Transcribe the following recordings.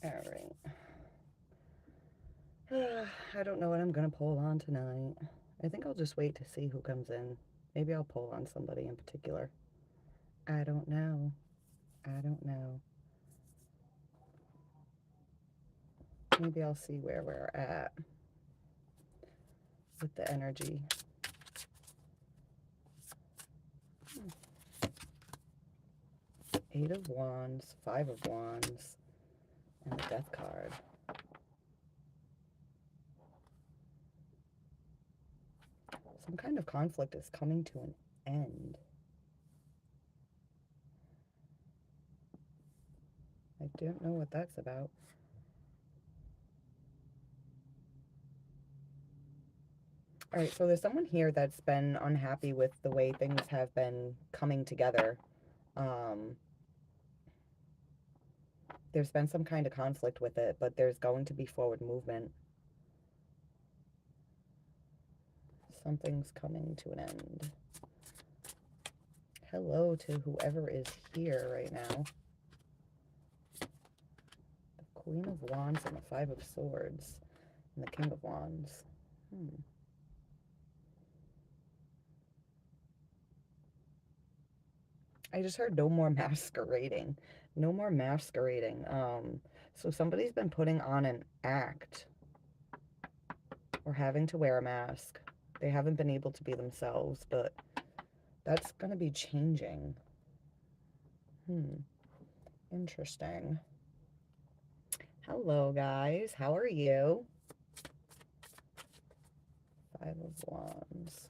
All right. I don't know what I'm going to pull on tonight. I think I'll just wait to see who comes in. Maybe I'll pull on somebody in particular. I don't know. I don't know. Maybe I'll see where we're at with the energy. Eight of Wands, Five of Wands, and the Death card. Some kind of conflict is coming to an end. I don't know what that's about. All right, so there's someone here that's been unhappy with the way things have been coming together. There's been some kind of conflict with it, but there's going to be forward movement. Something's coming to an end. Hello to whoever is here right now. The Queen of Wands and the Five of Swords and the King of Wands. I just heard no more masquerading. No more masquerading. So somebody's been putting on an act or having to wear a mask. They haven't been able to be themselves, but that's going to be changing. Interesting. Hello, guys. How are you? Five of Wands.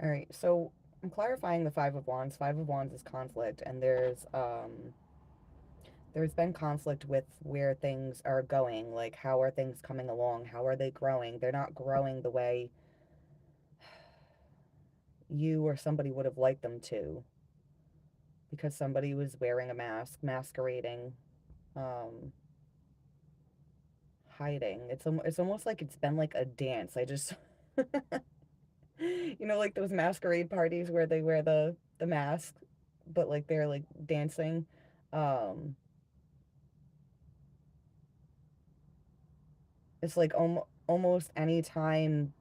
All right, so I'm clarifying the Five of Wands. Five of Wands is conflict, and there's been conflict with where things are going. Like, how are things coming along? How are they growing? They're not growing the way you or somebody would have liked them to, because somebody was wearing a mask, masquerading, hiding. It's almost like it's been like a dance. I just you know, like those masquerade parties where they wear the mask, but like they're like dancing. It's like almost any time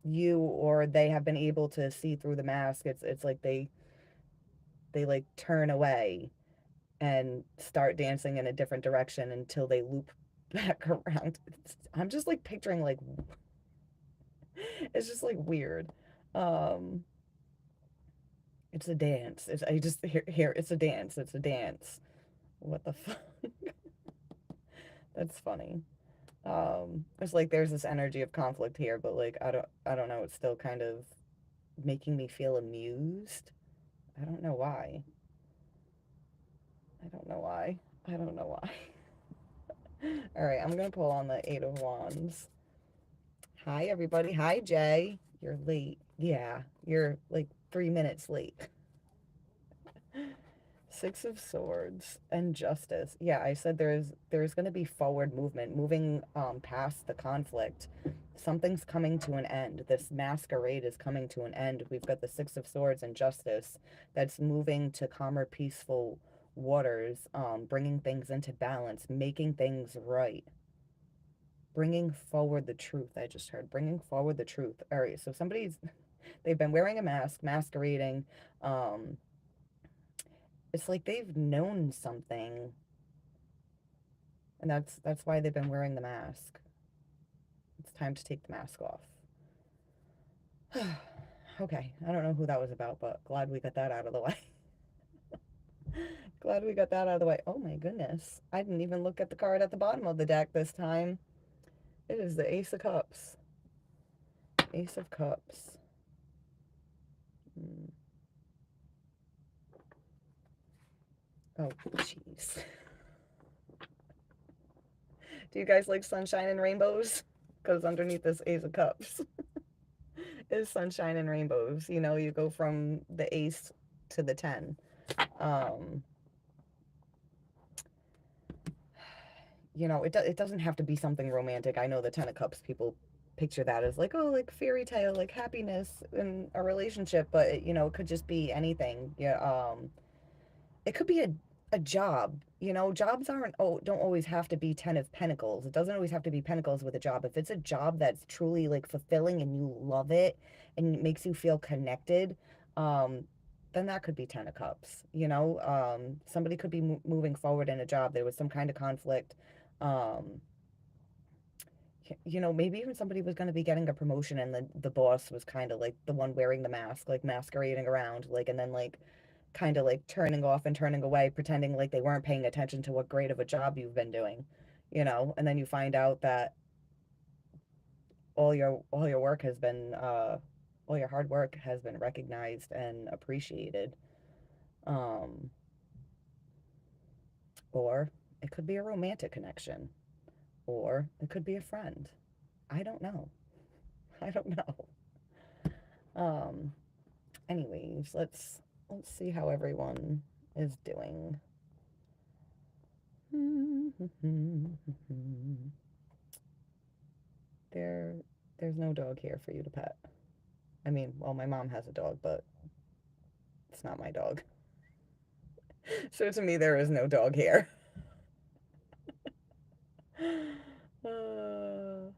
you or they have been able to see through the mask, it's like they like turn away and start dancing in a different direction until they loop back around. I'm just like picturing like it's just like weird. Um it's a dance. I just here it's a dance. It's a dance. What the fuck? That's funny. It's like there's this energy of conflict here, but like I don't know, it's still kind of making me feel amused. I don't know why. I don't know why. I don't know why. All right, I'm gonna pull on the Eight of Wands. Hi, everybody. Hi, Jay. You're late. Yeah, you're like 3 minutes late. Six of Swords and Justice. Yeah, I said there's going to be forward movement, moving past the conflict. Something's coming to an end. This masquerade is coming to an end. We've got the Six of Swords and Justice that's moving to calmer, peaceful waters, bringing things into balance, making things right, bringing forward the truth. I just heard bringing forward the truth. All right, so they've been wearing a mask, masquerading. Um, it's like they've known something, and that's why they've been wearing the mask. It's time to take the mask off. Okay, I don't know who that was about, but glad we got that out of the way. Glad we got that out of the way. Oh my goodness. I didn't even look at the card at the bottom of the deck this time. It is the Ace of Cups. Ace of Cups. Oh, jeez. Do you guys like sunshine and rainbows? Because underneath this Ace of Cups is sunshine and rainbows. You know, you go from the ace to the 10. Um, it doesn't have to be something romantic. I know the 10 of cups, people picture that as like, oh, like fairy tale, like happiness in a relationship, but it could just be anything. Yeah. It could be a job. Jobs don't always have to be 10 of pentacles. It doesn't always have to be pentacles with a job. If it's a job that's truly like fulfilling and you love it and it makes you feel connected, um then that could be 10 of cups. Somebody could be moving forward in a job. There was some kind of conflict. um Maybe even somebody was going to be getting a promotion and the boss was kind of like the one wearing the mask, like masquerading around, like, and then like kind of like turning off and turning away, pretending like they weren't paying attention to what great of a job you've been doing, and then you find out that all your work has been all your hard work has been recognized and appreciated. Um, or it could be a romantic connection, or it could be a friend. I don't know. I don't know. Um, Anyways, let's see how everyone is doing. There there's no dog here for you to pet. I mean, well, my mom has a dog, but it's not my dog. So to me, there is no dog here. Uh,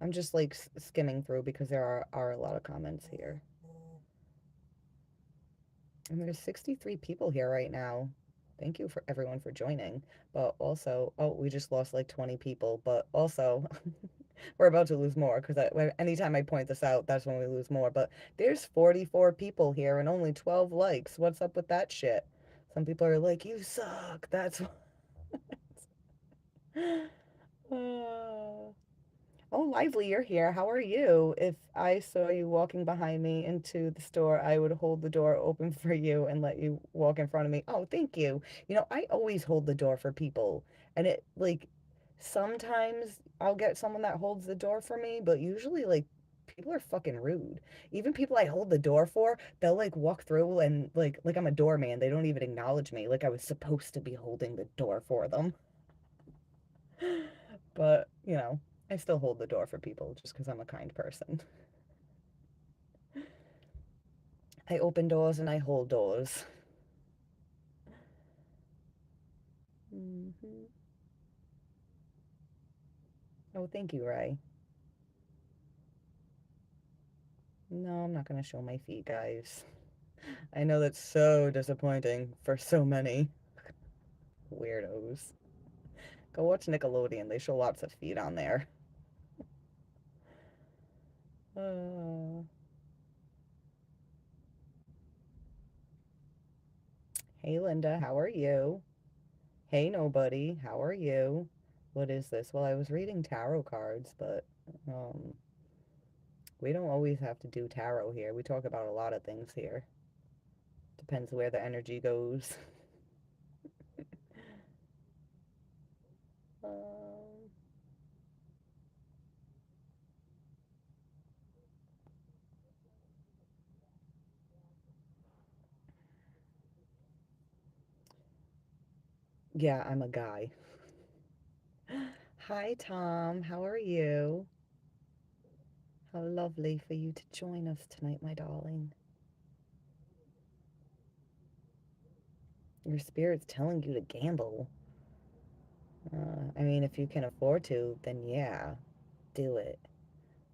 I'm just like skimming through because there are a lot of comments here. And there's 63 people here right now. Thank you for everyone for joining. But also, oh, we just lost like 20 people. But also, we're about to lose more because anytime I point this out, that's when we lose more. But there's 44 people here and only 12 likes. What's up with that shit? Some people are like, you suck. That's what. uh, Oh, Lively, you're here. How are you? If I saw you walking behind me into the store, I would hold the door open for you and let you walk in front of me. Oh, thank you. I always hold the door for people. And it, like, sometimes I'll get someone that holds the door for me, but usually, like, people are fucking rude. Even people I hold the door for, they'll, like, walk through and, like I'm a doorman. They don't even acknowledge me. Like I was supposed to be holding the door for them. But, I still hold the door for people just because I'm a kind person. I open doors and I hold doors. Hmm. Oh, thank you, Ray. No, I'm not going to show my feet, guys. I know that's so disappointing for so many weirdos. Go watch Nickelodeon. They show lots of feet on there. Uh, hey, Linda, how are you? Hey, nobody, how are you? What is this? Well, I was reading tarot cards, but um, we don't always have to do tarot here. We talk about a lot of things here. Depends where the energy goes. Um, yeah, I'm a guy. Hi, Tom. How are you? How lovely for you to join us tonight, my darling. Your spirit's telling you to gamble. I mean, if you can afford to, then yeah, do it.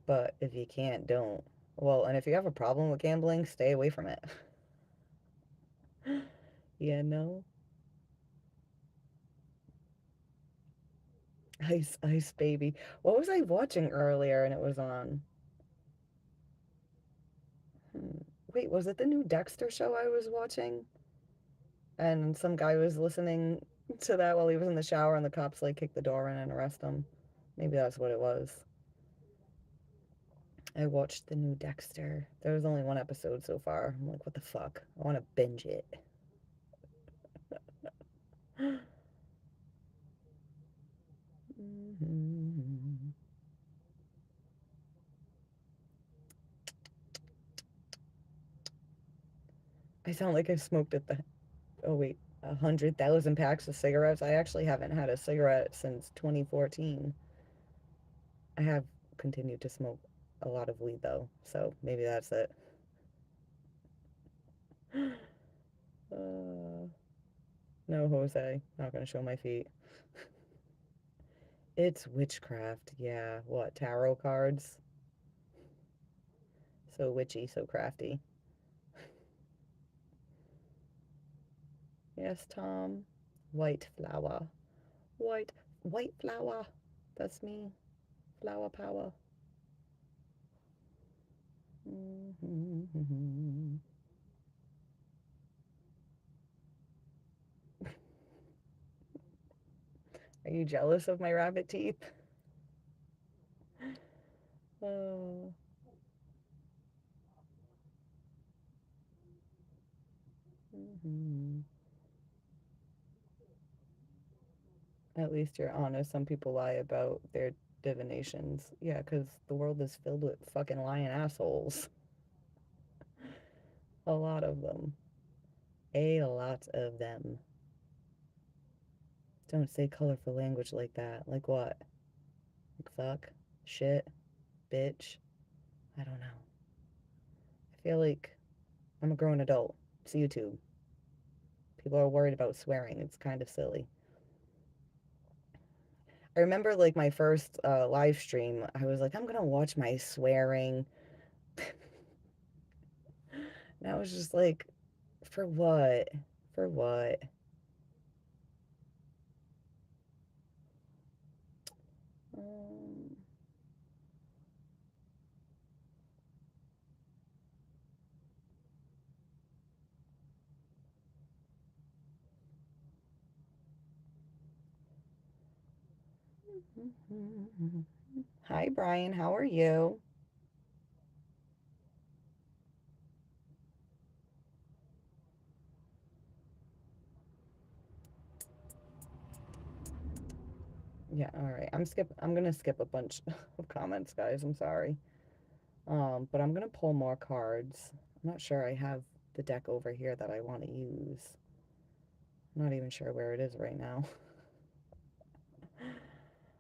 But if you can't, don't. Well, and if you have a problem with gambling, stay away from it. Yeah, no? Ice, ice, baby. What was I watching earlier and it was on? Hmm. Wait, was it the new Dexter show I was watching? And some guy was listening to that while he was in the shower and the cops like kick the door in and arrest him. Maybe that's what it was. I watched the new Dexter. There was only one episode so far. I'm like, what the fuck? I want to binge it. Mhm. I sound like I've smoked at the, oh wait, 100,000 packs of cigarettes. I actually haven't had a cigarette since 2014. I have continued to smoke a lot of weed though, so maybe that's it. Uh, no, Jose, not gonna show my feet. It's witchcraft, yeah. What, tarot cards? So witchy, so crafty. Yes, Tom. White flower. White, white flower. That's me. Flower power. Are you jealous of my rabbit teeth? Oh. At least you're honest. Some people lie about their divinations. Yeah, because the world is filled with fucking lying assholes. A lot of them. A lot of them. Don't say colorful language like that. Like what? Like fuck? Shit? Bitch? I don't know. I feel like I'm a grown adult. It's YouTube. People are worried about swearing. It's kind of silly. I remember like my first live stream, I was like, I'm gonna watch my swearing. And I was just like, for what? For what? Um, Hi, Brian. How are you? Yeah, all right. I'm gonna skip a bunch of comments, guys. I'm sorry. But I'm gonna pull more cards. I'm not sure I have the deck over here that I want to use. I'm not even sure where it is right now.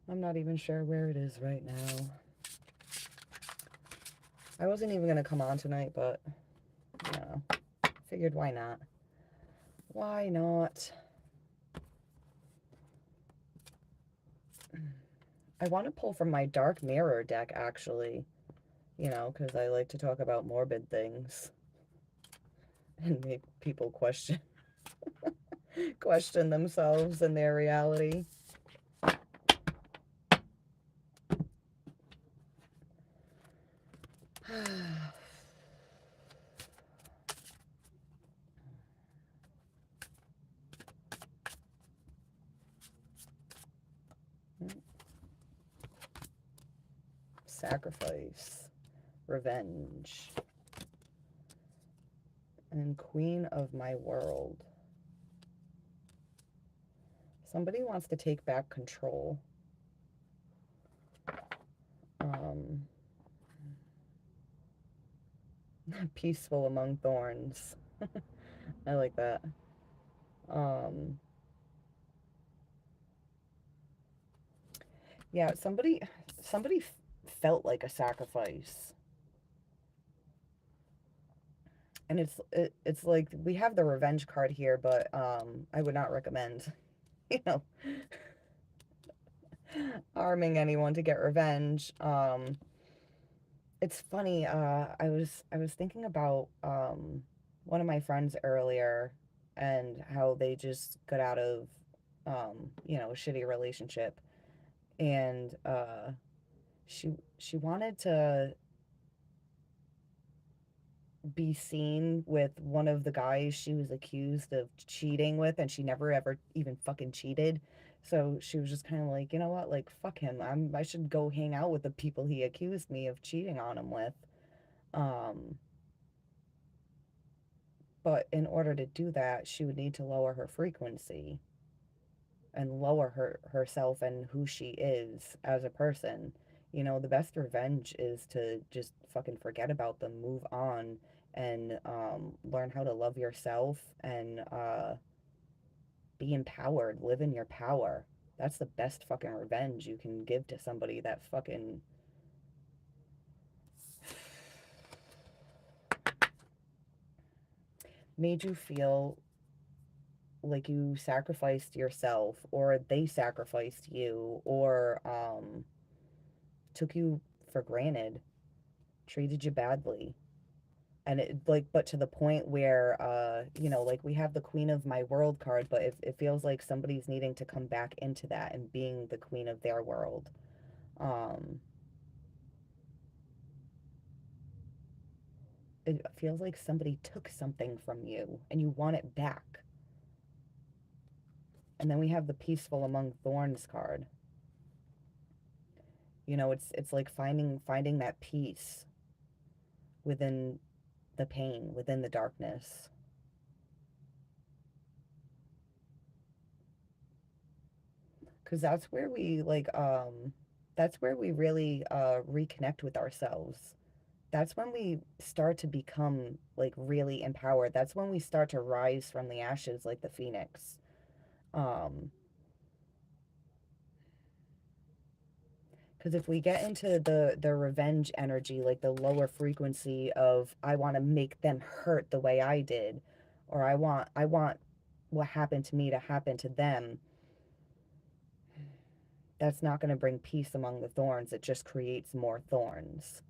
I'm not even sure where it is right now. I wasn't even gonna come on tonight, but you know, figured why not? Why not? I want to pull from my Dark Mirror deck actually, you know, because I like to talk about morbid things and make people question themselves and their reality. Sacrifice, revenge, and queen of my world. Somebody wants to take back control. Um, peaceful among thorns. I like that. Um, yeah, somebody felt like a sacrifice. And it's like we have the revenge card here, but I would not recommend, you know, harming anyone to get revenge. It's funny, I was thinking about one of my friends earlier and how they just got out of you know, a shitty relationship, and she wanted to be seen with one of the guys she was accused of cheating with, and she never ever even fucking cheated. So she was just kind of like, you know what, like fuck him. I should go hang out with the people he accused me of cheating on him with. Um, but in order to do that, she would need to lower her frequency and lower herself and who she is as a person. You know, the best revenge is to just fucking forget about them, move on, and learn how to love yourself and be empowered, live in your power. That's the best fucking revenge you can give to somebody that fucking made you feel like you sacrificed yourself, or they sacrificed you, or took you for granted, treated you badly. And it, like, but to the point where like, we have the Queen of My World card, but it feels like somebody's needing to come back into that and being the queen of their world. um it feels like somebody took something from you and you want it back. And then we have the Peaceful Among Thorns card. It's like finding that peace within the pain, within the darkness. Because that's where we really reconnect with ourselves. That's when we start to become like really empowered. That's when we start to rise from the ashes like the phoenix. um because if we get into the revenge energy, like the lower frequency of, I want to make them hurt the way I did, or I want what happened to me to happen to them, that's not going to bring peace among the thorns. It just creates more thorns.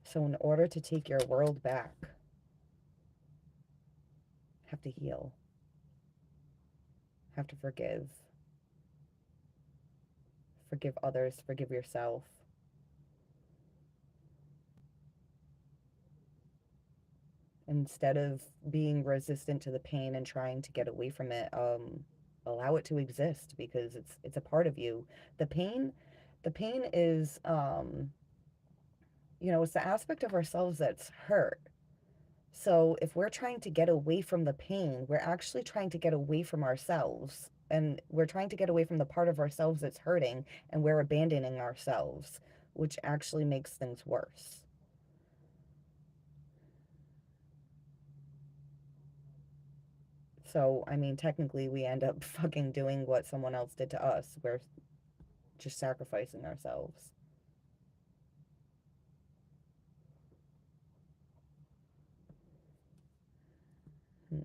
So in order to take your world back, have to heal, have to forgive others, forgive yourself. Instead of being resistant to the pain and trying to get away from it, allow it to exist, because it's a part of you. The pain is, it's the aspect of ourselves that's hurt. So if we're trying to get away from the pain, we're actually trying to get away from ourselves, and we're trying to get away from the part of ourselves that's hurting, and we're abandoning ourselves, which actually makes things worse. So, I mean, technically, we end up fucking doing what someone else did to us. We're just sacrificing ourselves. Hmm.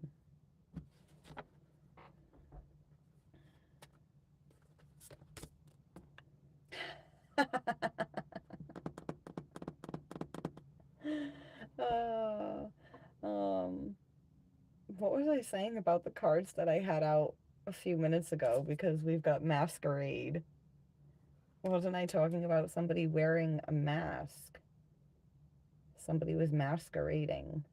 uh, um, what was I saying about the cards that I had out a few minutes ago? Because we've got masquerade. Wasn't I talking about somebody wearing a mask? Somebody was masquerading.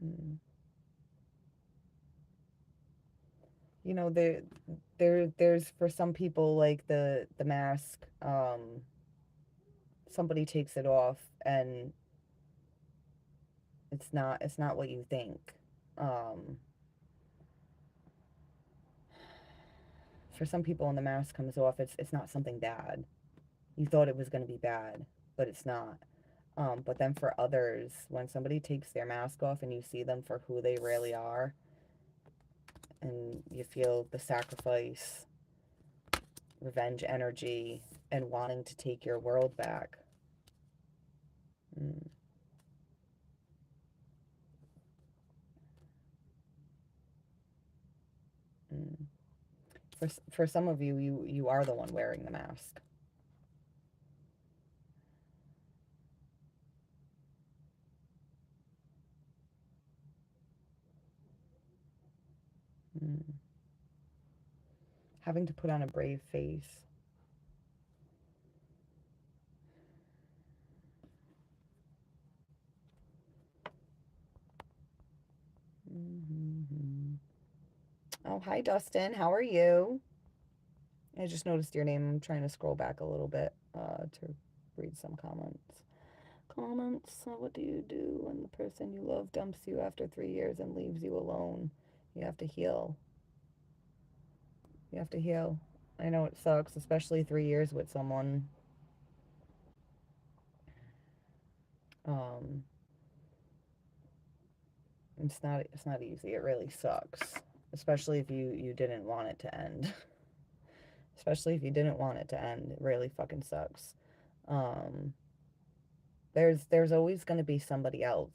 Hmm. There's for some people, like the mask. Somebody takes it off, and it's not what you think. Um, for some people, when the mask comes off, it's not something bad. You thought it was going to be bad, but it's not. But then for others, when somebody takes their mask off and you see them for who they really are, and you feel the sacrifice, revenge energy, and wanting to take your world back. Mm, mm. For some of you, you are the one wearing the mask. Mm. Having to put on a brave face. Mm-hmm. Oh, hi, Dustin. How are you? I just noticed your name. I'm trying to scroll back a little bit to read some comments. Comments. What do you do when the person you love dumps you after 3 years and leaves you alone? You have to heal. You have to heal. I know it sucks, especially 3 years with someone. Um, it's not easy. It really sucks, especially if you didn't want it to end. Especially if you didn't want it to end. It really fucking sucks. Um, there's always going to be somebody else.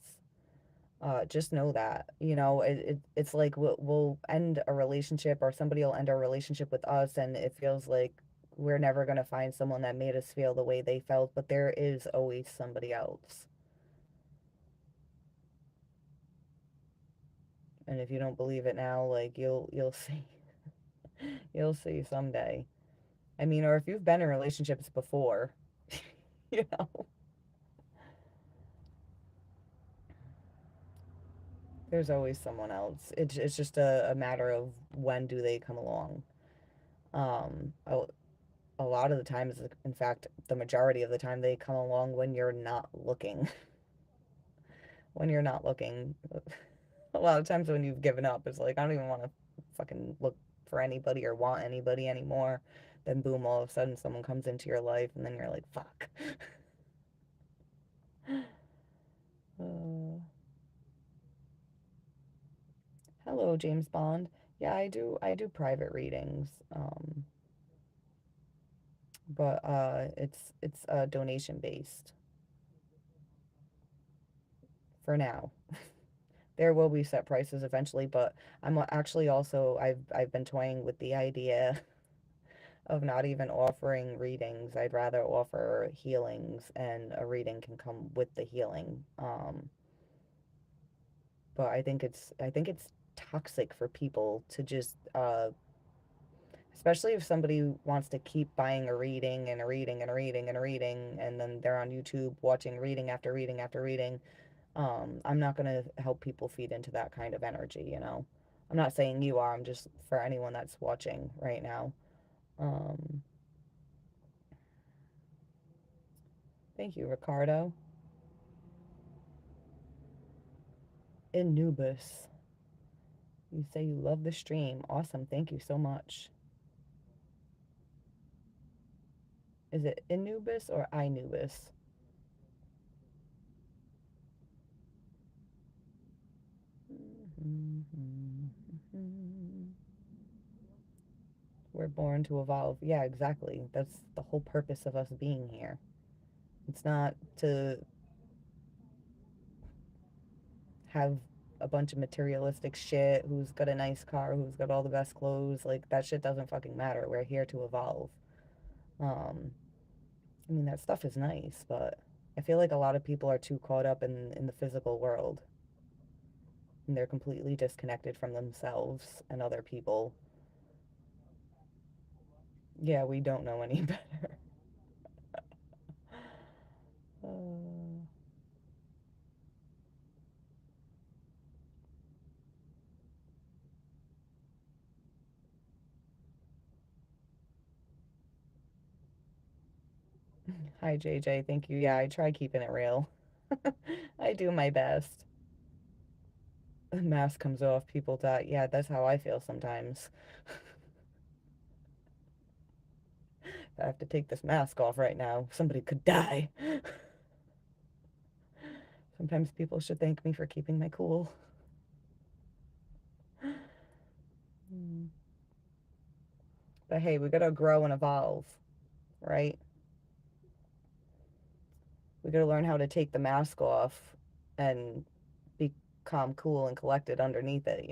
Just know that, it's like we'll end a relationship, or somebody will end a relationship with us, and it feels like we're never going to find someone that made us feel the way they felt, but there is always somebody else. And if you don't believe it now, like you'll see. You'll see someday. I mean, or if you've been in relationships before, you know, there's always someone else. It's just a matter of when do they come along. A lot of the times, in fact, the majority of the time, they come along when you're not looking. When you're not looking. A lot of times when you've given up, it's like, I don't even want to fucking look for anybody or want anybody anymore. Then boom, all of a sudden someone comes into your life, and then you're like, fuck. Uh, hello, James Bond. Yeah, I do private readings. But it's donation based for now. There will be set prices eventually, but actually also I've been toying with the idea of not even offering readings. I'd rather offer healings, and a reading can come with the healing. But I think it's toxic for people to just especially if somebody wants to keep buying a reading and a reading and a reading and a reading, and then they're on YouTube watching reading after reading after reading. I'm not going to help people feed into that kind of energy. I'm not saying you are, I'm just for anyone that's watching right now. Um, Thank you, Ricardo. Anubis. You say you love the stream. Awesome. Thank you so much. Is it Anubis or Inubis? We're born to evolve. Yeah, exactly. That's the whole purpose of us being here. It's not to have a bunch of materialistic shit, who's got a nice car, who's got all the best clothes. Like, that shit doesn't fucking matter. We're here to evolve. Um, I mean, that stuff is nice, but I feel like a lot of people are too caught up in the physical world, and they're completely disconnected from themselves and other people. Yeah, we don't know any better. Uh, Hi, JJ. Thank you. Yeah, I try keeping it real. I do my best. The mask comes off, people die. Yeah, that's how I feel sometimes. I have to take this mask off right now. Somebody could die. Sometimes people should thank me for keeping my cool. Mm. But hey, we gotta grow and evolve, right? We gotta learn how to take the mask off and be calm, cool, and collected underneath it.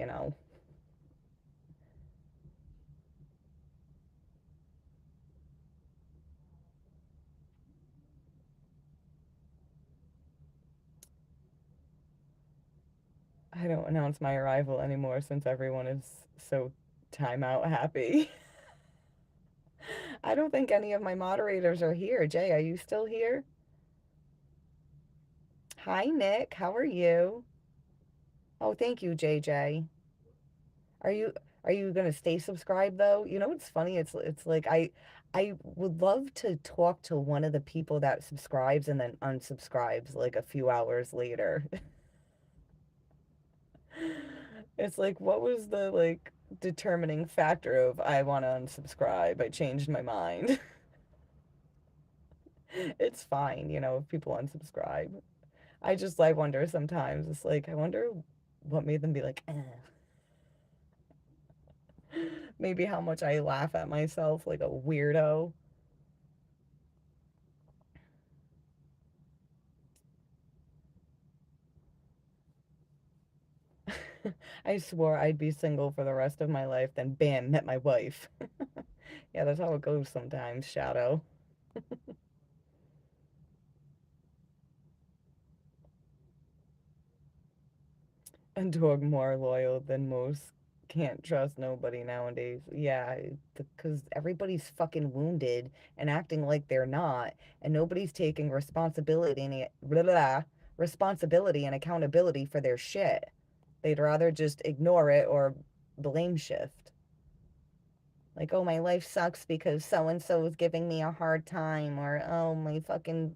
I don't announce my arrival anymore since everyone is so timeout happy. I don't think any of my moderators are here. Jay, are you still here? Hi, Nick. How are you? Oh, thank you, JJ. Are you are you gonna stay subscribed though? You know what's funny? It's like I would love to talk to one of the people that subscribes and then unsubscribes like a few hours later. It's like, what was the like determining factor of I want to unsubscribe. I changed my mind. It's fine, if people unsubscribe. I wonder sometimes. It's like, I wonder what made them be like, eh. Maybe how much I laugh at myself like a weirdo. I swore I'd be single for the rest of my life, then bam, met my wife. Yeah, that's how it goes sometimes, Shadow. A dog more loyal than most. Can't trust nobody nowadays. Yeah, because everybody's fucking wounded and acting like they're not, and nobody's taking blah, blah, responsibility and accountability for their shit. They'd rather just ignore it or blame shift. Like, oh, my life sucks because so and so is giving me a hard time, or oh, my fucking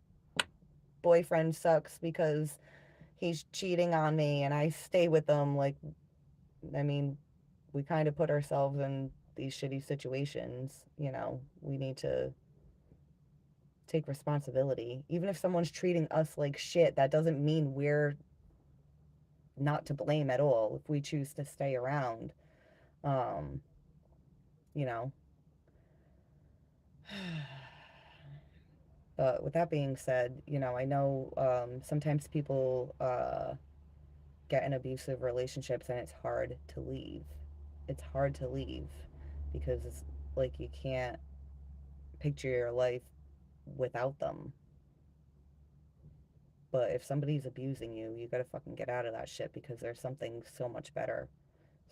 boyfriend sucks because he's cheating on me and I stay with him. Like, I mean, we kind of put ourselves in these shitty situations. We need to take responsibility. Even if someone's treating us like shit, that doesn't mean we're not to blame at all if we choose to stay around. Um, you know. But with that being said, I know sometimes people get in abusive relationships and it's hard to leave. It's hard to leave because it's like you can't picture your life without them. But if somebody's abusing you, you gotta fucking get out of that shit because there's something so much better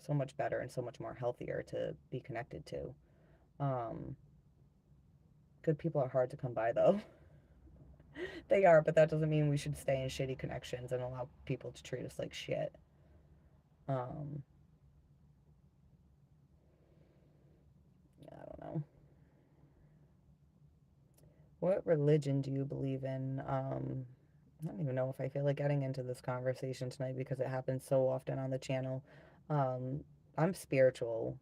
and so much more healthier to be connected to. Um, Good people are hard to come by though. They are, but that doesn't mean we should stay in shitty connections and allow people to treat us like shit. Um, I don't know. What religion do you believe in? I don't even know if I feel like getting into this conversation tonight because it happens so often on the channel. Um, I'm spiritual.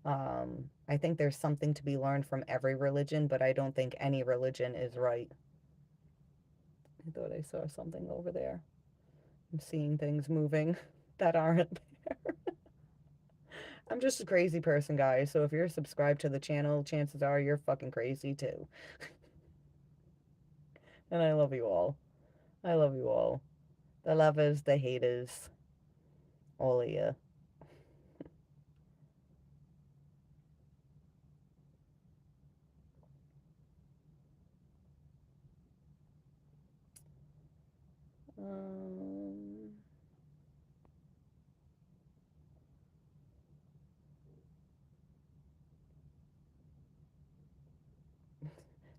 I think there's something to be learned from every religion, but I don't think any religion is right. I thought I saw something over there. I'm seeing things moving that aren't there. I'm just a crazy person, guys. So if you're subscribed to the channel, chances are you're fucking crazy too. And I love you all. I love you all. The lovers, the haters, all of you. Um,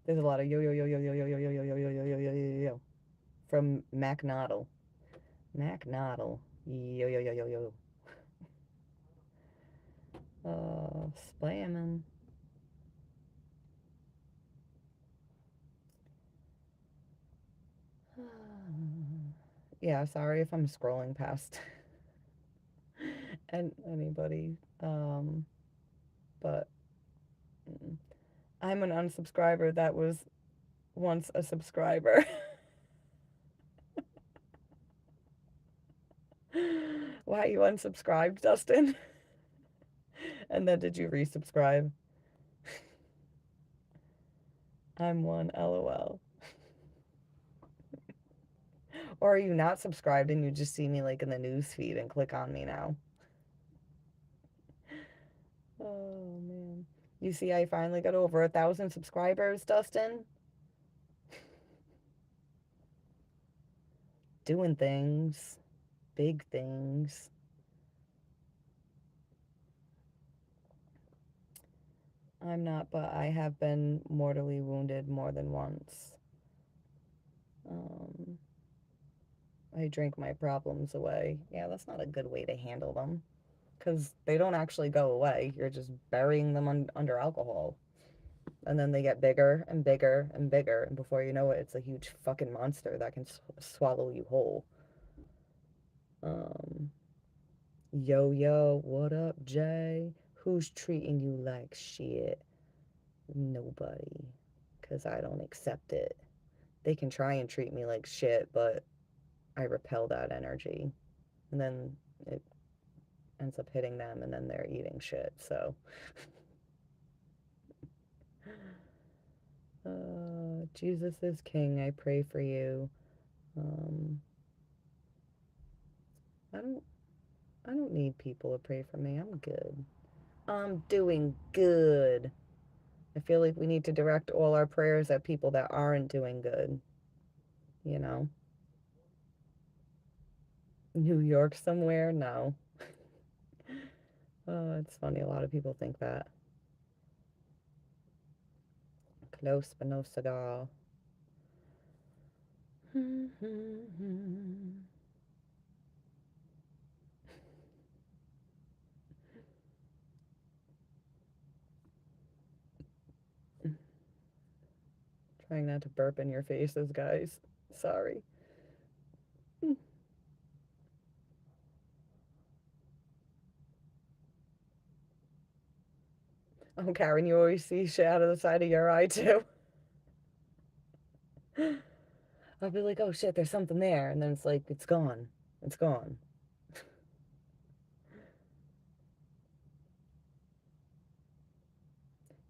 there's a lot of yo yo yo yo yo yo yo yo yo yo yo yo yo yo yo yo from Mac Noddle. Mac Noddle. Yo yo yo yo yo. Spamming. Yeah, sorry if I'm scrolling past and anybody. But I'm an unsubscriber that was once a subscriber. Why you unsubscribed, Dustin? And then did you resubscribe? I'm one, lol. Or are you not subscribed and you just see me like in the news feed and click on me now? Oh man. You see, I finally got over 1,000 subscribers, Dustin. Doing things, big things. I'm not, but I have been mortally wounded more than once. Um, I drink my problems away. Yeah, that's not a good way to handle them because they don't actually go away. You're just burying them under alcohol. And then they get bigger and bigger and bigger. And before you know it, it's a huge fucking monster that can swallow you whole. Um, Yo, yo, what up, Jay? Who's treating you like shit? Nobody. Because I don't accept it. They can try and treat me like shit, but I repel that energy. And then it ends up hitting them, and then they're eating shit. So, Jesus is King. I pray for you. Um, I don't. I don't need people to pray for me. I'm good. I'm doing good. I feel like we need to direct all our prayers at people that aren't doing good. You know, New York somewhere? No. Oh, it's funny. A lot of people think that. Close but no cigar. Trying not to burp in your faces, guys. Sorry. Oh, Karen, you always see shit out of the side of your eye, too. I'll be like, oh shit, there's something there. And then it's like, it's gone. It's gone.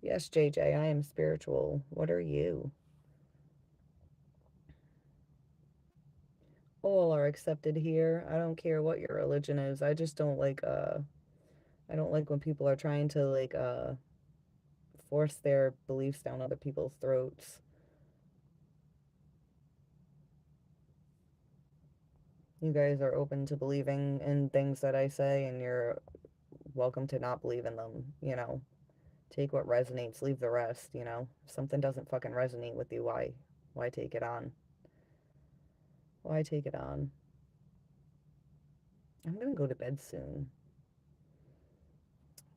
Yes, JJ, I am spiritual. What are you? All are accepted here. I don't care what your religion is. I just don't like I don't like when people are trying to force their beliefs down other people's throats. You guys are open to believing in things that I say, and you're welcome to not believe in them. Take what resonates, leave the rest. If something doesn't fucking resonate with you, why take it on? Why take it on? I'm gonna go to bed soon.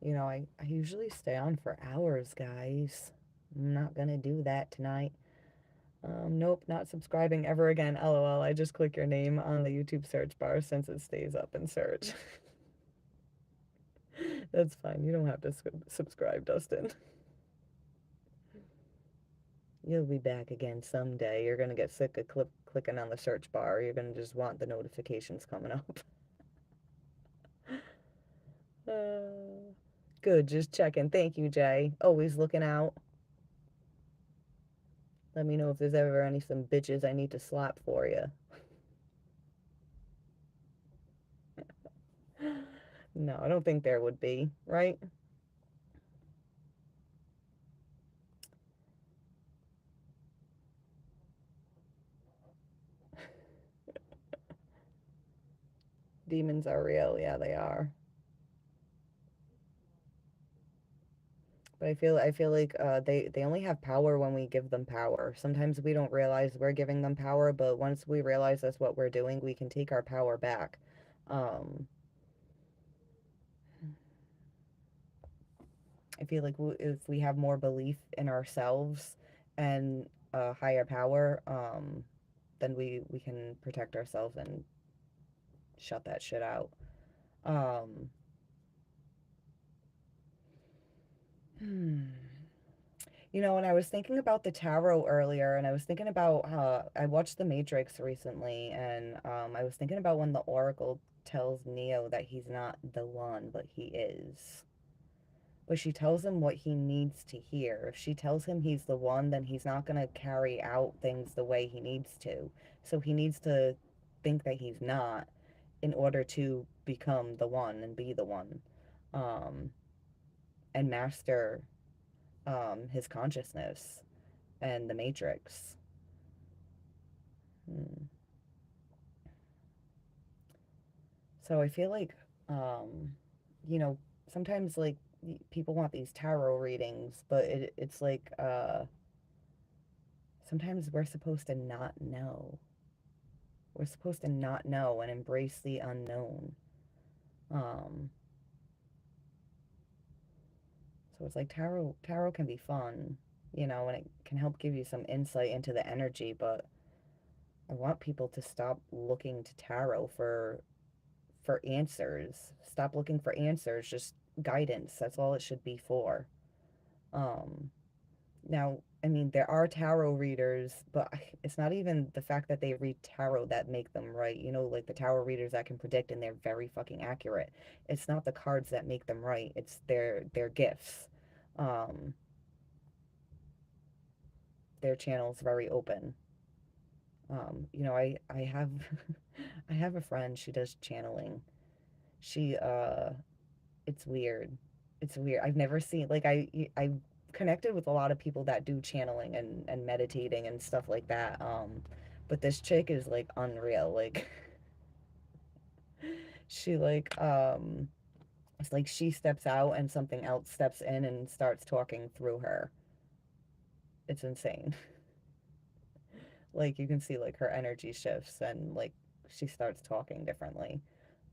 I usually stay on for hours, guys. I'm not gonna do that tonight. Nope, not subscribing ever again. LOL. I just click your name on the YouTube search bar since it stays up in search. That's fine. You don't have to subscribe, Dustin. You'll be back again someday. You're gonna get sick of clicking on the search bar. You're gonna just want the notifications coming up. Uh, Good, just checking. Thank you, Jay. Always looking out. Let me know if there's ever some bitches I need to slap for you. No, I don't think there would be, right? Demons are real. Yeah, they are. But I feel like they only have power when we give them power. Sometimes we don't realize we're giving them power, but once we realize that's what we're doing, we can take our power back. Um, I feel like if we have more belief in ourselves and a higher power, then we can protect ourselves and shut that shit out. Um, hmm. When I was thinking about the tarot earlier, and I was thinking about I watched The Matrix recently, and I was thinking about when the Oracle tells Neo that he's not the one, but he is. But she tells him what he needs to hear. If she tells him he's the one, then he's not going to carry out things the way he needs to. So he needs to think that he's not in order to become the one and be the one, um, and master his consciousness and the Matrix. Hmm. So I feel like, um, you know, sometimes like people want these tarot readings, but it's like sometimes we're supposed to not know. We're supposed to not know and embrace the unknown. Um, so it's like tarot can be fun, and it can help give you some insight into the energy, but I want people to stop looking to tarot for answers. Stop looking for answers, just guidance. That's all it should be for. Um, Now, I mean, there are tarot readers, but it's not even the fact that they read tarot that make them right. You know, like the tarot readers that can predict and they're very fucking accurate. It's not the cards that make them right. It's their gifts. Um, their channel's very open. I have I have a friend, she does channeling. She it's weird. It's weird. I've never seen like I connected with a lot of people that do channeling and meditating and stuff like that. But this chick is like unreal. Like she like it's like she steps out and something else steps in and starts talking through her. It's insane. Like you can see like her energy shifts and like she starts talking differently.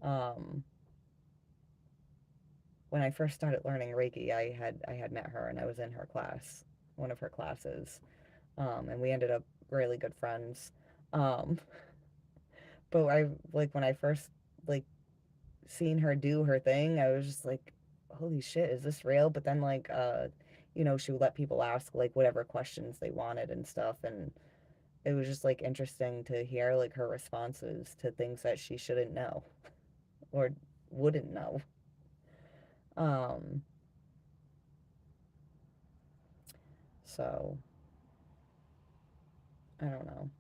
Um when I first started learning Reiki, I had met her and I was in her class, one of her classes, and we ended up really good friends. Um, but I like when I first like seen her do her thing, I was just like, holy shit, is this real? But then she would let people ask like whatever questions they wanted and stuff, and it was just like interesting to hear like her responses to things that she shouldn't know or wouldn't know. Um, so I don't know.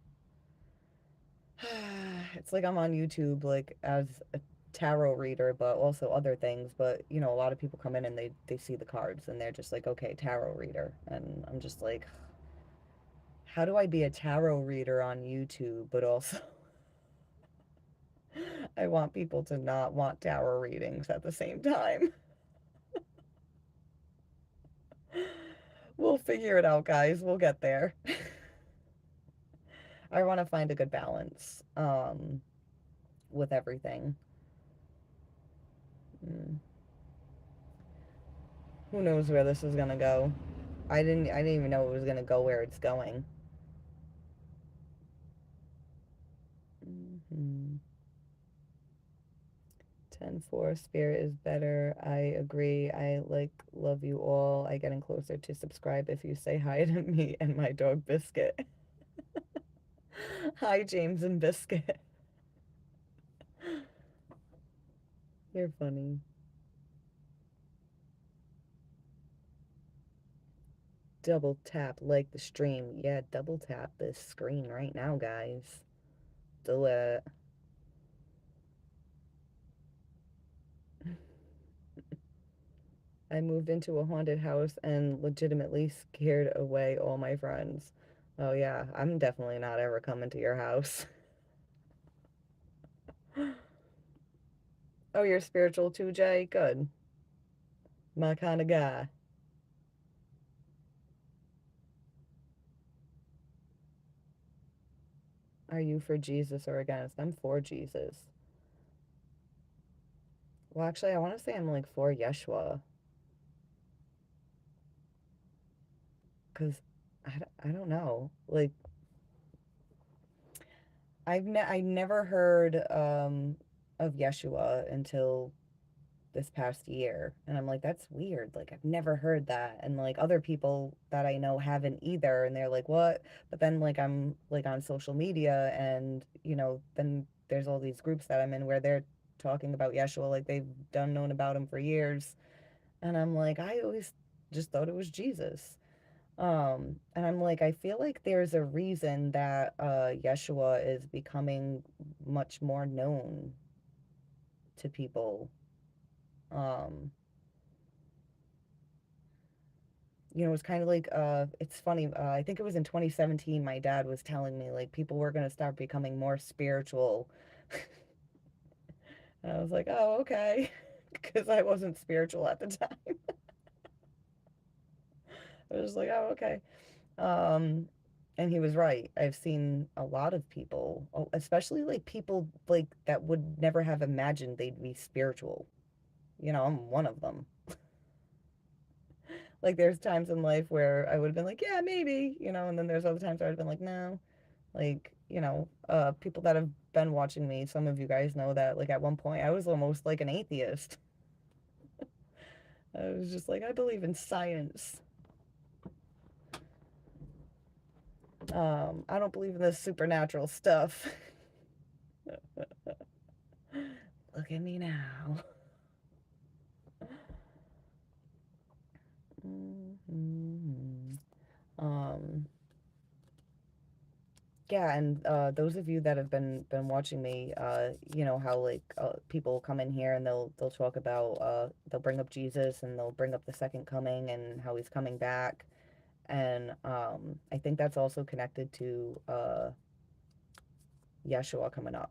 It's like I'm on YouTube like as a tarot reader, but also other things. But a lot of people come in and they see the cards and they're just like, okay, tarot reader, and I'm just like, how do I be a tarot reader on YouTube, but also I want people to not want tarot readings at the same time. We'll figure it out, guys. We'll get there. I want to find a good balance with everything. Mm. Who knows where this is gonna go? I didn't even know it was gonna go where it's going. Mm-hmm. 10-4 spirit is better. I agree. I like love you all. I getting closer to subscribe if you say hi to me and my dog Biscuit. Hi James and Biscuit. You're funny. Double tap like the stream. Yeah, double tap this screen right now, guys. Do it. I moved into a haunted house and legitimately scared away all my friends. Oh yeah, I'm definitely not ever coming to your house. Oh, you're spiritual too, Jay? Good. My kind of guy. Are you for Jesus or against? I'm for Jesus. Well, actually, I want to say I'm like for Yeshua because I don't know. Like, I never heard of Yeshua until this past year, and I'm like, that's weird. Like, I've never heard that, and like other people that I know haven't either, and they're like, what? But then like I'm like on social media, and then there's all these groups that I'm in where they're talking about Yeshua like they've done known about him for years, and I'm like, I always just thought it was Jesus. And I'm like, I feel like there's a reason that Yeshua is becoming much more known to people. Um, it's kind of like it's funny. I think it was in 2017 my dad was telling me like people were going to start becoming more spiritual. And I was like, "Oh, okay." Because I wasn't spiritual at the time. I was like, "Oh, okay." Um, and he was right. I've seen a lot of people, especially like people like that would never have imagined they'd be spiritual. I'm one of them. Like there's times in life where I would have been like, yeah, maybe, and then there's other times where I'd been like, no. Like People that have been watching me, some of you guys know that, like, at one point I was almost like an atheist. I was just like, I believe in science. I don't believe in this supernatural stuff. Look at me now. Mm-hmm. Um, yeah, and those of you that have been watching me, you know how, like, people come in here and they'll talk about, they'll bring up Jesus and they'll bring up the second coming and how he's coming back, and I think that's also connected to Yeshua coming up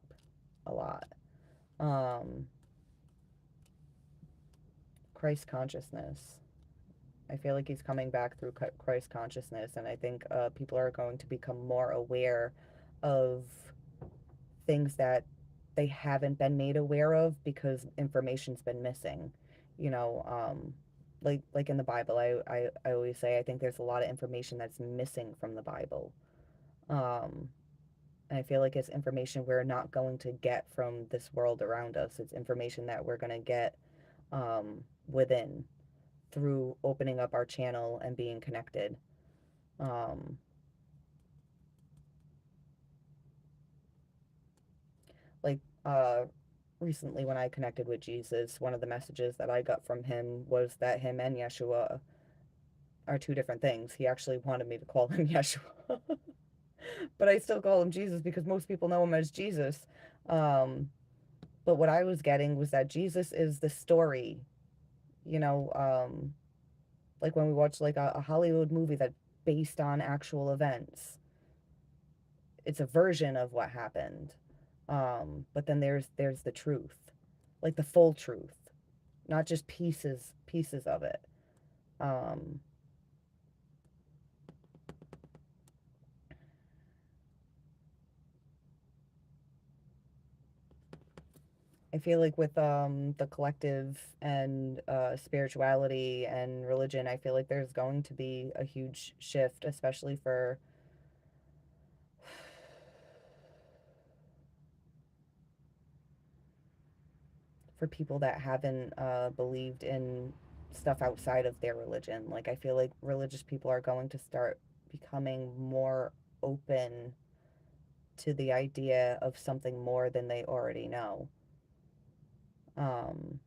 a lot. Um, Christ consciousness. I feel like he's coming back through Christ consciousness, and I think people are going to become more aware of things that they haven't been made aware of because information's been missing. You know, like in the Bible, I always say I think there's a lot of information that's missing from the Bible. Um, and I feel like it's information we're not going to get from this world around us. It's information that we're going to get within through opening up our channel and being connected. Um, like recently when I connected with Jesus, one of the messages that I got from him was that him and Yeshua are two different things. He actually wanted me to call him Yeshua, but I still call him Jesus because most people know him as Jesus. Um, but what I was getting was that Jesus is the story, you know, like when we watch like a Hollywood movie that's based on actual events. It's a version of what happened. But then there's the truth, like the full truth, not just pieces of it. Um, I feel like with the collective and spirituality and religion, I feel like there's going to be a huge shift, especially for people that haven't believed in stuff outside of their religion. Like, I feel like religious people are going to start becoming more open to the idea of something more than they already know. Um,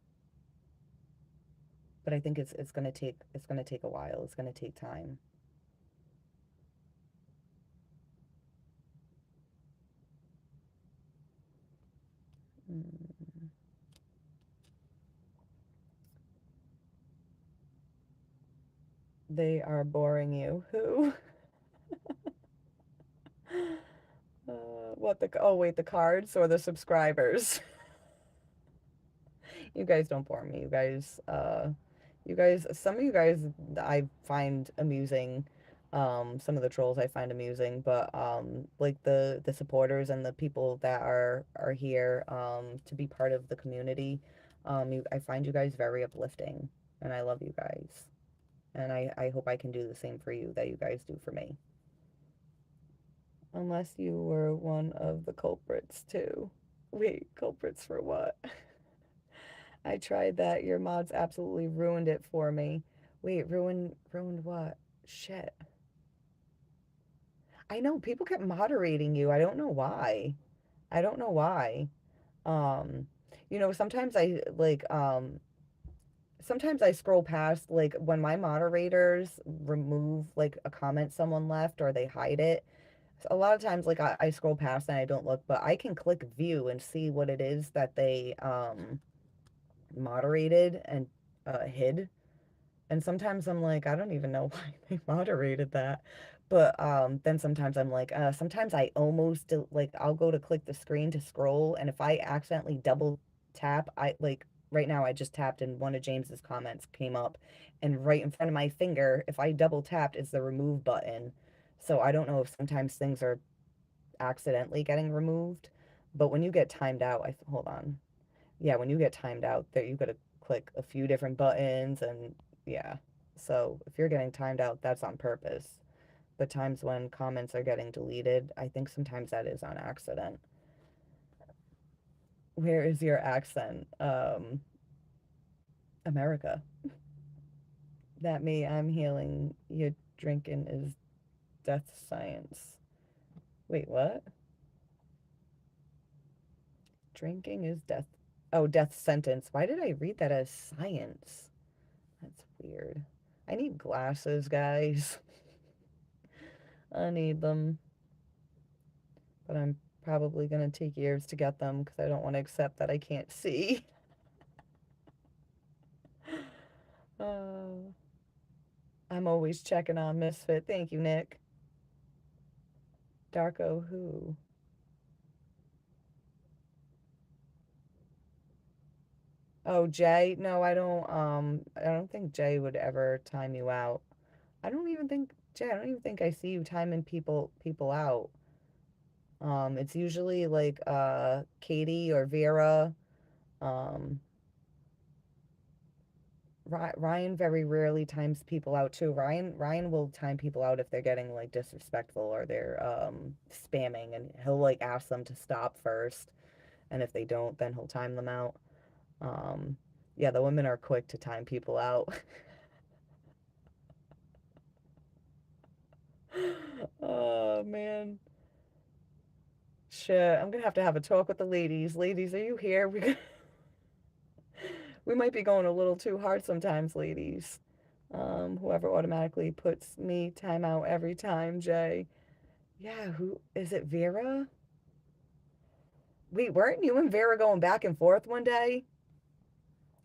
but I think it's gonna take a while. It's gonna take time. Mm. They are boring you. Who? What the? Oh wait, the cards or the subscribers? You guys don't bore me. Some of you guys I find amusing. Some of the trolls I find amusing, but like the supporters and the people that are here to be part of the community, I find you guys very uplifting, and I love you guys, and I hope I can do the same for you that you guys do for me. Unless you were one of the culprits too. Wait, culprits for what? I tried that. Your mods absolutely ruined it for me. Wait, ruined what? Shit. I know people kept moderating you. I don't know why. I don't know why. Um, sometimes sometimes I scroll past like when my moderators remove like a comment someone left or they hide it. A lot of times like I scroll past and I don't look, but I can click view and see what it is that they moderated and hid. And sometimes I'm like, I don't even know why they moderated that. But then sometimes I'm like, sometimes I almost like I'll go to click the screen to scroll, and if I accidentally double tap, I like right now I just tapped and one of James's comments came up, and right in front of my finger, if I double tapped, it's the remove button. So I don't know if sometimes things are accidentally getting removed, but when you get timed out, hold on. Yeah, when you get timed out, there you got to click a few different buttons and yeah. So if you're getting timed out, that's on purpose. the times when comments are getting deleted, I think sometimes that is on accident. Where is your accent? America. That me, I'm healing. Your drinking is death science. Wait, what? Drinking is death. Oh, death sentence. Why did I read that as science? That's weird. I need glasses, guys. I need them. But I'm probably going to take years to get them because I don't want to accept that I can't see. Uh, I'm always checking on Misfit. Thank you, Nick. Darko who? Oh, Jay? No, I don't think Jay would ever time you out. I don't even think I see you timing people out. It's usually like Katie or Vera. Um, Ryan very rarely times people out too. Ryan will time people out if they're getting like disrespectful or they're spamming, and he'll like ask them to stop first, and if they don't, then he'll time them out. Um, yeah, the women are quick to time people out. Oh man. Shit, I'm gonna have a talk with the ladies. Ladies, are you here? We might be going a little too hard sometimes, ladies. Whoever automatically puts me timeout every time, Jay. Yeah, who is it? Vera? Wait, weren't you and Vera going back and forth one day?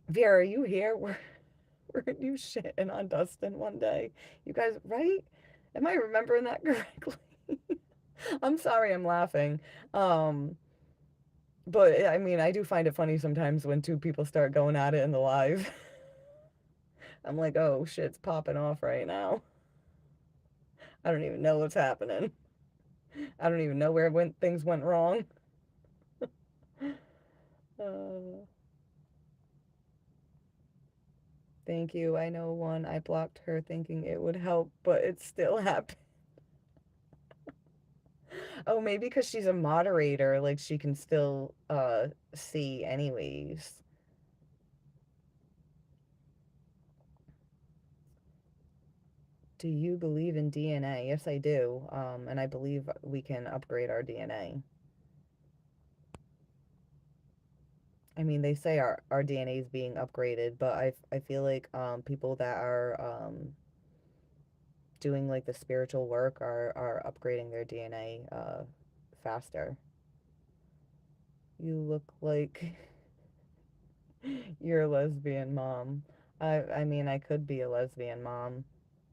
Vera, are you here? Weren't you shitting on Dustin one day? You guys, right? Am I remembering that correctly? I'm sorry, I'm laughing. Um, but I mean, I do find it funny sometimes when two people start going at it in the live. I'm like, oh, shit's popping off right now. I don't even know what's happening. I don't even know where things went wrong. Uh, thank you. I know one. I blocked her thinking it would help, but it still happened. Oh, maybe because she's a moderator, like she can still see anyways. Do you believe in DNA? Yes, I do. And I believe we can upgrade our DNA. I mean, they say our DNA is being upgraded, but I feel like people that are doing like the spiritual work are upgrading their DNA faster. You look like you're a lesbian mom. I mean, I could be a lesbian mom.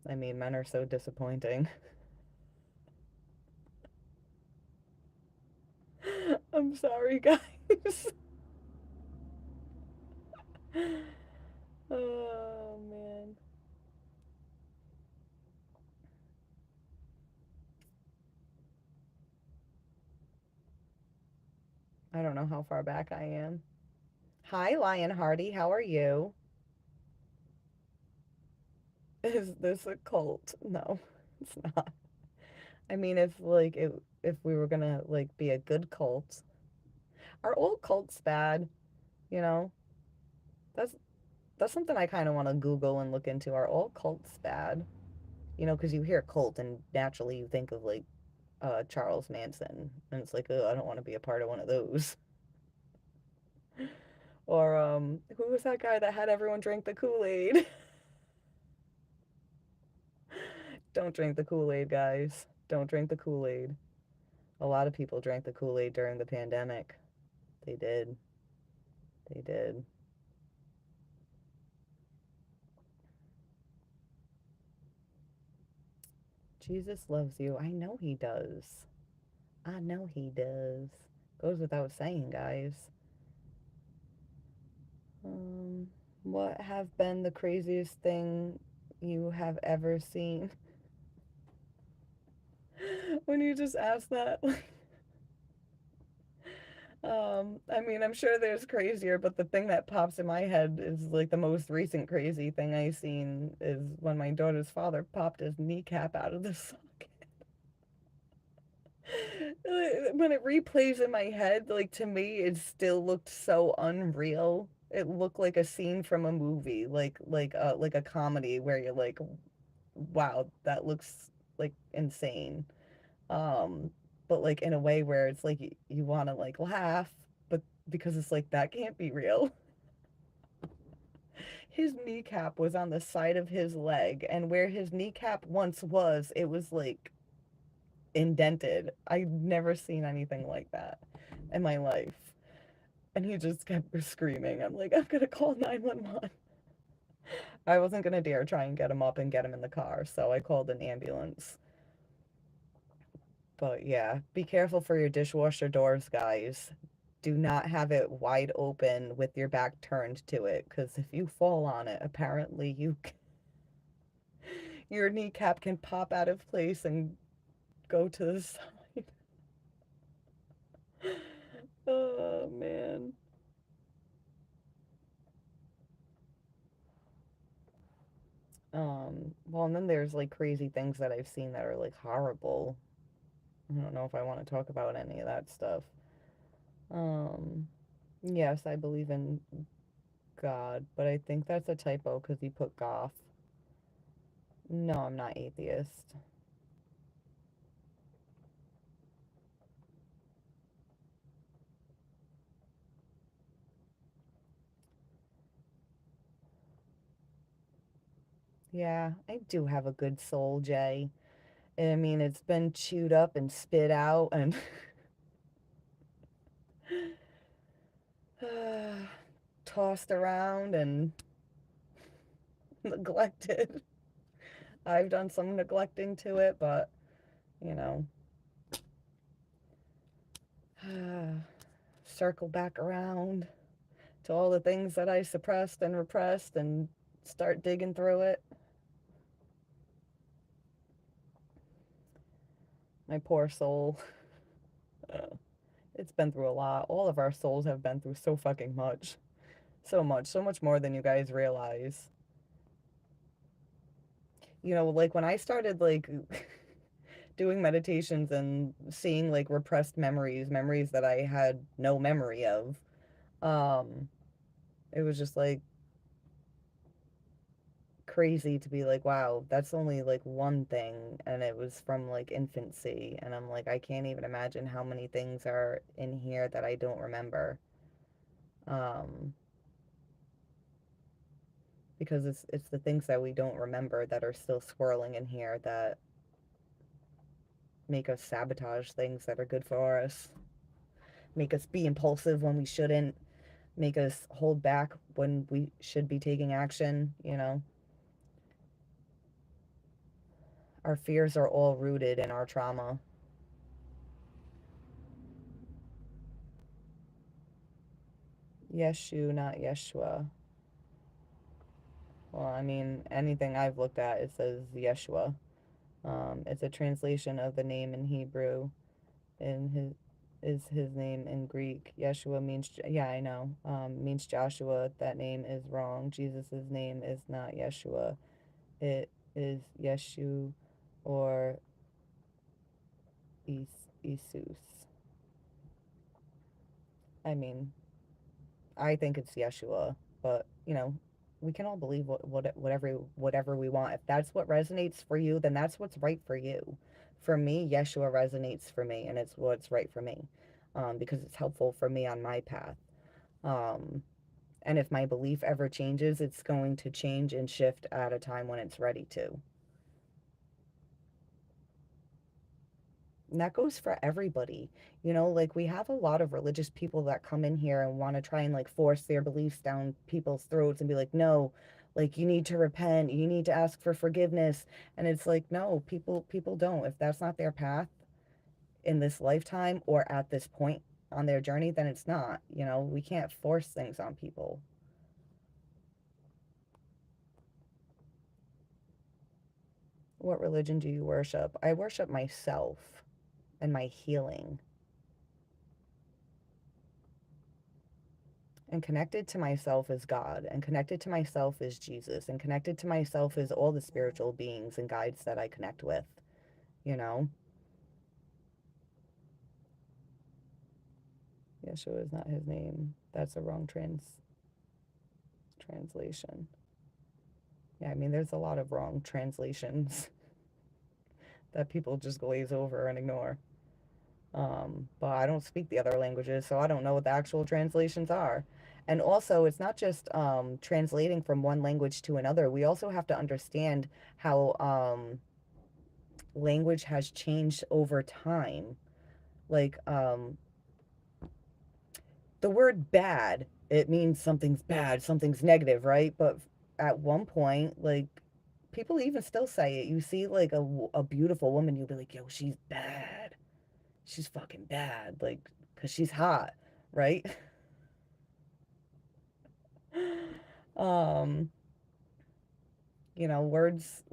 I mean, men are so disappointing. I'm sorry, guys. Oh man. I don't know how far back I am. Hi, Lion Hardy. How are you? Is this a cult? No, it's not. I mean, if we were gonna like be a good cult, are old cults bad? You know, that's that's something I kind of want to Google and look into. Are all cults bad? You know, because you hear cult and naturally you think of like Charles Manson, and it's like, oh, I don't want to be a part of one of those. Or who was that guy that had everyone drink the Kool-Aid? Don't drink the Kool-Aid, guys. Don't drink the Kool-Aid. A lot of people drank the Kool-Aid during the pandemic. They did. They did. Jesus loves you. I know he does. I know he does. Goes without saying, guys. Um, what have been the craziest thing you have ever seen? When you just ask that, I mean, I'm sure there's crazier, but the thing that pops in my head is like the most recent crazy thing I seen is when my daughter's father popped his kneecap out of the socket. When it replays in my head, like to me, it still looked so unreal. It looked like a scene from a movie, like a comedy where you're like, wow, that looks like insane. Um, but like in a way where it's like you want to like laugh, but because it's like that can't be real. His kneecap was on the side of his leg, and where his kneecap once was, it was like indented. I've never seen anything like that in my life. And he just kept screaming. I'm like, I'm gonna call 911. I wasn't gonna dare try and get him up and get him in the car, so I called an ambulance. But yeah, be careful for your dishwasher doors, guys. Do not have it wide open with your back turned to it, because if you fall on it, apparently your kneecap can pop out of place and go to the side. Oh man. Well, and then there's like crazy things that I've seen that are like horrible. I don't know if I want to talk about any of that stuff. Um, yes, I believe in God, but I think that's a typo because he put goth. No, I'm not atheist. Yeah, I do have a good soul, Jay. I mean, it's been chewed up and spit out and tossed around and neglected. I've done some neglecting to it, but you know, circle back around to all the things that I suppressed and repressed and start digging through it. My poor soul. It's been through a lot. All of our souls have been through so fucking much. So much more than you guys realize. You know, like when I started like doing meditations and seeing like repressed memories, memories that I had no memory of, um, it was just like crazy to be like, wow, that's only like one thing, and it was from like infancy, and I'm like, I can't even imagine how many things are in here that I don't remember. Um, because it's the things that we don't remember that are still swirling in here that make us sabotage things that are good for us, make us be impulsive when we shouldn't, make us hold back when we should be taking action, you know. Our fears are all rooted in our trauma. Yeshu, not Yeshua. Well, I mean, anything I've looked at, it says Yeshua. It's a translation of the name in Hebrew. In his is his name in Greek. Yeshua means, yeah, I know. Means Joshua. That name is wrong. Jesus's name is not Yeshua. It is Yeshu or Isus. I mean, I think it's Yeshua, but you know, we can all believe whatever we want. If that's what resonates for you, then that's what's right for you. For me, Yeshua resonates for me, and it's what's right for me, because it's helpful for me on my path. Um, and if my belief ever changes, it's going to change and shift at a time when it's ready to. And that goes for everybody. You know, like we have a lot of religious people that come in here and want to try and like force their beliefs down people's throats and be like, no, like you need to repent, you need to ask for forgiveness. And it's like, no, people don't. If that's not their path in this lifetime or at this point on their journey, then it's not. You know, we can't force things on people. What religion do you worship? I worship myself and my healing. And connected to myself is God, and connected to myself is Jesus, and connected to myself is all the spiritual beings and guides that I connect with, you know? Yeshua is not his name. That's a wrong translation. Yeah, I mean, there's a lot of wrong translations that people just glaze over and ignore. But I don't speak the other languages, so I don't know what the actual translations are. And also, it's not just translating from one language to another. We also have to understand how language has changed over time. Like the word bad, it means something's bad, something's negative, right? But at one point, like people even still say it. You see like a beautiful woman, you'll be like, yo, she's bad. She's fucking bad. Like, because she's hot, right? um, words,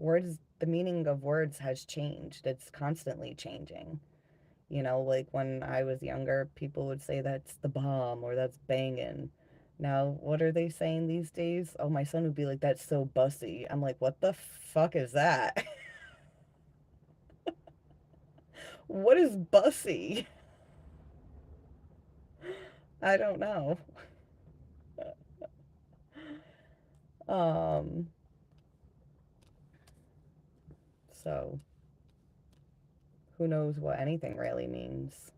the meaning of words has changed. It's constantly changing. Like when I was younger, people would say that's the bomb or that's banging. Now, what are they saying these days? Oh, my son would be like, that's so bussy. I'm like, what the fuck is that? What is bussy? I don't know. Um, so who knows what anything really means?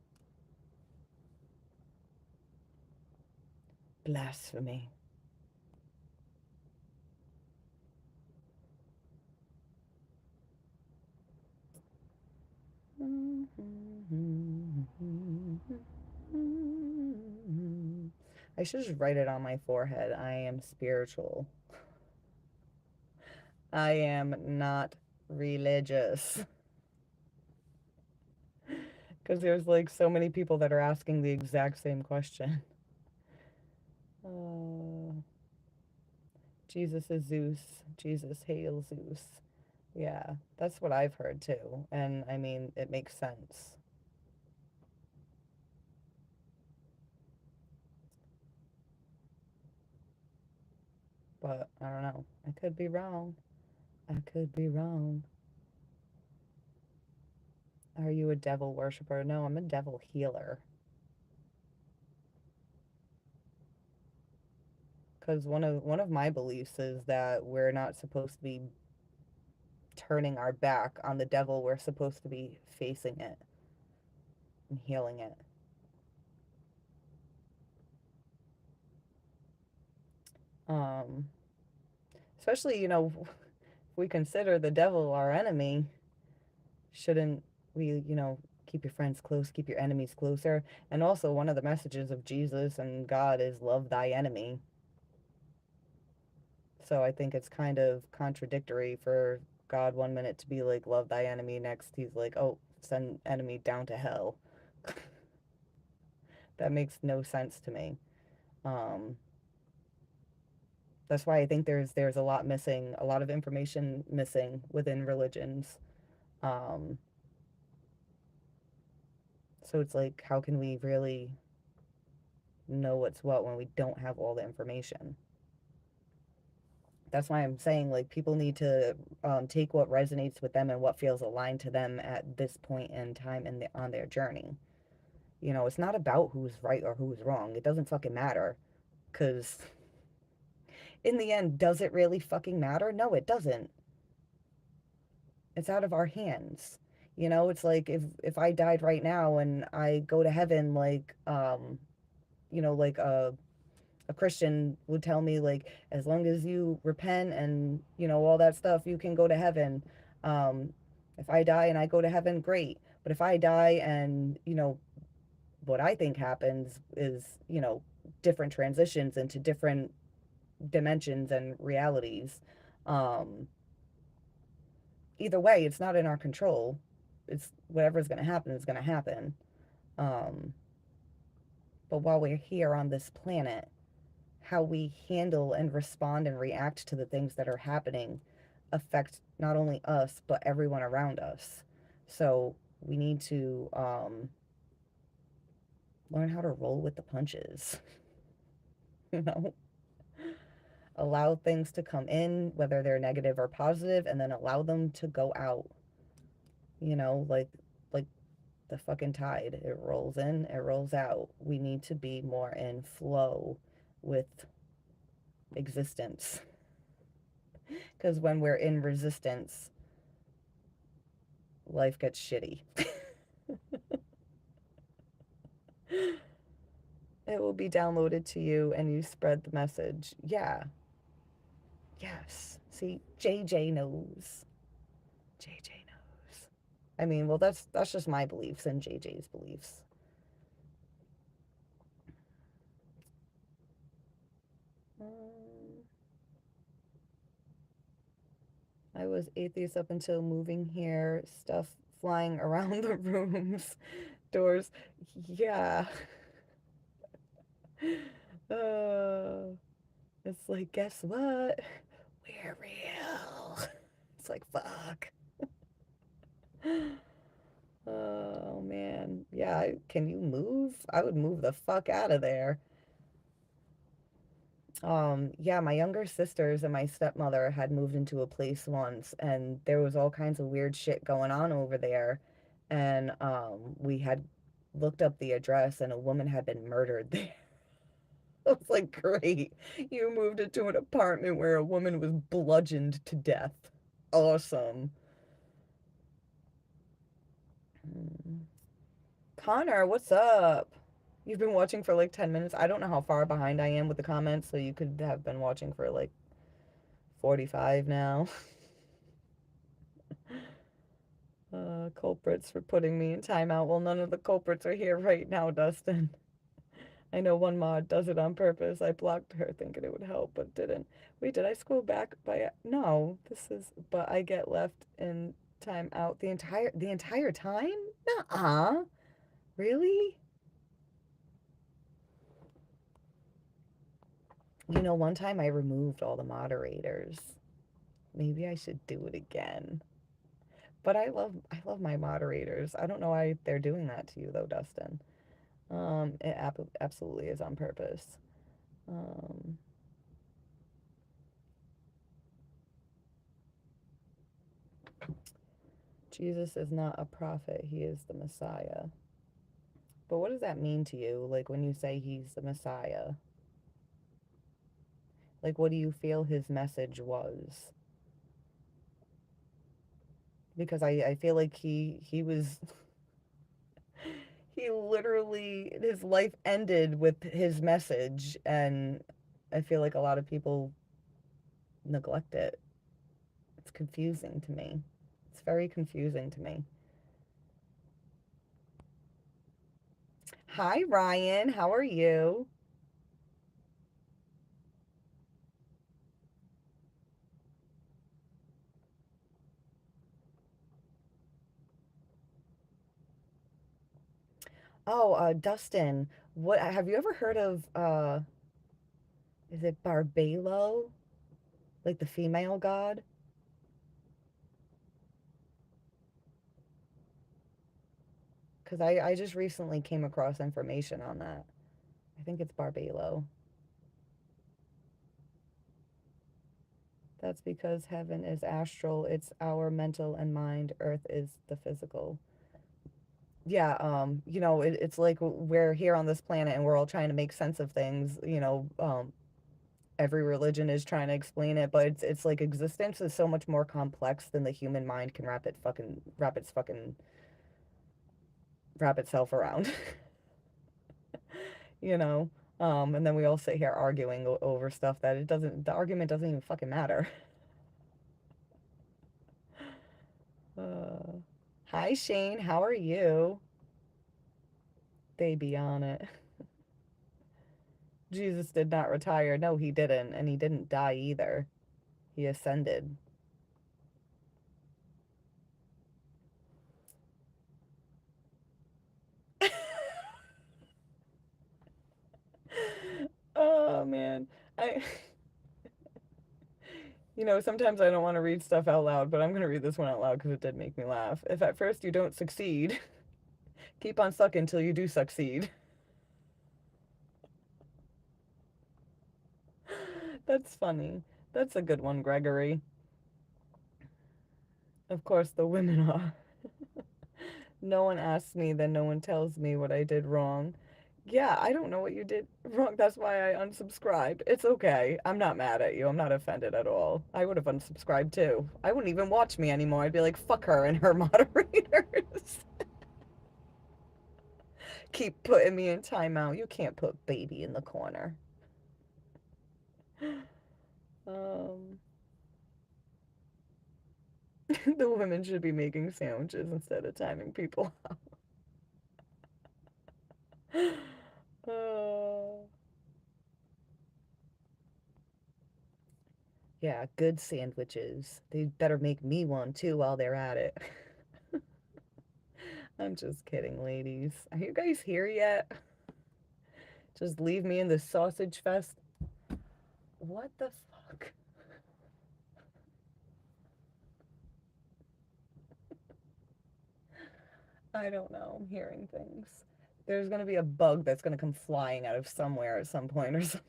Blasphemy. I should just write it on my forehead. I am spiritual. I am not religious. Because there's like so many people that are asking the exact same question. Uh, Jesus is Zeus. Jesus hail Zeus. Yeah, that's what I've heard too. And I mean, it makes sense. But I don't know. I could be wrong. I could be wrong. Are you a devil worshiper? No, I'm a devil healer. Because one of my beliefs is that we're not supposed to be turning our back on the devil. We're supposed to be facing it and healing it. Um, Especially, if we consider the devil our enemy, shouldn't we, keep your friends close, keep your enemies closer? And also, one of the messages of Jesus and God is love thy enemy. So I think it's kind of contradictory for God one minute to be like, love thy enemy. Next, he's like, oh, send enemy down to hell. That makes no sense to me. Um, that's why I think there's a lot missing, a lot of information missing within religions. Um, so it's like, how can we really know what's what when we don't have all the information? That's why I'm saying like people need to take what resonates with them and what feels aligned to them at this point in time on their journey. It's not about who's right or who's wrong. It doesn't fucking matter. Because in the end, does it really fucking matter? No, it doesn't. It's out of our hands. It's like if I died right now and I go to heaven, like, like a Christian would tell me, like, as long as you repent and, all that stuff, you can go to heaven. Um, if I die and I go to heaven, great. But if I die and, what I think happens is, different transitions into different dimensions and realities. Um, Either way, it's not in our control. It's whatever's going to happen is going to happen. Um, but while we're here on this planet, how we handle and respond and react to the things that are happening affect not only us, but everyone around us. So we need to learn how to roll with the punches, you know? Allow things to come in, whether they're negative or positive, and then allow them to go out. Like The fucking tide. It rolls in, it rolls out. We need to be more in flow with existence. Because when we're in resistance, life gets shitty. It will be downloaded to you and you spread the message. Yeah. Yes. See, JJ knows. JJ knows. I mean, well, that's just my beliefs and JJ's beliefs. I was atheist up until moving here. Stuff flying around the rooms, doors. Yeah. Uh, it's like, guess what? We're real. It's like, fuck. Oh man. Yeah, can you move? I would move the fuck out of there. Yeah, my younger sisters and my stepmother had moved into a place once and there was all kinds of weird shit going on over there. And we had looked up the address and a woman had been murdered there. I was like, great. You moved into an apartment where a woman was bludgeoned to death. Awesome. Connor, what's up? You've been watching for like 10 minutes. I don't know how far behind I am with the comments, so you could have been watching for like 45 now. Culprits for putting me in timeout. Well, none of the culprits are here right now, Dustin. I know one mod does it on purpose. I blocked her thinking it would help, but didn't. Wait, did I scroll back by... No, this is... But I get left in timeout the entire time? Nuh-uh. Really? You know, one time I removed all the moderators. Maybe I should do it again. But I love my moderators. I don't know why they're doing that to you though, Dustin. It absolutely is on purpose. Um, Jesus is not a prophet, he is the Messiah. But what does that mean to you? Like when you say he's the Messiah? Like what do you feel his message was? Because I feel like he was he literally his life ended with his message and I feel like a lot of people neglect it. It's confusing to me. It's very confusing to me. Hi, Ryan. How are you? Oh, Dustin, what have you ever heard of is it Barbelo? Like the female god? Because I just recently came across information on that. I think it's Barbelo. That's because heaven is astral, it's our mental and mind, earth is the physical. Yeah, it's like we're here on this planet and we're all trying to make sense of things, every religion is trying to explain it, but it's like existence is so much more complex than the human mind can wrap itself around. you know. And then we all sit here arguing over stuff that the argument doesn't even fucking matter. Uh, Hi Shane, how are you? They be on it. Jesus did not retire. No, he didn't, and he didn't die either. He ascended. Oh man. I sometimes I don't want to read stuff out loud, but I'm going to read this one out loud because it did make me laugh. If at first you don't succeed, keep on sucking until you do succeed. That's funny. That's a good one, Gregory. Of course, the women are. No one asks me, then no one tells me what I did wrong. Yeah, I don't know what you did wrong. That's why I unsubscribed. It's okay. I'm not mad at you. I'm not offended at all. I would have unsubscribed too. I wouldn't even watch me anymore. I'd be like, fuck her and her moderators. Keep putting me in timeout. You can't put baby in the corner. Um, the women should be making sandwiches instead of timing people out. Uh, yeah, good sandwiches. They better make me one too while they're at it. I'm just kidding, ladies. Are you guys here yet? Just leave me in the sausage fest. What the fuck? I don't know. I'm hearing things. There's gonna be a bug that's gonna come flying out of somewhere at some point or something.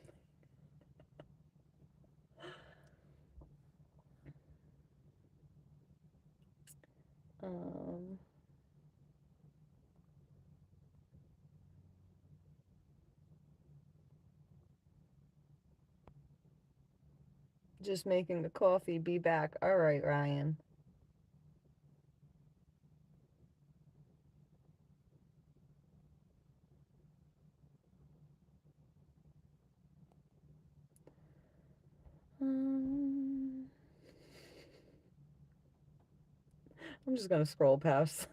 Um, just making the coffee. Be back. All right, Ryan. Um, I'm just gonna scroll past.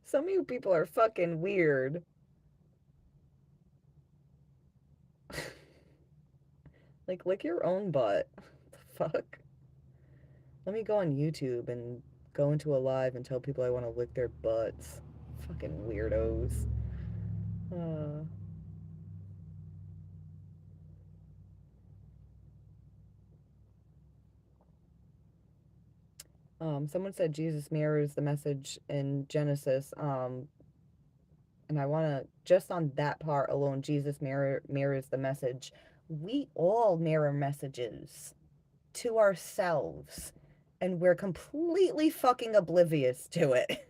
Some of you people are fucking weird. Like, lick your own butt. The fuck? Let me go on YouTube and go into a live and tell people I want to lick their butts. Fucking weirdos. Uh, someone said Jesus mirrors the message in Genesis. And I want to, just on that part alone, Jesus mirrors the message. We all mirror messages to ourselves, and we're completely fucking oblivious to it.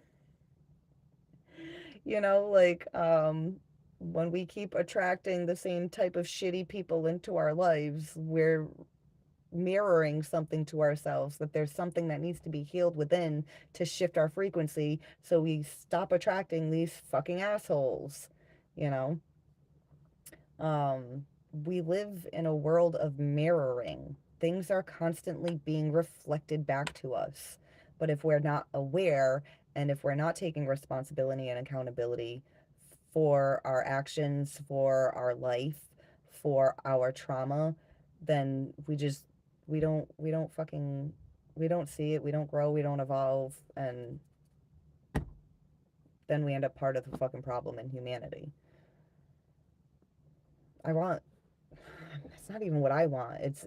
Like, when we keep attracting the same type of shitty people into our lives, we're mirroring something to ourselves, that there's something that needs to be healed within to shift our frequency so we stop attracting these fucking assholes, you know? Um, we live in a world of mirroring. Things are constantly being reflected back to us. But if we're not aware and if we're not taking responsibility and accountability for our actions, for our life, for our trauma, then we don't fucking we don't see it, we don't grow, we don't evolve, and then we end up part of the fucking problem in humanity. I want It's not even what I want. It's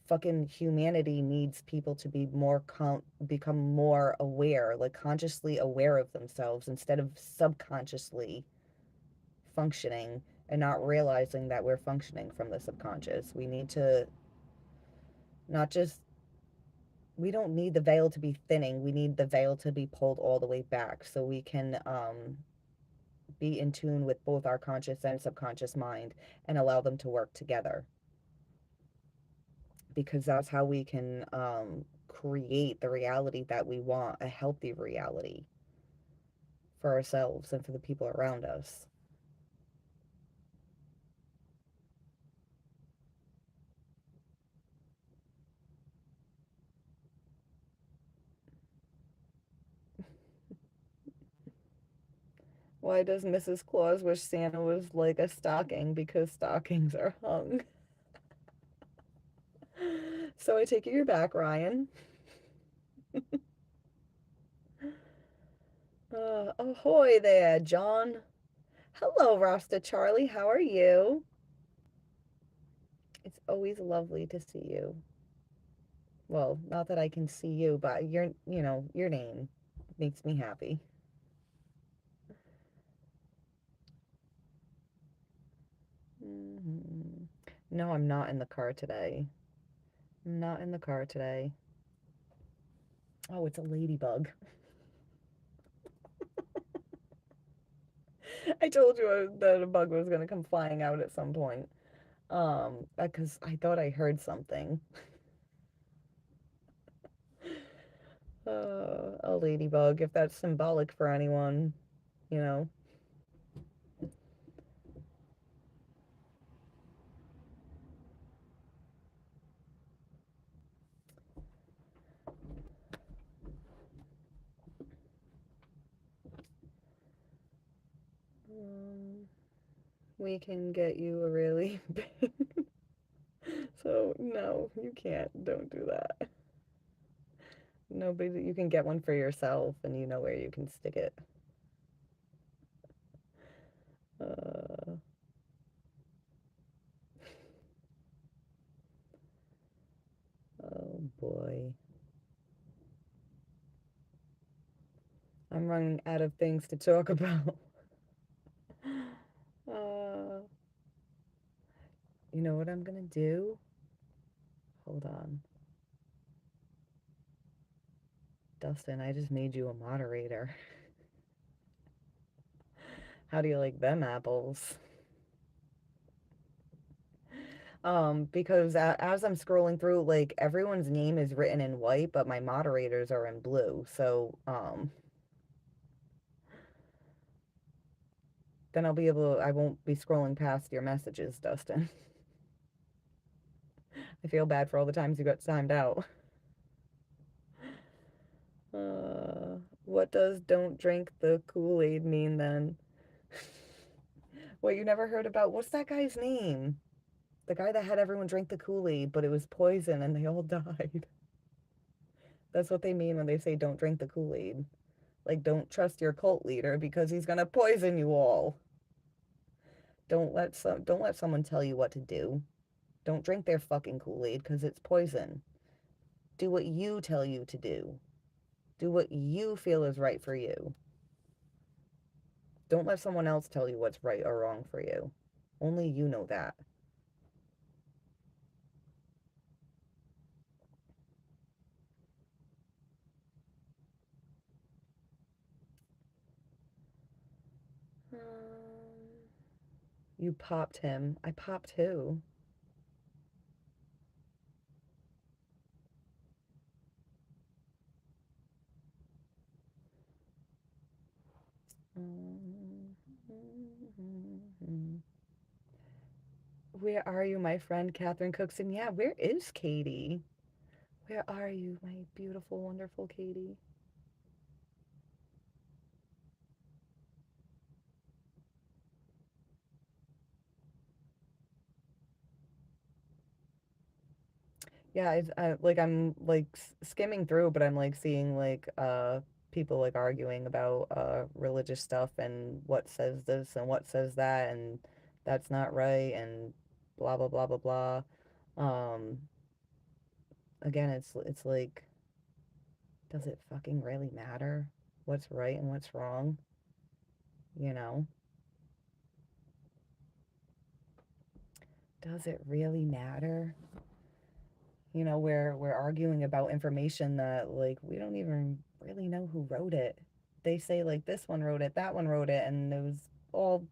fucking humanity needs people to be become more aware, like consciously aware of themselves instead of subconsciously functioning and not realizing that we're functioning from the subconscious. We need to not just we don't need the veil to be thinning. We need the veil to be pulled all the way back so we can be in tune with both our conscious and subconscious mind and allow them to work together, because that's how we can create the reality that we want, a healthy reality for ourselves and for the people around us. Why does Mrs. Claus wish Santa was like a stocking? Because stockings are hung. So I take it you're back, Ryan. Ahoy there, John. Hello, Rasta Charlie. How are you? It's always lovely to see you. Well, not that I can see you, but your name makes me happy. Hmm. No, I'm not in the car today. I'm not in the car today. Oh, it's a ladybug. I told you that a bug was gonna come flying out at some point. Because I thought I heard something. A ladybug, if that's symbolic for anyone, you know. Um, we can get you a really big. So, no, you can't. Don't do that. Nobody, you can get one for yourself and you know where you can stick it. Uh, oh boy. I'm running out of things to talk about. Uh, you know what I'm gonna do? Hold on. Dustin, I just made you a moderator. How do you like them apples? Because as I'm scrolling through, like everyone's name is written in white, but my moderators are in blue. So, then I won't be scrolling past your messages, Dustin. I feel bad for all the times you got timed out. What does don't drink the Kool-Aid mean then? What, you never heard about, what's that guy's name? The guy that had everyone drink the Kool-Aid, but it was poison and they all died. That's what they mean when they say don't drink the Kool-Aid. Like, don't trust your cult leader because he's gonna poison you all. Don't let someone tell you what to do. Don't drink their fucking Kool-Aid because it's poison. Do what you tell you to do. Do what you feel is right for you. Don't let someone else tell you what's right or wrong for you. Only you know that. You popped him. I popped who? Where are you, my friend Catherine Cookson? Yeah, where is Katie? Where are you, my beautiful, wonderful Katie? Yeah, I'm like skimming through, but I'm like seeing like people like arguing about religious stuff and what says this and what says that and that's not right and blah blah blah blah blah. Um, again, it's like, does it fucking really matter what's right and what's wrong? You know? Does it really matter? You know, we're arguing about information that like we don't even really know who wrote it. They say like this one wrote it, that one wrote it, and it was all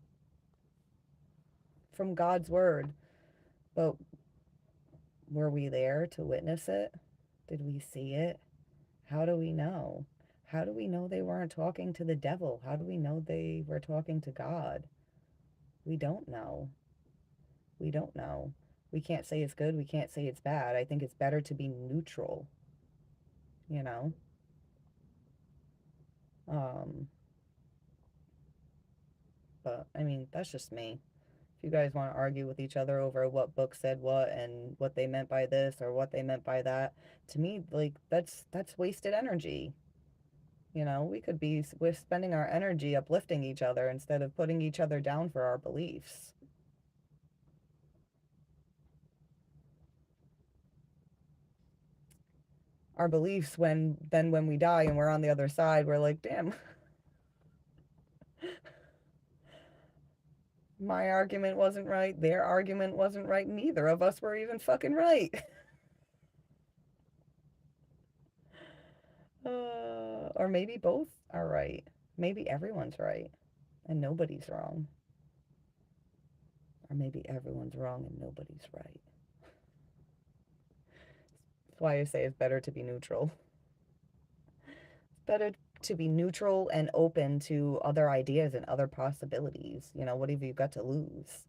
from God's word. But were we there to witness it? Did we see it? How do we know? How do we know they weren't talking to the devil? How do we know they were talking to God? We don't know. We don't know. We can't say it's good. We can't say it's bad. I think it's better to be neutral, you know? Um, but I mean, that's just me. If you guys want to argue with each other over what book said what and what they meant by this or what they meant by that, to me, like that's wasted energy. You know, we're spending our energy uplifting each other instead of putting each other down for our beliefs. Our beliefs when we die and we're on the other side, we're like, damn, my argument wasn't right, their argument wasn't right, neither of us were even fucking right. Or maybe both are right. Maybe everyone's right and nobody's wrong. Or maybe everyone's wrong and nobody's right. That's why I say it's better to be neutral. It's better to be neutral and open to other ideas and other possibilities. You know, what have you got to lose?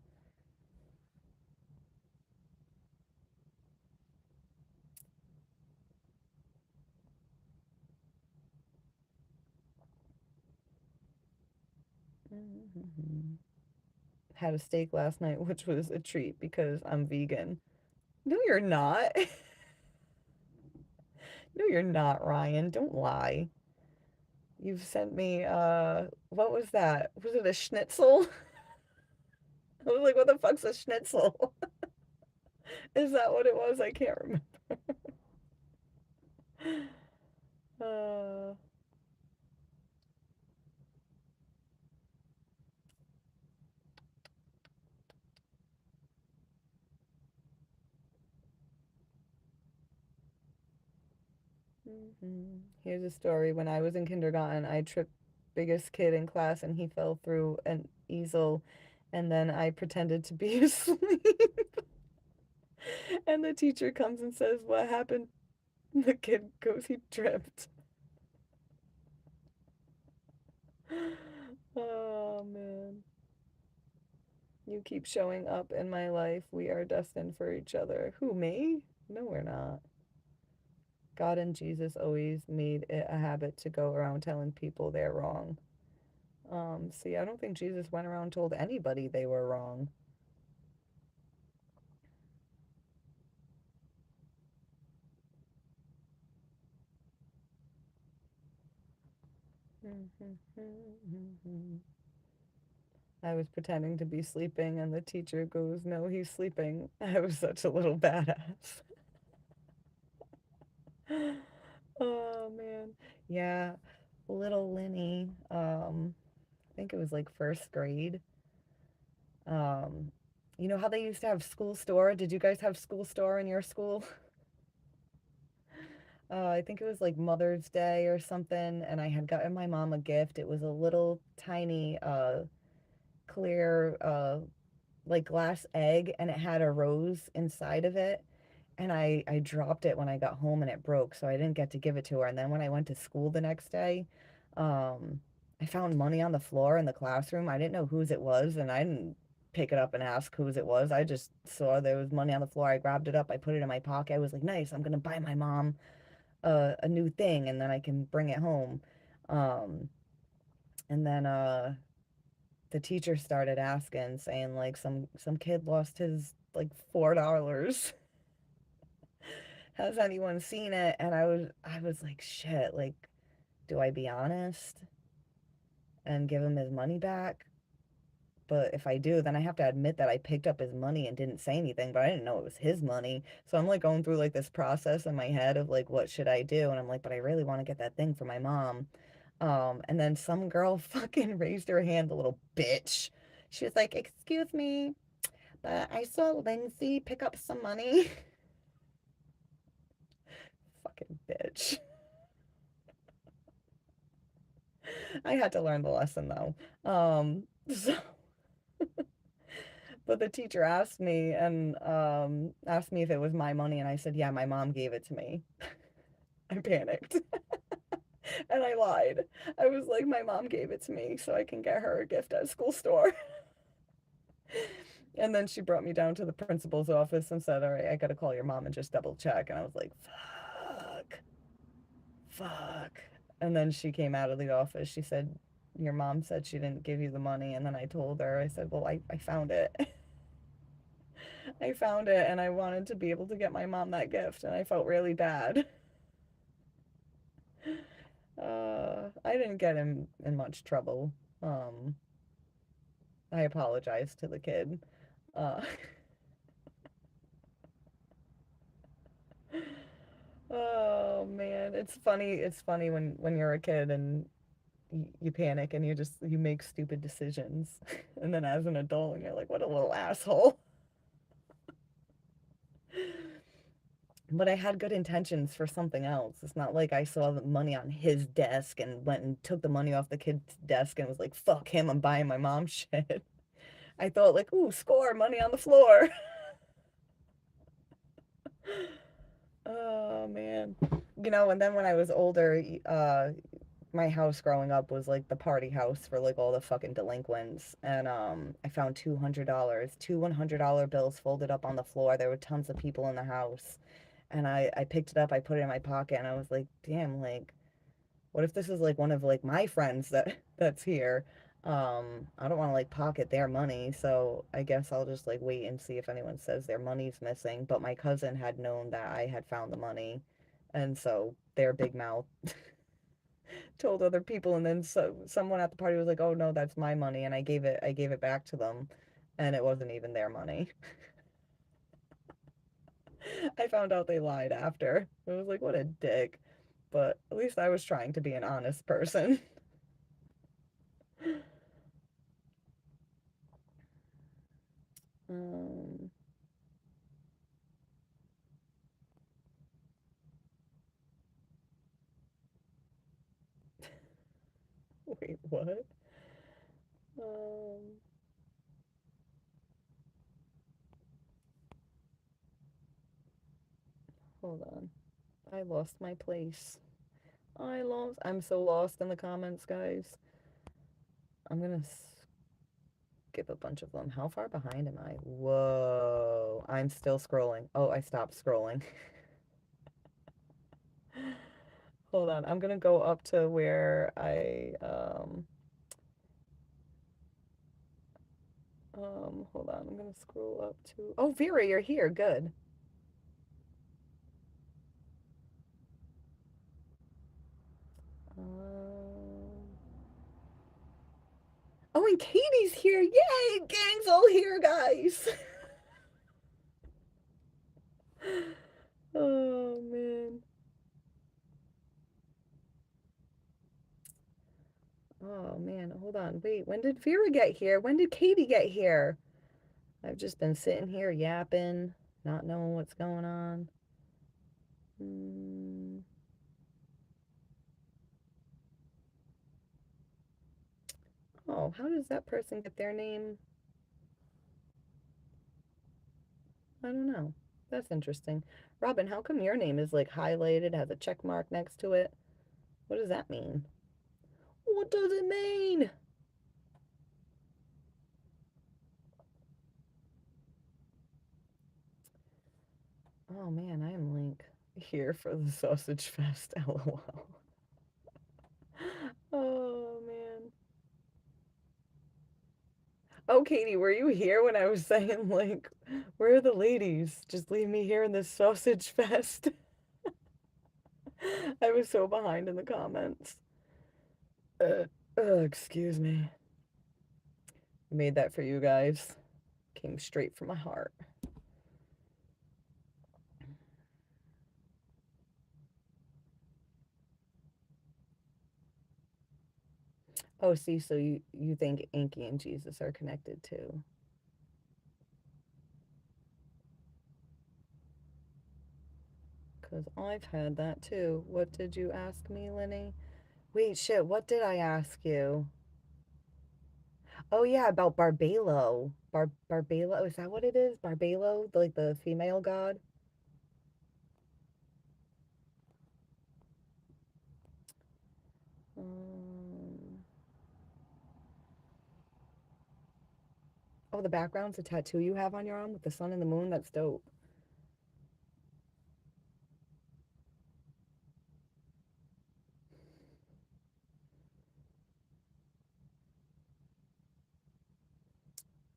Mm-hmm. Had a steak last night, which was a treat because I'm vegan. No, you're not. No, you're not, Ryan. Don't lie. You've sent me, what was that? Was it a schnitzel? I was like, what the fuck's a schnitzel? Is that what it was? I can't remember. Uh, Here's a story. When I was in kindergarten, I tripped biggest kid in class and he fell through an easel and then I pretended to be asleep. And the teacher comes and says, "What happened?" The kid goes, "He tripped." Oh man. You keep showing up in my life. We are destined for each other. Who, me? No, we're not. God and Jesus always made it a habit to go around telling people they're wrong. See, I don't think Jesus went around and told anybody they were wrong. I was pretending to be sleeping, and the teacher goes, "No, he's sleeping." I was such a little badass. Oh man. Yeah, little Lenny. I think it was like first grade. Um, you know how they used to have school store? Did you guys have school store in your school? I think it was like Mother's Day or something, and I had gotten my mom a gift. It was a little tiny clear like glass egg and it had a rose inside of it. And I dropped it when I got home and it broke, so I didn't get to give it to her. And then when I went to school the next day, um, I found money on the floor in the classroom. I didn't know whose it was, and I didn't pick it up and ask whose it was. I just saw there was money on the floor. I grabbed it up, I put it in my pocket. I was like, nice, I'm gonna buy my mom a new thing and then I can bring it home. Um, and then the teacher started asking, saying like some kid lost his like $4. Has anyone seen it? And I was like, shit, like, do I be honest and give him his money back? But if I do, then I have to admit that I picked up his money and didn't say anything, but I didn't know it was his money. So I'm like going through like this process in my head of like, what should I do? And I'm like, but I really want to get that thing for my mom. And then some girl fucking raised her hand, the little bitch. She was like, "Excuse me, but I saw Lindsay pick up some money." Fucking bitch. I had to learn the lesson though. So, but the teacher asked me and asked me if it was my money, and I said, "Yeah, my mom gave it to me." I panicked and I lied. I was like, "My mom gave it to me so I can get her a gift at school store." And then she brought me down to the principal's office and said, "All right, I got to call your mom and just double check." And I was like, "Fuck, fuck." And then she came out of the office. She said, "Your mom said she didn't give you the money." And then I told her, I said, "Well, I found it." I found it and I wanted to be able to get my mom that gift. And I felt really bad. I didn't get in much trouble. Um, I apologized to the kid. Uh, oh man, it's funny. It's funny when you're a kid and you panic and you make stupid decisions, and then as an adult, you're like, what a little asshole. But I had good intentions for something else. It's not like I saw the money on his desk and went and took the money off the kid's desk and was like, fuck him, I'm buying my mom shit. I thought like, ooh, score, money on the floor. Oh man. And then when I was older, my house growing up was like the party house for like all the fucking delinquents. And I found $200, two $100 bills folded up on the floor. There were tons of people in the house. And I picked it up, I put it in my pocket, and I was like, damn, like, what if this is like one of like my friends that's here? I don't want to like pocket their money, so I guess I'll just like wait and see if anyone says their money's missing. But my cousin had known that I had found the money, and so their big mouth told other people, and then someone at the party was like, "Oh no, that's my money," and I gave it back to them, and it wasn't even their money. I found out they lied after. I was like, what a dick. But at least I was trying to be an honest person. Um, wait, what? Um, hold on. I lost my place. I'm so lost in the comments, guys. I'm gonna skip a bunch of them. How far behind am I? Whoa. I'm still scrolling. Oh, I stopped scrolling. Hold on. I'm gonna go up to where hold on. I'm gonna scroll up to. Oh, Vera, you're here. Good. Um, oh, and Katie's here. Yay! Gang's all here, guys. Oh, man. Oh, man. Hold on. Wait, when did Vera get here? When did Katie get here? I've just been sitting here yapping, not knowing what's going on. Hmm. Oh, how does that person get their name? I don't know. That's interesting. Robin, how come your name is like highlighted, has a check mark next to it? What does that mean? What does it mean? Oh man, I am like here for the sausage fest, lol. Oh man. Oh, Katie, were you here when I was saying like, where are the ladies? Just leave me here in this sausage fest. I was so behind in the comments. Excuse me. Made that for you guys. Came straight from my heart. Oh, see, so you think Inky and Jesus are connected too? Because I've had that too. What did you ask me, Lenny? Wait, shit, what did I ask you? Oh yeah, about Barbelo. Barbelo, is that what it is? Barbelo, like the female god? Um, oh, the background's a tattoo you have on your arm with the sun and the moon. That's dope.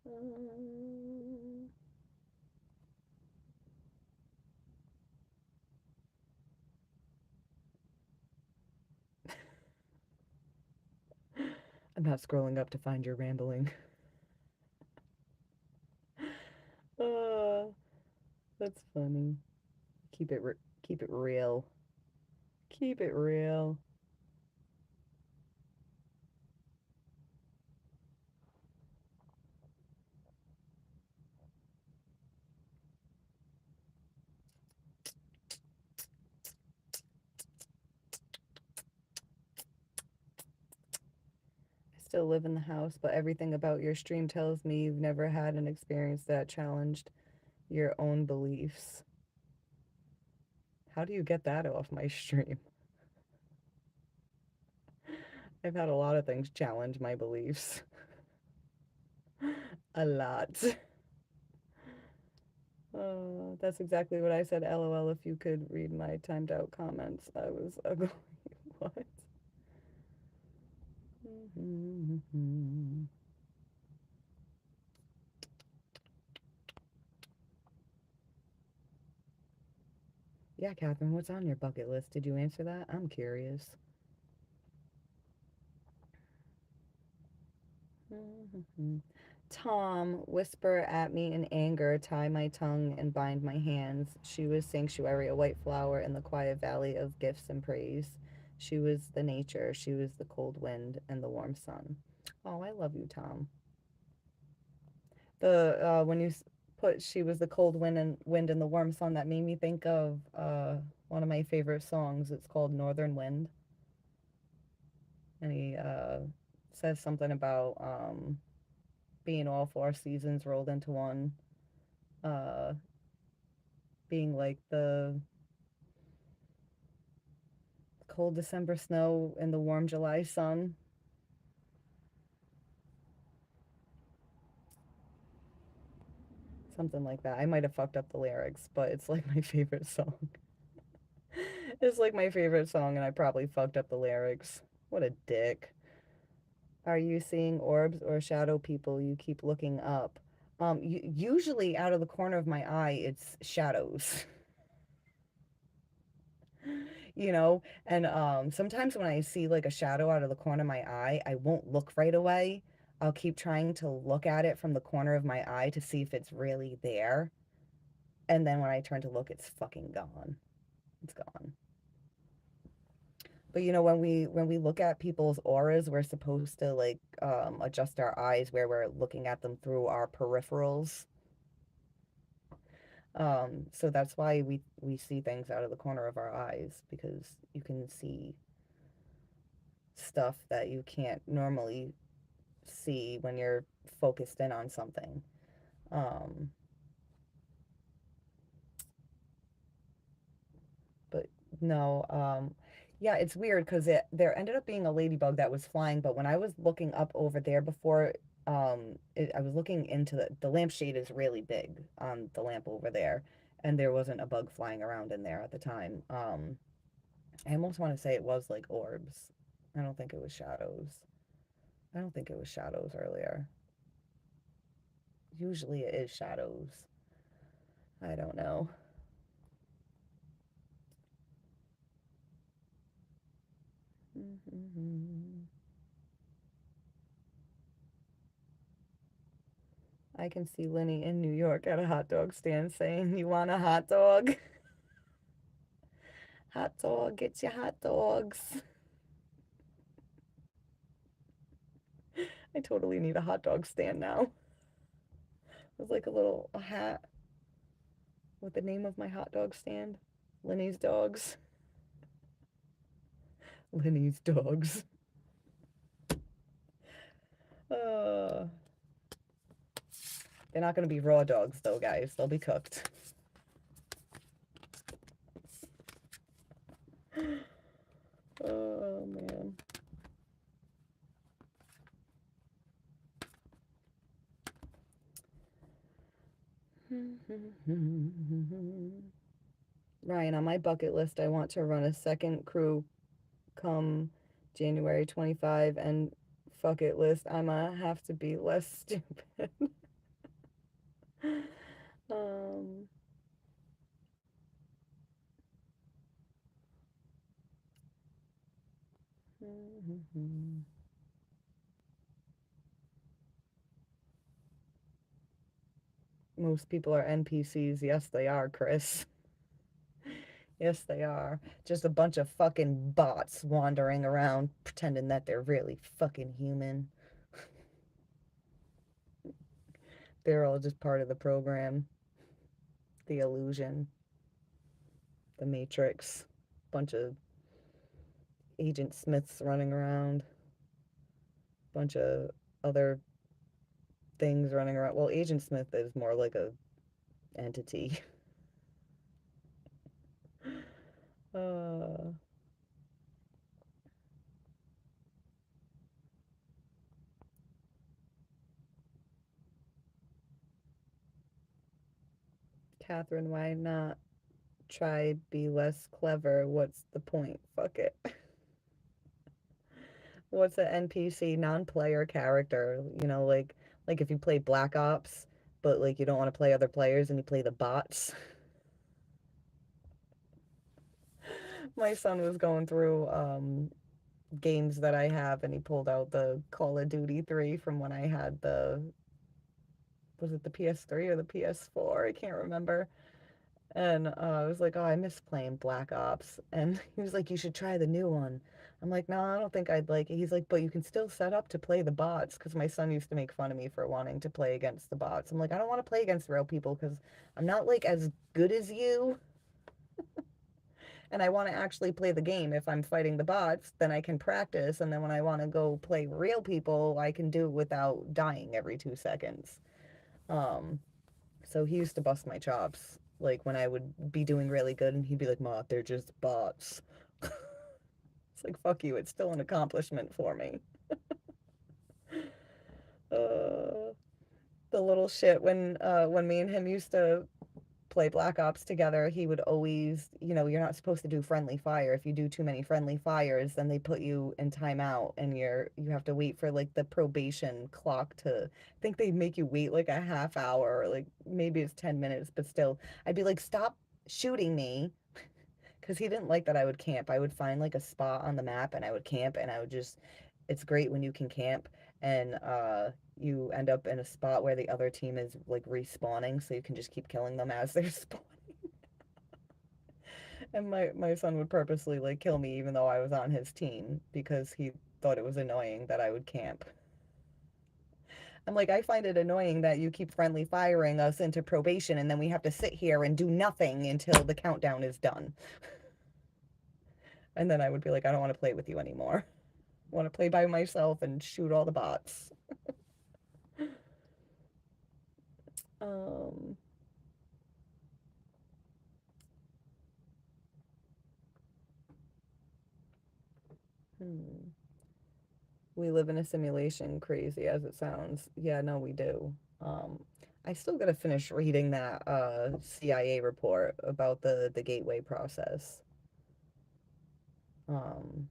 Um, I'm not scrolling up to find your rambling. Uh, that's funny. Keep it real. Keep it real. still live in the house, but everything about your stream tells me you've never had an experience that challenged your own beliefs. How do you get that off my stream? I've had a lot of things challenge my beliefs. A lot. That's exactly what I said. LOL, if you could read my timed out comments. I was going, what? Yeah, Catherine, what's on your bucket list? Did you answer that? I'm curious. Tom, whisper at me in anger, tie my tongue and bind my hands. She was sanctuary, a white flower in the quiet valley of gifts and praise. She was the nature, she was the cold wind and the warm sun. Oh, I love you, Tom. The when you put she was the cold wind and the warm sun, that made me think of one of my favorite songs. It's called Northern Wind, and he says something about being all four seasons rolled into one, uh, being like the cold December snow and the warm July sun. Something like that. I might have fucked up the lyrics, but it's like my favorite song. It's like my favorite song, and I probably fucked up the lyrics. What a dick. Are you seeing orbs or shadow people? You keep looking up. Usually out of the corner of my eye, it's shadows. And sometimes when I see like a shadow out of the corner of my eye, I won't look right away. I'll keep trying to look at it from the corner of my eye to see if it's really there. And then when I turn to look, it's fucking gone. It's gone. But when we look at people's auras, we're supposed to like adjust our eyes where we're looking at them through our peripherals. So that's why we see things out of the corner of our eyes, because you can see stuff that you can't normally see when you're focused in on something. Um, but no, yeah, it's weird because there ended up being a ladybug that was flying, but when I was looking up over there before, I was looking into the lampshade is really big on the lamp over there, and there wasn't a bug flying around in there at the time. I almost want to say it was like orbs. I don't think it was shadows. I don't think it was shadows earlier. Usually it is shadows. I don't know. I can see Lenny in New York at a hot dog stand saying, "You want a hot dog? Hot dog, get your hot dogs." I totally need a hot dog stand now. It's like a hat with the name of my hot dog stand. Lenny's Dogs. Lenny's Dogs. Uh, they're not going to be raw dogs, though, guys. They'll be cooked. Oh, man. Ryan, on my bucket list, I want to run a second crew come January 25, and fuck it list, I'ma have to be less stupid. um, Most people are NPCs. Yes, they are, Chris. Yes, they are. Just a bunch of fucking bots wandering around pretending that they're really fucking human. They're all just part of the program, the illusion, the Matrix. Bunch of Agent Smiths running around. Bunch of other things running around. Well, Agent Smith is more like a entity. uh, Catherine, why not try be less clever? What's the point? Fuck it. What's an NPC non-player character? Like if you play Black Ops, but like you don't want to play other players and you play the bots. My son was going through games that I have and he pulled out the Call of Duty 3 from when I had the was it the PS3 or the PS4? I can't remember. And I was like, oh, I miss playing Black Ops. And he was like, you should try the new one. I'm like, no, I don't think I'd like it. He's like, but you can still set up to play the bots because my son used to make fun of me for wanting to play against the bots. I'm like, I don't want to play against real people because I'm not like as good as you. And I want to actually play the game. If I'm fighting the bots, then I can practice. And then when I want to go play real people, I can do it without dying every 2 seconds. Um, So he used to bust my chops, like when I would be doing really good, and he'd be like, "Ma, they're just bots." It's like, fuck you, it's still an accomplishment for me. Uh, the little shit when me and him used to play Black Ops together, he would always, you're not supposed to do friendly fire. If you do too many friendly fires, then they put you in timeout and you have to wait for like the probation clock to, I think they make you wait like a half hour or like maybe it's 10 minutes, but still I'd be like, stop shooting me. Because he didn't like that I would camp. I would find like a spot on the map and I would camp and I would just, it's great when you can camp and you end up in a spot where the other team is like respawning so you can just keep killing them as they're spawning. And my son would purposely like kill me even though I was on his team because he thought it was annoying that I would camp. I'm like, I find it annoying that you keep friendly firing us into probation and then we have to sit here and do nothing until the countdown is done. And then I would be like, I don't want to play with you anymore. I want to play by myself and shoot all the bots. Um, hmm. We live in a simulation, crazy as it sounds. Yeah, no, we do. I still got to finish reading that CIA report about the gateway process. Um,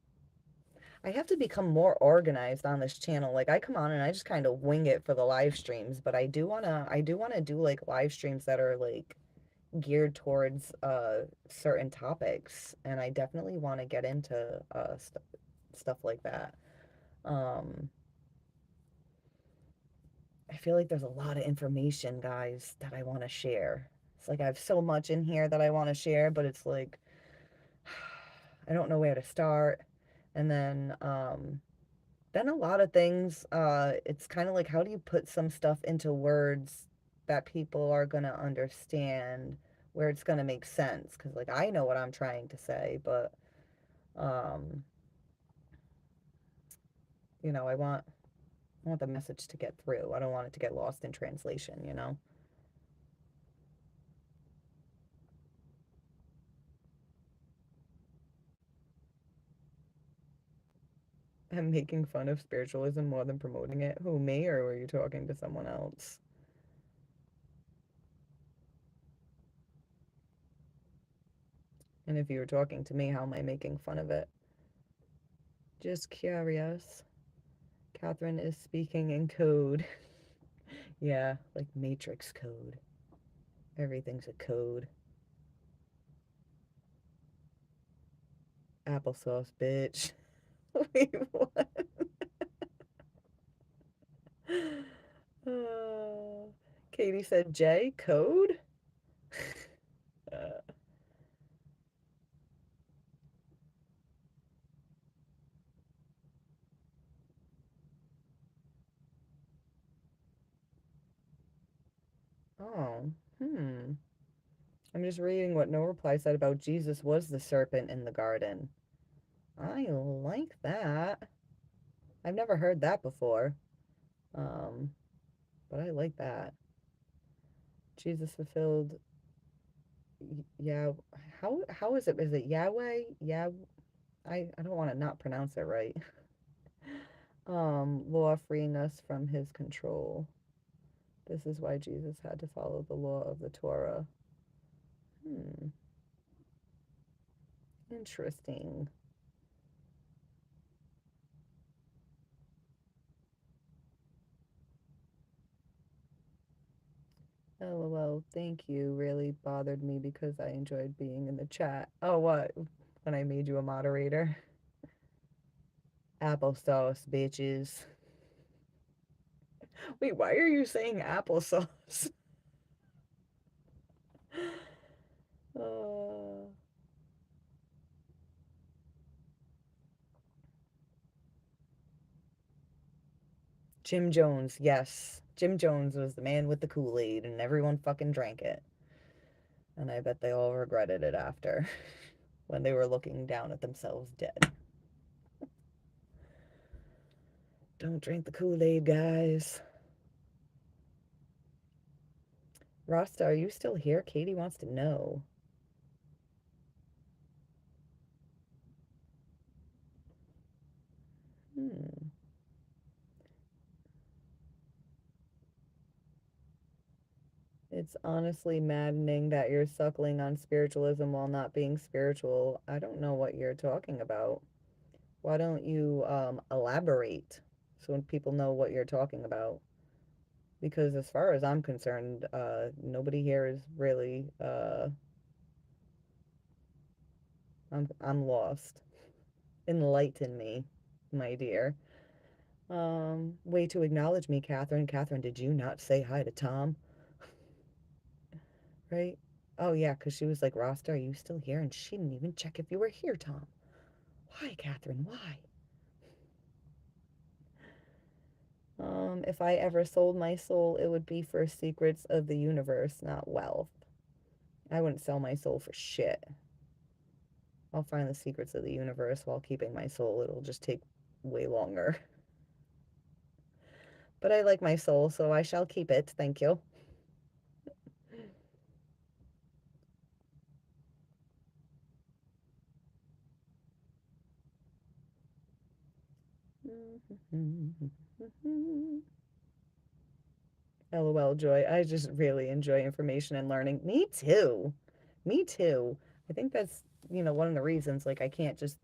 I have to become more organized on this channel. Like I come on and I just kind of wing it for the live streams, but I do want to do like live streams that are like geared towards certain topics, and I definitely want to get into stuff like that. Um, I feel like there's a lot of information, guys, that I want to share. It's like I have so much in here that I want to share, but it's like I don't know where to start. And then a lot of things, it's kind of like how do you put some stuff into words that people are going to understand where it's going to make sense? Because like I know what I'm trying to say, but um, I want the message to get through. I don't want it to get lost in translation. I'm making fun of spiritualism more than promoting it. Who, me, or were you talking to someone else? And if you were talking to me, how am I making fun of it? Just curious. Catherine is speaking in code. Yeah, like Matrix code. Everything's a code. Applesauce, bitch. Wait, what? Uh, Katie said J, code? Uh, oh, hmm. I'm just reading what No Reply said about Jesus was the serpent in the garden. I like that. I've never heard that before. Um, but I like that. Jesus fulfilled. Yeah. How is it? Is it Yahweh? Yeah. I don't want to not pronounce it right. Law freeing us from his control. This is why Jesus had to follow the law of the Torah. Hmm. Interesting. LOL. Thank you. Really bothered me because I enjoyed being in the chat. Oh, what? When I made you a moderator? Applesauce, bitches. Wait, why are you saying applesauce? uh, Jim Jones, yes. Jim Jones was the man with the Kool-Aid, and everyone fucking drank it. And I bet they all regretted it after when they were looking down at themselves dead. Don't drink the Kool-Aid, guys. Rasta, are you still here? Katie wants to know. Hmm. It's honestly maddening that you're suckling on spiritualism while not being spiritual. I don't know what you're talking about. Why don't you elaborate so people know what you're talking about? Because as far as I'm concerned, nobody here is really. I'm lost. Enlighten me, my dear. Way to acknowledge me, Catherine. Catherine, did you not say hi to Tom? Right? Oh yeah, because she was like, Rasta, are you still here? And she didn't even check if you were here, Tom. Why, Catherine? Why? If I ever sold my soul, it would be for secrets of the universe, not wealth. I wouldn't sell my soul for shit. I'll find the secrets of the universe while keeping my soul. It'll just take way longer. But I like my soul, so I shall keep it. Thank you. LOL, Joy. I just really enjoy information and learning. Me too. Me too. I think that's, one of the reasons, like, I can't just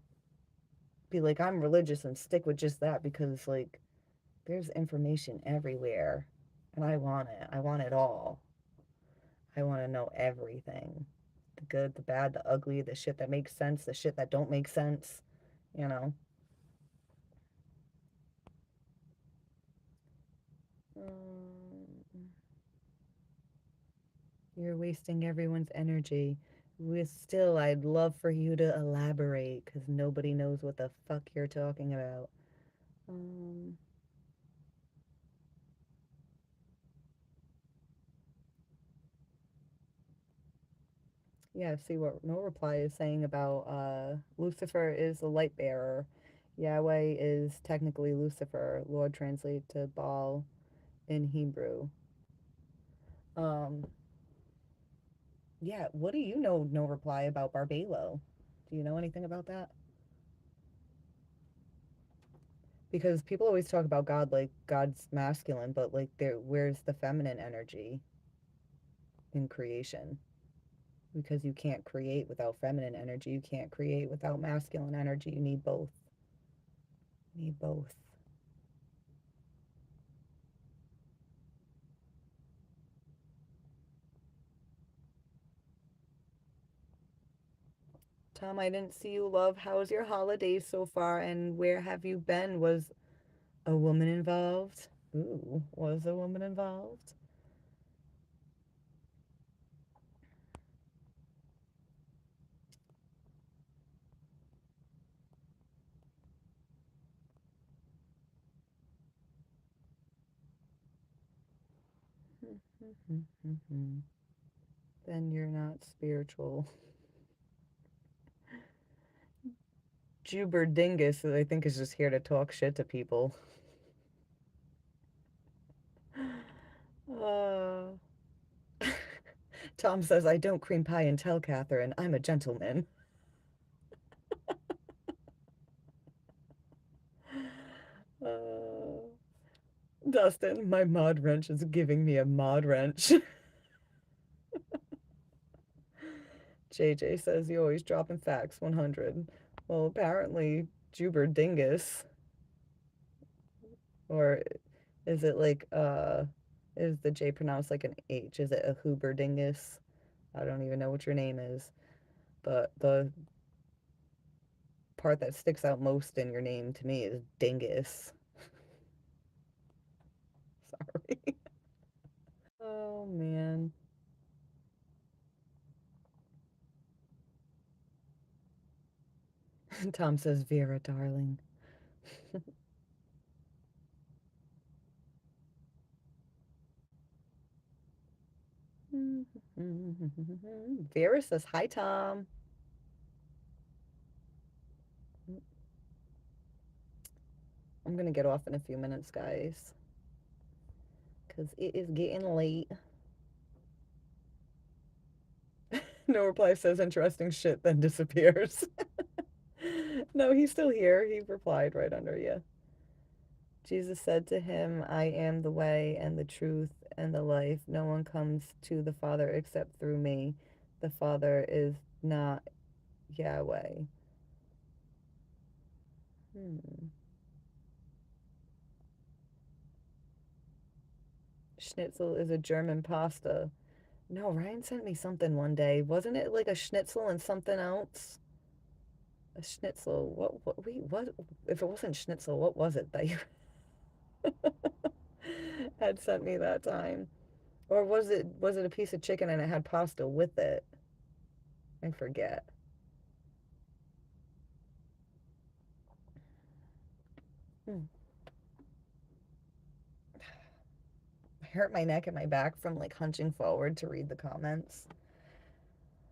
be like, I'm religious and stick with just that because, like, there's information everywhere. And I want it. I want it all. I want to know everything. The good, the bad, the ugly, the shit that makes sense, the shit that don't make sense, you know. Um, you're wasting everyone's energy. With still, I'd love for you to elaborate because nobody knows what the fuck you're talking about. Um, yeah, see what No Reply is saying about Lucifer is the light bearer. Yahweh is technically Lucifer. Lord translate to Baal in Hebrew. Um, yeah, what do you know, No Reply, about Barbelo? Do you know anything about that? Because people always talk about God like God's masculine, but like where's the feminine energy in creation? Because you can't create without feminine energy. You can't create without masculine energy. You need both. You need both. Tom, I didn't see you, love. How's your holidays so far, and where have you been? Was a woman involved? Ooh, was a woman involved? Then you're not spiritual. Juber Dingus, I think, is just here to talk shit to people. Uh, Tom says, I don't cream pie and tell Catherine. I'm a gentleman. Uh, Dustin, my mod wrench is giving me a mod wrench. JJ says, you always dropping facts, 100. Well, apparently, Juber Dingus, or is it like, is the J pronounced like an H? Is it a Huber Dingus? I don't even know what your name is. But the part that sticks out most in your name to me is Dingus. Sorry. Oh, man. Tom says, Vera, darling. Vera says, hi, Tom. I'm going to get off in a few minutes, guys, because it is getting late. No reply says interesting shit, then disappears. No, he's still here. He replied right under you. Jesus said to him, I am the way and the truth and the life. No one comes to the Father except through me. The Father is not Yahweh. Hmm. Schnitzel is a German pasta. No, Ryan sent me something one day. Wasn't it like a schnitzel and something else? A schnitzel. Wait, what? If it wasn't schnitzel, what was it that you had sent me that time? Or was it a piece of chicken and it had pasta with it? I forget. Hmm. I hurt my neck and my back from like hunching forward to read the comments.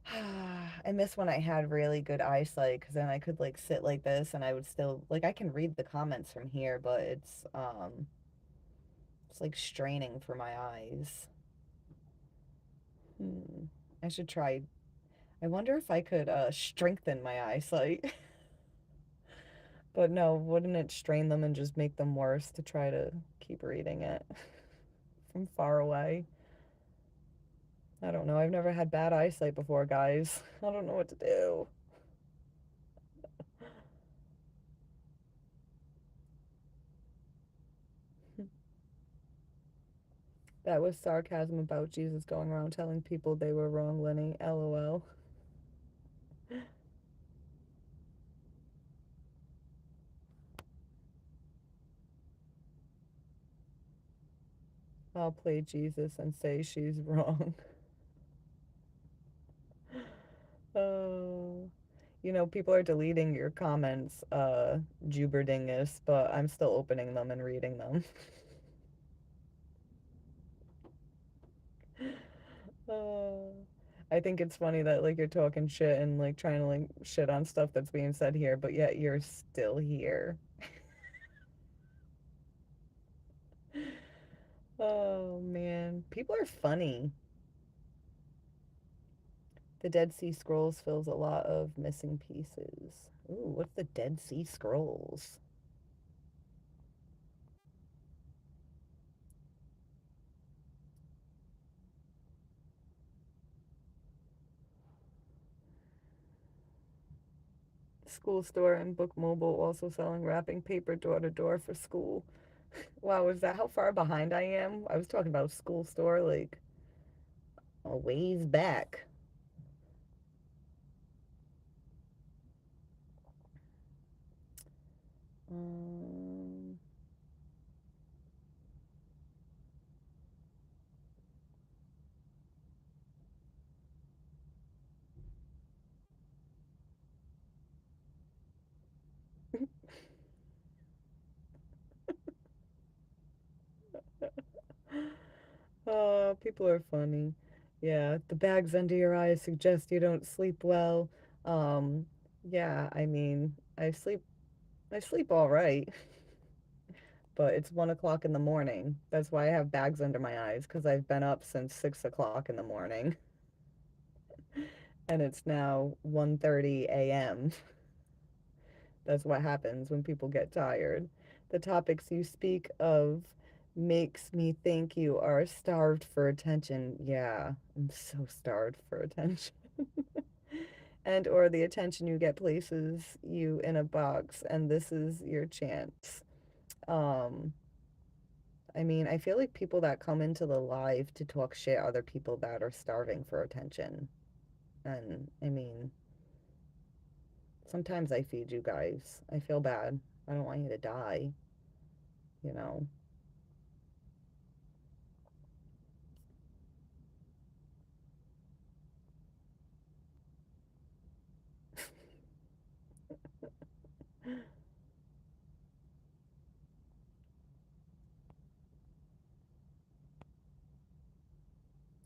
I miss when I had really good eyesight because then I could like sit like this and I would still like I can read the comments from here, but it's like straining for my eyes. Hmm. I should try. I wonder if I could strengthen my eyesight. But no, wouldn't it strain them and just make them worse to try to keep reading it from far away? I don't know. I've never had bad eyesight before, guys. I don't know what to do. That was sarcasm about Jesus going around telling people they were wrong, Lenny. LOL. I'll play Jesus and say she's wrong. Oh. People are deleting your comments, Juberdingus, but I'm still opening them and reading them. Uh, I think it's funny that like you're talking shit and like trying to like shit on stuff that's being said here, but yet you're still here. Oh man, people are funny. The Dead Sea Scrolls fills a lot of missing pieces. Ooh, what's the Dead Sea Scrolls? School store and Book Mobile also selling wrapping paper door to door for school. Wow, is that how far behind I am? I was talking about school store like a ways back. Um, oh, people are funny. Yeah, the bags under your eyes suggest you don't sleep well. Um, yeah, I mean, I sleep I sleep all right, but it's 1 o'clock in the morning. That's why I have bags under my eyes, because I've been up since 6 o'clock in the morning, and it's now 1:30 a.m. That's what happens when people get tired. The topics you speak of makes me think you are starved for attention. Yeah, I'm so starved for attention. And or the attention you get places you in a box, and this is your chance. Um, I mean, I feel like people that come into the live to talk shit other people that are starving for attention. And I mean, sometimes I feed you guys. I feel bad. I don't want you to die, you know.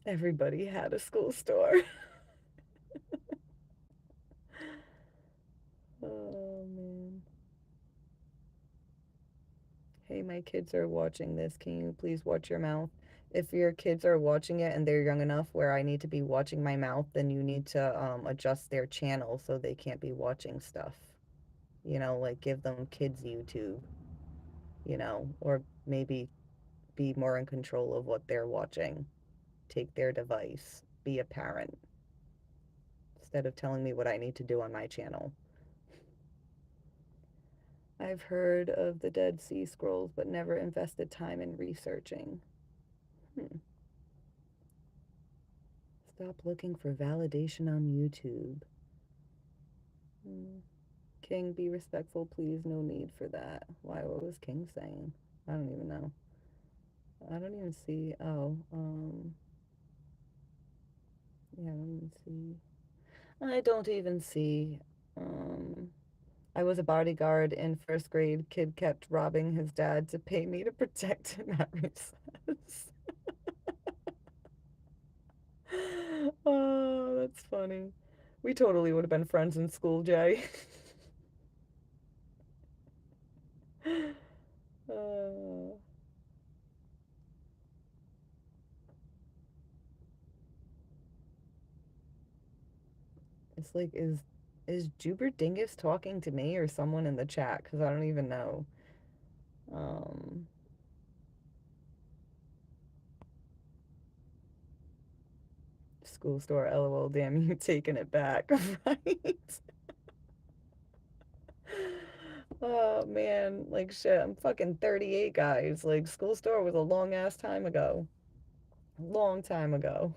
Everybody had a school store. Oh man. Hey, my kids are watching this. Can you please watch your mouth? If your kids are watching it and they're young enough where I need to be watching my mouth, then you need to adjust their channel so they can't be watching stuff. Like give them kids YouTube, or maybe be more in control of what they're watching. Take their device. Be a parent instead of telling me what I need to do on my channel. I've heard of the Dead Sea Scrolls, but never invested time in researching. Hmm. Stop looking for validation on YouTube. Hmm. King, be respectful, please. No need for that. Why? What was King saying? I don't even know. I don't even see. Oh, yeah, let me see. I don't even see. Um, I was a bodyguard in first grade. Kid kept robbing his dad to pay me to protect him at recess. Oh, that's funny. We totally would have been friends in school, Jay. uh, it's like, is Juber Dingus talking to me or someone in the chat? Because I don't even know. Um, School store, lol, damn, you taking it back, right? Oh man, like shit, I'm fucking 38, guys. Like, school store was a long ass time ago. Long time ago.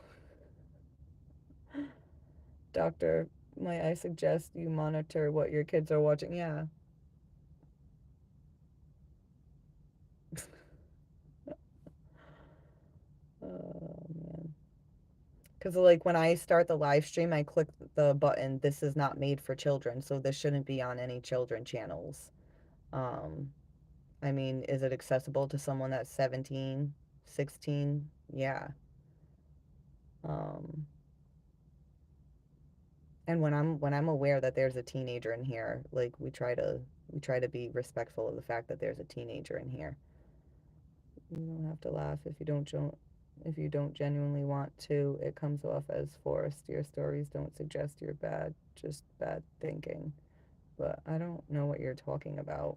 Doctor, might I suggest you monitor what your kids are watching? Yeah. Oh man. Because, like, when I start the live stream, I click the button, this is not made for children, so this shouldn't be on any children channels. Um, I mean, is it accessible to someone that's 17, 16? Yeah. Um, and when I'm aware that there's a teenager in here, like, we try to be respectful of the fact that there's a teenager in here. You don't have to laugh if you don't genuinely want to. It comes off as forced. Your stories don't suggest you're bad, just bad thinking. But I don't know what you're talking about.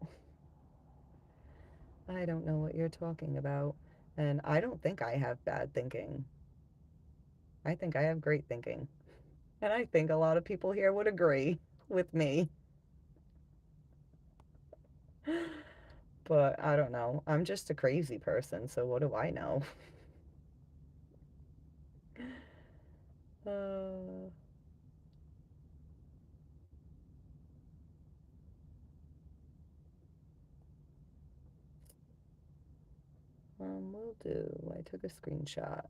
I don't know what you're talking about. And I don't think I have bad thinking. I think I have great thinking. And I think a lot of people here would agree with me. But I don't know. I'm just a crazy person, so what do I know? Uh, will do. I took a screenshot.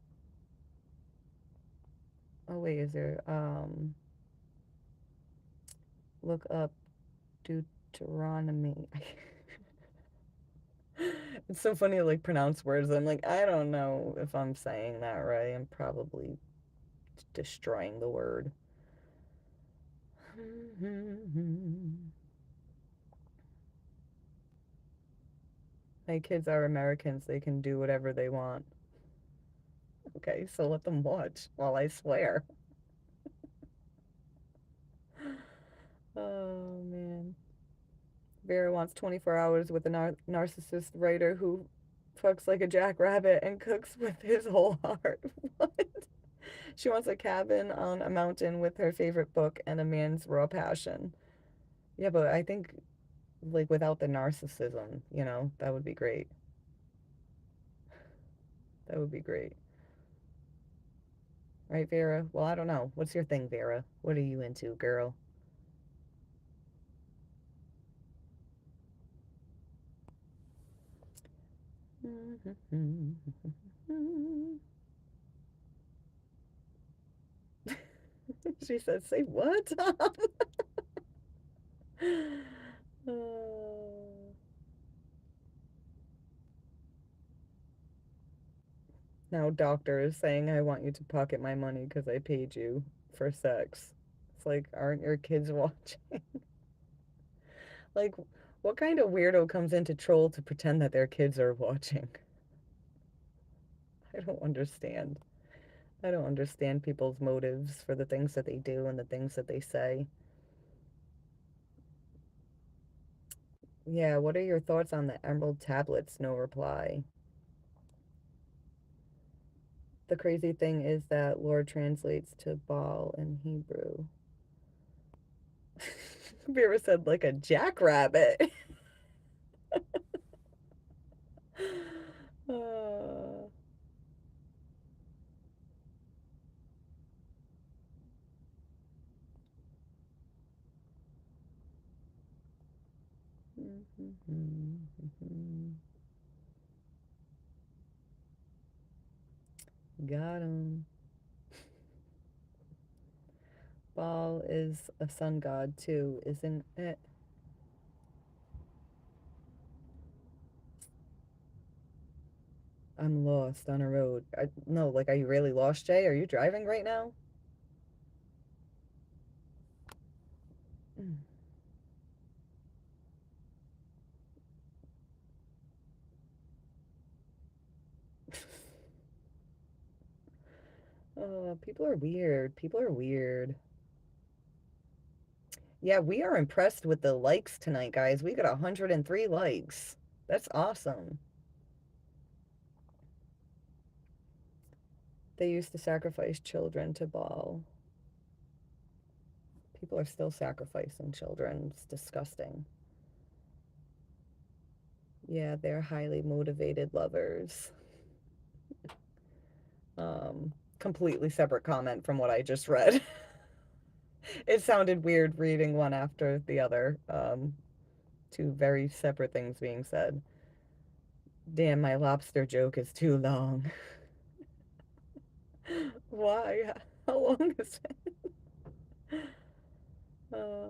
Oh wait, is there look up Deuteronomy. It's so funny to like pronounce words. I'm like, I don't know if I'm saying that right. I'm probably destroying the word. My kids are Americans. They can do whatever they want. Okay, so let them watch while I swear. Oh, man. Vera wants 24 hours with a narcissist writer who fucks like a jackrabbit and cooks with his whole heart. What? She wants a cabin on a mountain with her favorite book and a man's raw passion. Yeah, but I think, like, without the narcissism, that would be great. That would be great. Right, Vera? Well, I don't know. What's your thing, Vera? What are you into, girl? She says, say what? Uh, now doctor is saying I want you to pocket my money because I paid you for sex. It's like, aren't your kids watching? Like, what kind of weirdo comes into troll to pretend that their kids are watching? I don't understand. I don't understand people's motives for the things that they do and the things that they say. Yeah, what are your thoughts on the Emerald tablets? No reply. The crazy thing is that Lord translates to Baal in Hebrew. Vera said like a jackrabbit. uh, got him. Baal is a sun god too, isn't it? I'm lost on a road. No, like, are you really lost, Jay? Are you driving right now? Oh, people are weird. People are weird. Yeah, we are impressed with the likes tonight, guys. We got 103 likes. That's awesome. They used to sacrifice children to Baal. People are still sacrificing children. It's disgusting. Yeah, they're highly motivated lovers. Completely separate comment from what I just read. It sounded weird reading one after the other. Two very separate things being said. Damn, my lobster joke is too long. Why? How long is it? Uh,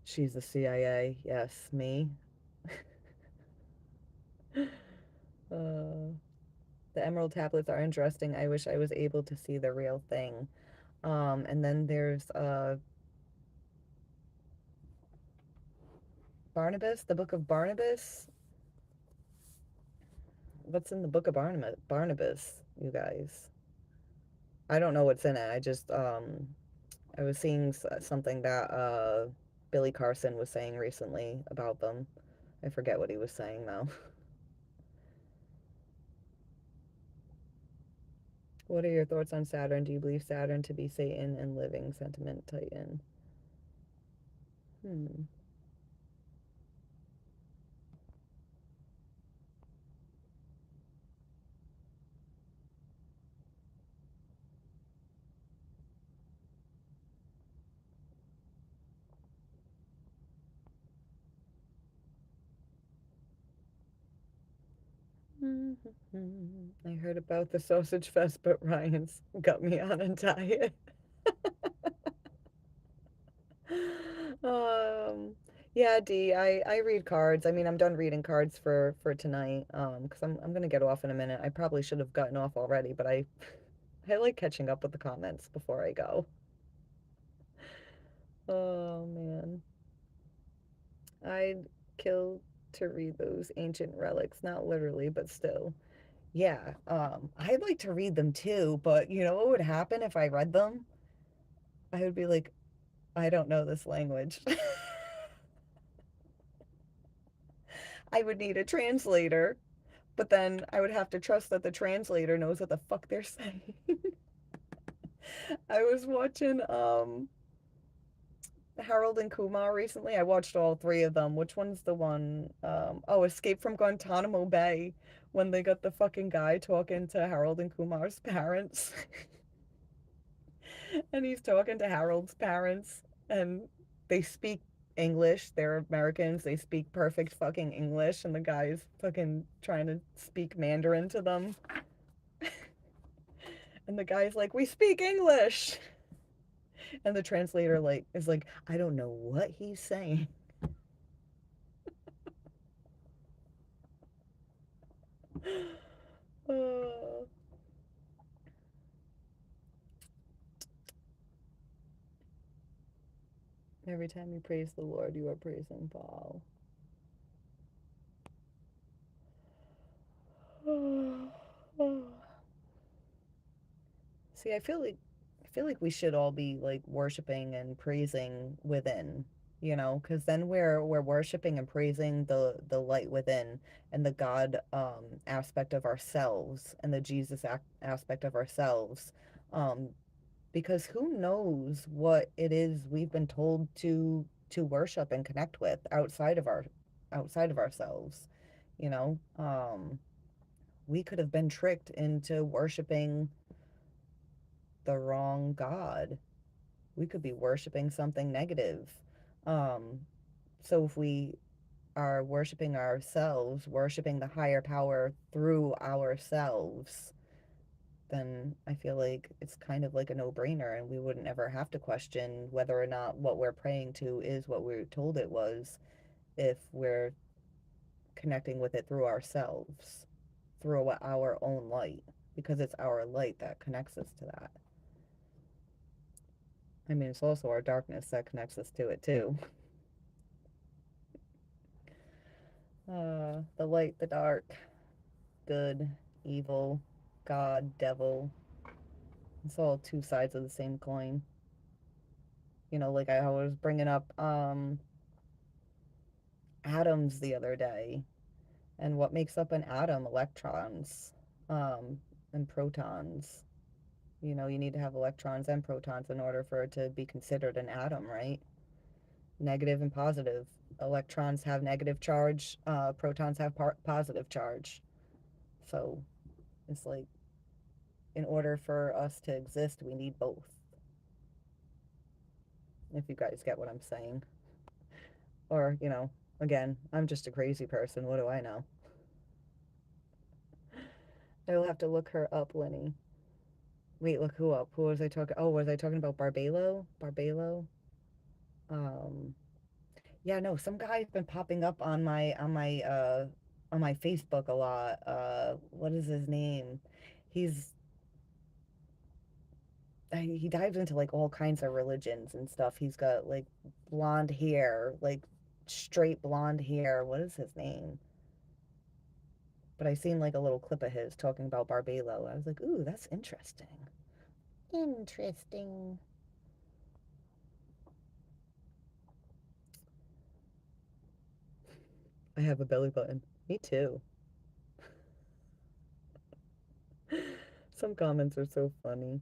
She's the CIA. Yes, me. Uh, the emerald tablets are interesting. I wish I was able to see the real thing. And then there's Barnabas, the book of Barnabas. What's in the book of Barnabas, you guys? I don't know what's in it. I was seeing something that Billy Carson was saying recently about them. I forget what he was saying though. What are your thoughts on Saturn? Do you believe Saturn to be Satan and living sentiment Titan? Hmm. I heard about the sausage fest, but Ryan's got me on a diet. Um, yeah, D, I read cards. I mean, I'm done reading cards for tonight. Because I'm gonna get off in a minute. I probably should have gotten off already, but I I like catching up with the comments before I go. Oh man. I'd kill to read those ancient relics, not literally, but still. Yeah, I'd like to read them too, but you know what would happen if I read them? I would be like, I don't know this language. I would need a translator, but then I would have to trust that the translator knows what the fuck they're saying. I was watching Harold and Kumar recently. I watched all three of them. Which one's the one? Oh, Escape from Guantanamo Bay, when they got the fucking guy talking to Harold and Kumar's parents. And he's talking to Harold's parents, and they speak English. They're Americans. They speak perfect fucking English, and the guy's fucking trying to speak Mandarin to them. And the guy's like, "We speak English." And the translator like is like, "I don't know what he's saying." Uh, every time you praise the Lord, you are praising Baal. See, I feel like we should all be like worshiping and praising within, you know, because then we're worshiping and praising the light within, and the God aspect of ourselves, and the Jesus aspect of ourselves, um, because who knows what it is we've been told to worship and connect with outside of ourselves, you know. We could have been tricked into worshiping the wrong God. We could be worshiping something negative. Um, so if we are worshiping ourselves, worshiping the higher power through ourselves, then I feel like it's kind of like a no-brainer, and we wouldn't ever have to question whether or not what we're praying to is what we were told it was, if we're connecting with it through ourselves, through our own light, because it's our light that connects us to that. I mean, it's also our darkness that connects us to it too. The light, the dark, good, evil, God, devil. It's all two sides of the same coin. You know, like I was bringing up atoms the other day, and what makes up an atom? Electrons, um, and protons. You know, you need to have electrons and protons in order for it to be considered an atom, right? Negative and positive. Electrons have negative charge, protons have positive charge. So it's like, in order for us to exist, we need both. If you guys get what I'm saying. Or, you know, again, I'm just a crazy person. What do I know? I'll have to look her up, Lenny. Wait, look who up? Who was I talking? Oh, was I talking about Barbelo? Barbelo? Um, yeah, no, some guy's been popping up on my Facebook a lot. What is his name? He's he dives into like all kinds of religions and stuff. He's got like blonde hair, like straight blonde hair. What is his name? But I seen like a little clip of his talking about Barbelo. I was like, ooh, that's interesting. Interesting. I have a belly button. Me too. Some comments are so funny.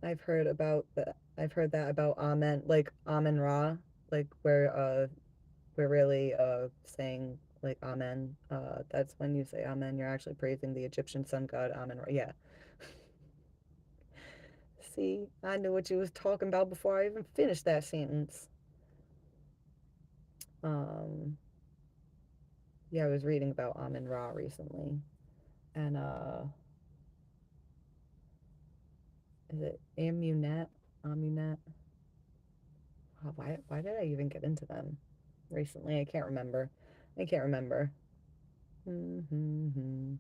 I've heard that about Amen, like Amen Ra, like where we're really saying like Amen. That's when you say Amen, you're actually praising the Egyptian sun god Amen Ra. Yeah. See, I knew what you was talking about before I even finished that sentence. Um, yeah, I was reading about Amen Ra recently, and is it Amunet? Amunet? Oh, why did I even get into them recently? I can't remember. I can't remember. Mm-hmm.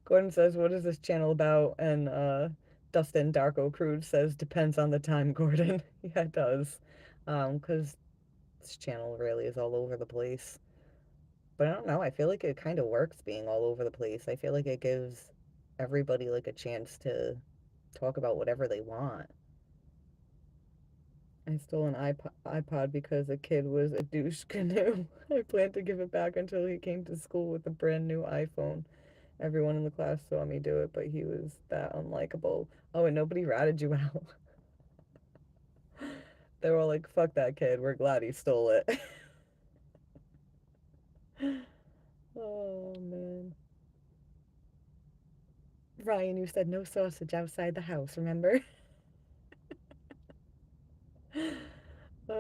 Gordon says, "What is this channel about?" And Dustin Darko Crude says, "Depends on the time, Gordon." Yeah, it does. Because this channel really is all over the place. But I don't know. I feel like it kind of works being all over the place. I feel like it gives everybody like a chance to talk about whatever they want. I stole an iPod because a kid was a douche canoe. I planned to give it back until he came to school with a brand new iPhone. Everyone in the class saw me do it, but he was that unlikable. Oh, and nobody ratted you out. They were all like, fuck that kid. We're glad he stole it. Oh, man. Ryan, you said no sausage outside the house, remember? uh,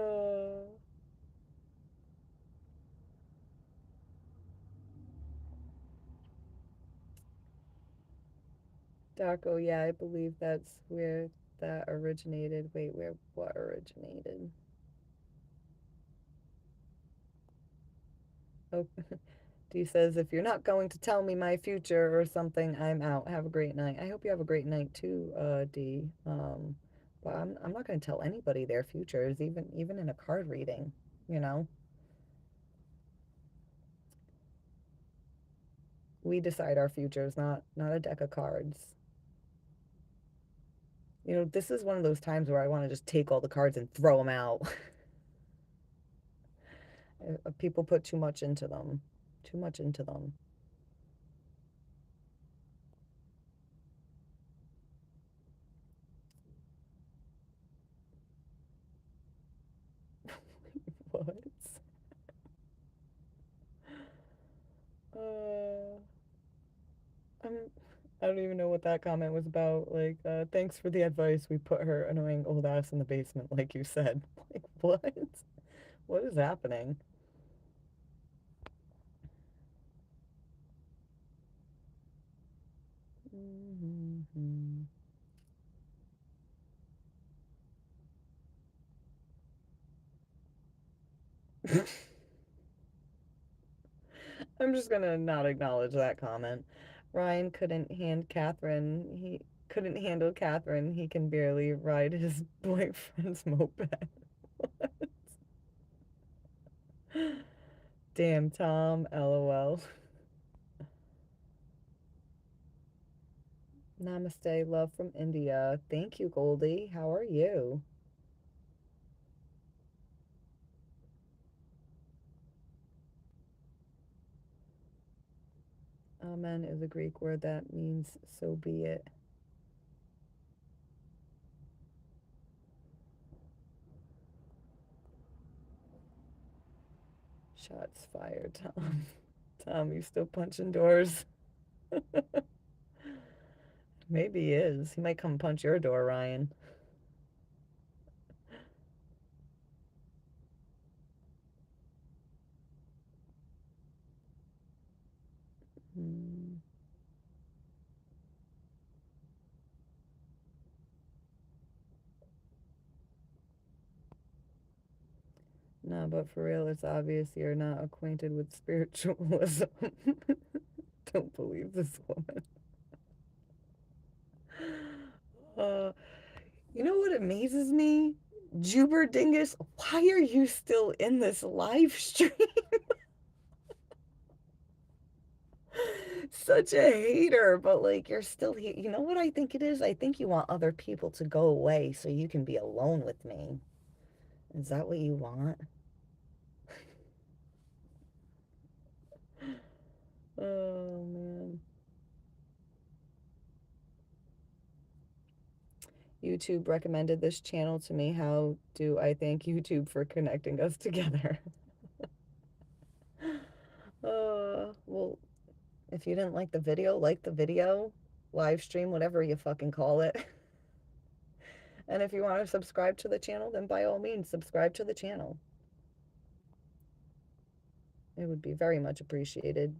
Daco, yeah, I believe that's where that originated. Wait, where what originated? Oh, D says, if you're not going to tell me my future or something, I'm out. Have a great night. I hope you have a great night too, D. But I'm not going to tell anybody their futures, even in a card reading, you know? We decide our futures, not a deck of cards. You know, this is one of those times where I want to just take all the cards and throw them out. People put too much into them. Too much into them. What? Uh, I'm, I don't even know what that comment was about. Like, thanks for the advice. We put her annoying old ass in the basement, like you said. Like, what? What is happening? Mm-hmm. I'm just gonna not acknowledge that comment. Ryan couldn't hand Catherine. He couldn't handle Catherine. He can barely ride his boyfriend's moped. Damn, Tom. LOL. Namaste. Love from India. Thank you, Goldie. How are you? Amen is a Greek word that means so be it. Shots fired, Tom. Tom, you still punching doors? Maybe he is. He might come punch your door, Ryan. Hmm. No, but for real, it's obvious you're not acquainted with spiritualism. Don't believe this woman. Uh, you know what amazes me? Juber Dingus, why are you still in this live stream? Such a hater, but like you're still here. You know what I think it is? I think you want other people to go away so you can be alone with me. Is that what you want? Oh man. YouTube recommended this channel to me. How do I thank YouTube for connecting us together? Well, if you didn't like the video, live stream, whatever you fucking call it. And if you want to subscribe to the channel, then by all means, subscribe to the channel. It would be very much appreciated.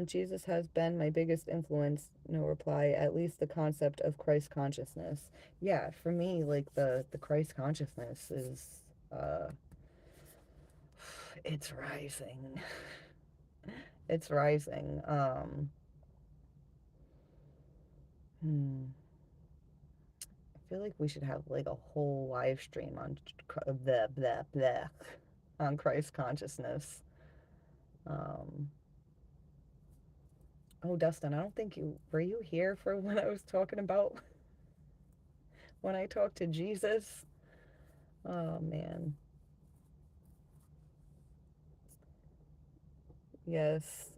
Jesus has been my biggest influence. No reply. At least the concept of Christ consciousness. Yeah, for me, like the Christ consciousness is, uh, it's rising. It's rising. Hmm. I feel like we should have like a whole live stream on the on Christ consciousness. Um, oh, Dustin, I don't think you were you here for when I was talking about when I talked to Jesus. Oh man, yes,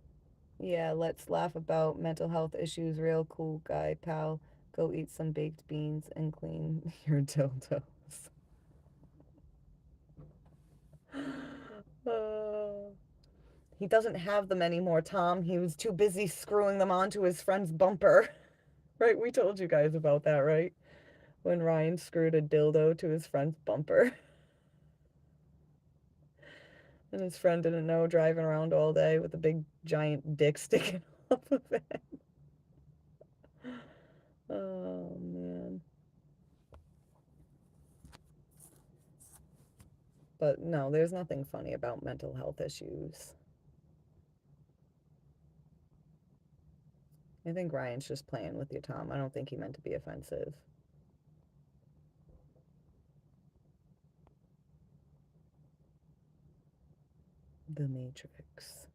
yeah. Let's laugh about mental health issues. Real cool guy, pal. Go eat some baked beans and clean your dildos. Uh, he doesn't have them anymore, Tom. He was too busy screwing them onto his friend's bumper. Right? We told you guys about that, right? When Ryan screwed a dildo to his friend's bumper. And his friend didn't know, driving around all day with a big giant dick sticking off of it. Oh, man. But no, there's nothing funny about mental health issues. I think Ryan's just playing with you, Tom. I don't think he meant to be offensive. The Matrix.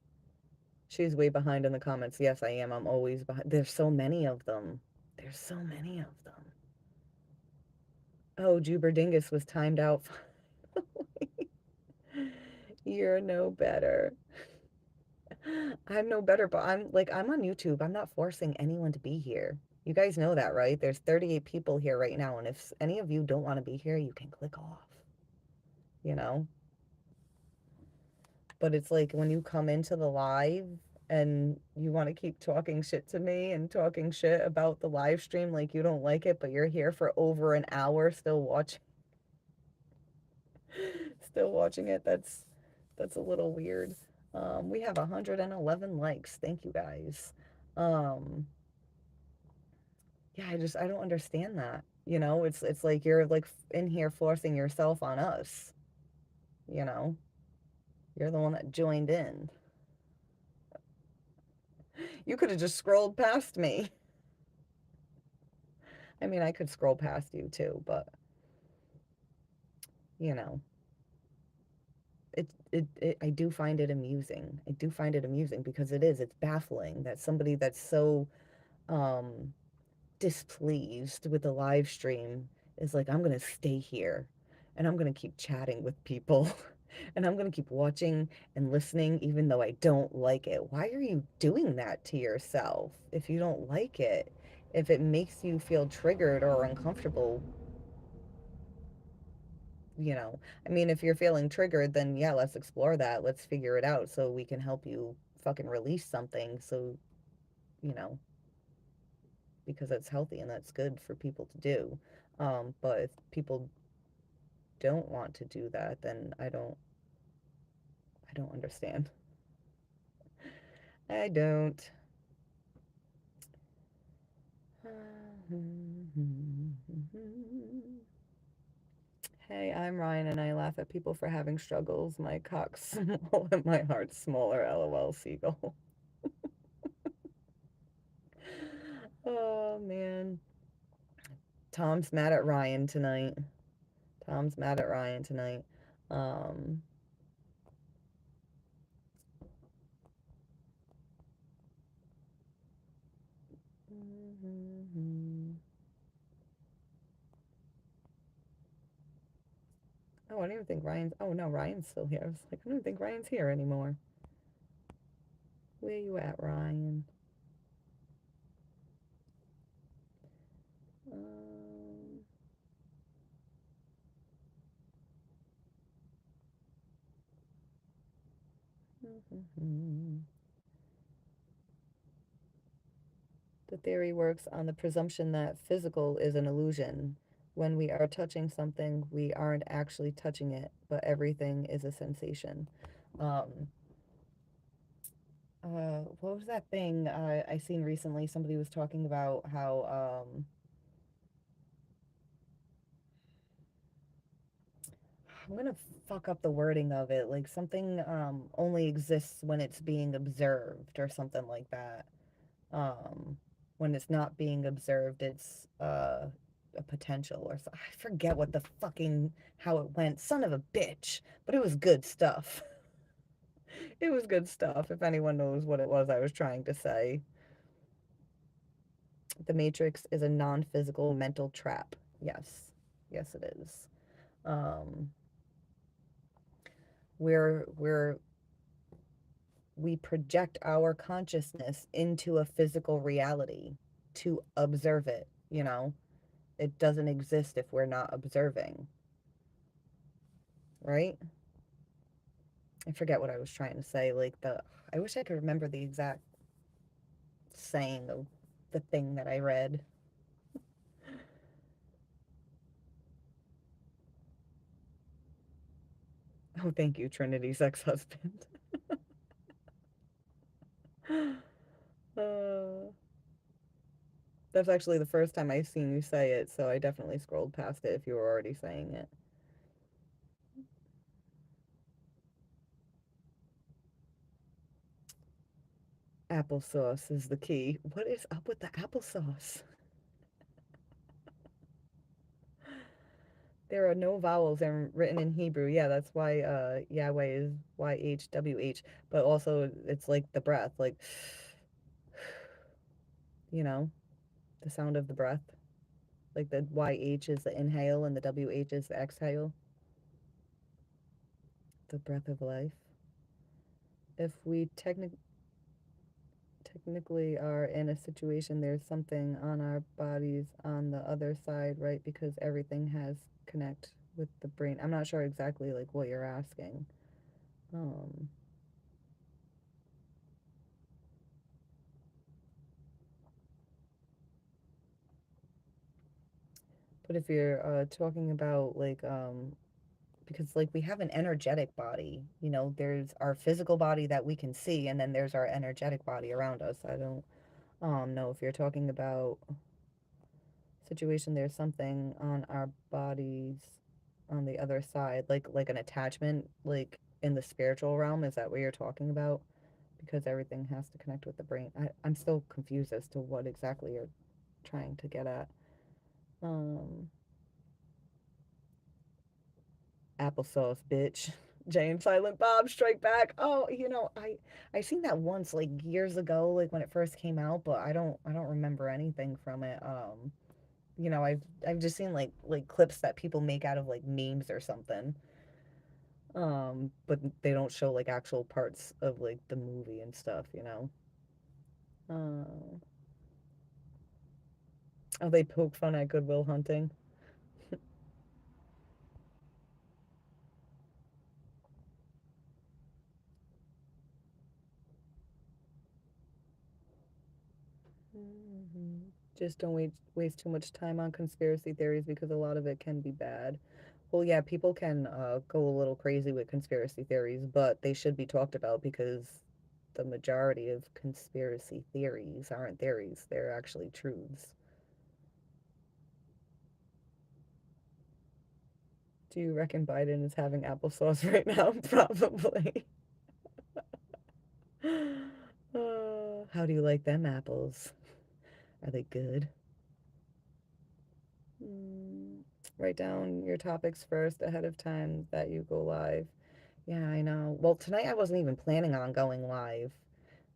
She's way behind in the comments. Yes, I am. I'm always behind. There's so many of them. There's so many of them. Oh, Juberdingus was timed out. You're no better. I'm no better, but I'm on YouTube. I'm not forcing anyone to be here. You guys know that, right? There's 38 people here right now, and if any of you don't want to be here, you can click off, you know? But it's like when you come into the live and you want to keep talking shit to me and talking shit about the live stream like you don't like it, but you're here for over an hour still watching it. That's a little weird. We have 111 likes. Thank you guys. Um, yeah, I don't understand that. You know, it's like you're like in here forcing yourself on us, you know? You're the one that joined in. You could have just scrolled past me. I mean, I could scroll past you too, but you know, I do find it amusing. I do find it amusing because it's baffling that somebody that's so um displeased with the live stream is like, I'm gonna stay here and I'm gonna keep chatting with people and I'm gonna keep watching and listening even though I don't like it. Why are you doing that to yourself if you don't like it? If it makes you feel triggered or uncomfortable, you know, I mean, if you're feeling triggered, then yeah, let's explore that. Let's figure it out so we can help you fucking release something so, you know, because that's healthy and that's good for people to do. But if people don't want to do that, then I don't understand. I don't. Hey, I'm Ryan and I laugh at people for having struggles. My cock's small and my heart's smaller. LOL, seagull. Oh man. Tom's mad at Ryan tonight. Tom's mad at Ryan tonight. Um Oh, I don't even think Ryan's. Oh no, Ryan's still here. I was like, I don't think Ryan's here anymore. Where you at, Ryan? Um, the theory works on the presumption that physical is an illusion. When we are touching something, we aren't actually touching it, but everything is a sensation. Um, what was that thing I seen recently? Somebody was talking about how I'm gonna fuck up the wording of it, like something only exists when it's being observed or something like that. Um, When it's not being observed, it's a potential or so. I forget what the fucking how it went. Son of a bitch, but it was good stuff. It was good stuff. If anyone knows what it was I was trying to say, the Matrix is a non-physical mental trap. Yes, yes, it is. Um, we're we project our consciousness into a physical reality to observe it. You know, it doesn't exist if we're not observing, right? I forget what I was trying to say. Like the, I wish I could remember the exact saying of the thing that I read. Oh, thank you, Trinity's ex-husband. uh, that's actually the first time I've seen you say it, so I definitely scrolled past it if you were already saying it. Applesauce is the key. What is up with the applesauce? There are no vowels and written in Hebrew. Yeah, that's why Yahweh is YHWH. But also it's like the breath, like you know, the sound of the breath. Like the YH is the inhale and the WH is the exhale. The breath of life. If we technically are in a situation, there's something on our bodies on the other side, right? Because everything has connect with the brain. I'm not sure exactly like what you're asking. Um, but if you're talking about like because like we have an energetic body, you know, there's our physical body that we can see, and then there's our energetic body around us. I don't know if you're talking about situation, there's something on our bodies on the other side, like an attachment, like in the spiritual realm. Is that what you're talking about? Because everything has to connect with the brain. I'm still confused as to what exactly you're trying to get at. Um, applesauce, bitch. Jay and Silent Bob Strike Back. Oh, you know, I seen that once like years ago, like when it first came out, but I don't remember anything from it. You know, I've just seen like clips that people make out of like memes or something. But they don't show like actual parts of like the movie and stuff, you know. Uh, oh, they poke fun at Goodwill Hunting. Mhm. Just don't waste too much time on conspiracy theories because a lot of it can be bad. Well, yeah, people can go a little crazy with conspiracy theories, but they should be talked about because the majority of conspiracy theories aren't theories, they're actually truths. Do you reckon Biden is having applesauce right now? Probably. How do you like them apples? Are they good? Mm, write down your topics first ahead of time that you go live. Yeah, I know. Well, tonight I wasn't even planning on going live.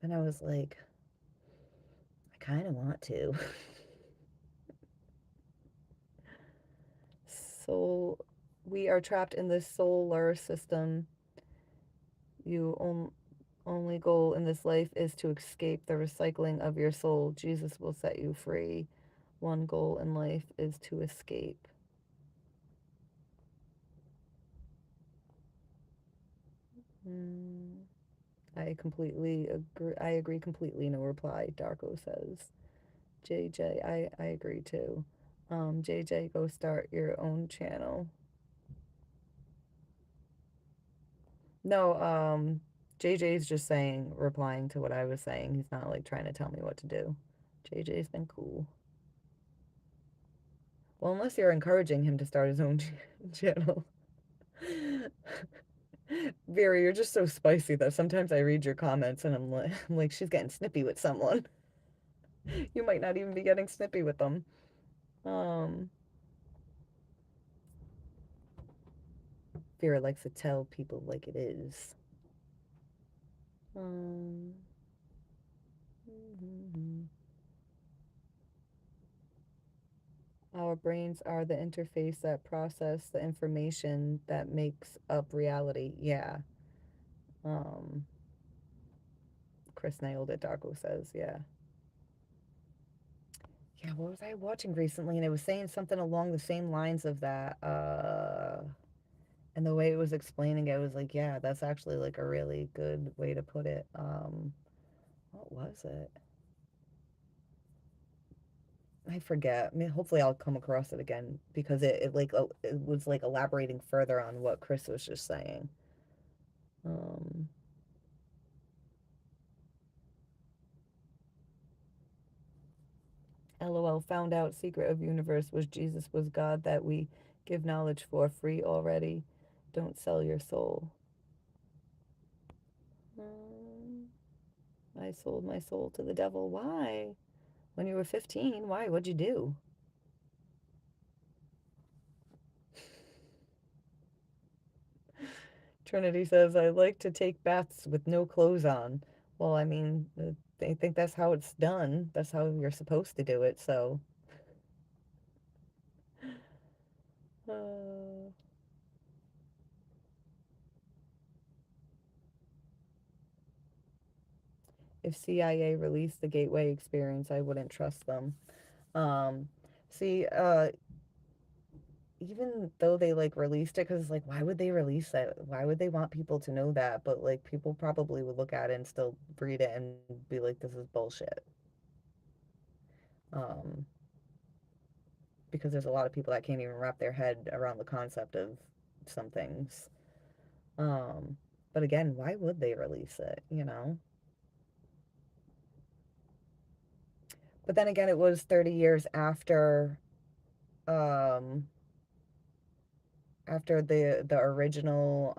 And I was like, I kind of want to. So, we are trapped in this solar system. You only goal in this life is to escape the recycling of your soul. Jesus will set you free. One goal in life is to escape. Mm, I completely agree. I agree completely. No reply. Darko says. JJ, I agree too. JJ, go start your own channel. No, JJ's just saying, replying to what I was saying. He's not like trying to tell me what to do. JJ's been cool. Well, unless you're encouraging him to start his own channel. Vera, you're just so spicy that sometimes I read your comments and I'm like, she's getting snippy with someone. You might not even be getting snippy with them. Um, Vera likes to tell people like it is. Um, Our brains are the interface that process the information that makes up reality. Yeah. Um, Chris nailed it, Darko says. Yeah. Yeah, what was I watching recently? And it was saying something along the same lines of that. And the way it was explaining it was like, yeah, that's actually like a really good way to put it. What was it? I forget. I mean, hopefully I'll come across it again because it was like elaborating further on what Chris was just saying. Um, LOL found out secret of universe was Jesus was God that we give knowledge for free already. Don't sell your soul. Um, I sold my soul to the devil. Why? When you were 15, why? What'd you do? Trinity says, I like to take baths with no clothes on. Well, I mean, they think that's how it's done. That's how you're supposed to do it, so. Uh, if CIA released the Gateway experience, I wouldn't trust them. Um, see, even though they like released it, because like, why would they release that? Why would they want people to know that? But like, people probably would look at it and still read it and be like, this is bullshit. Um, because there's a lot of people that can't even wrap their head around the concept of some things. Um, but again, why would they release it, you know? But then again, it was 30 years um, after the original,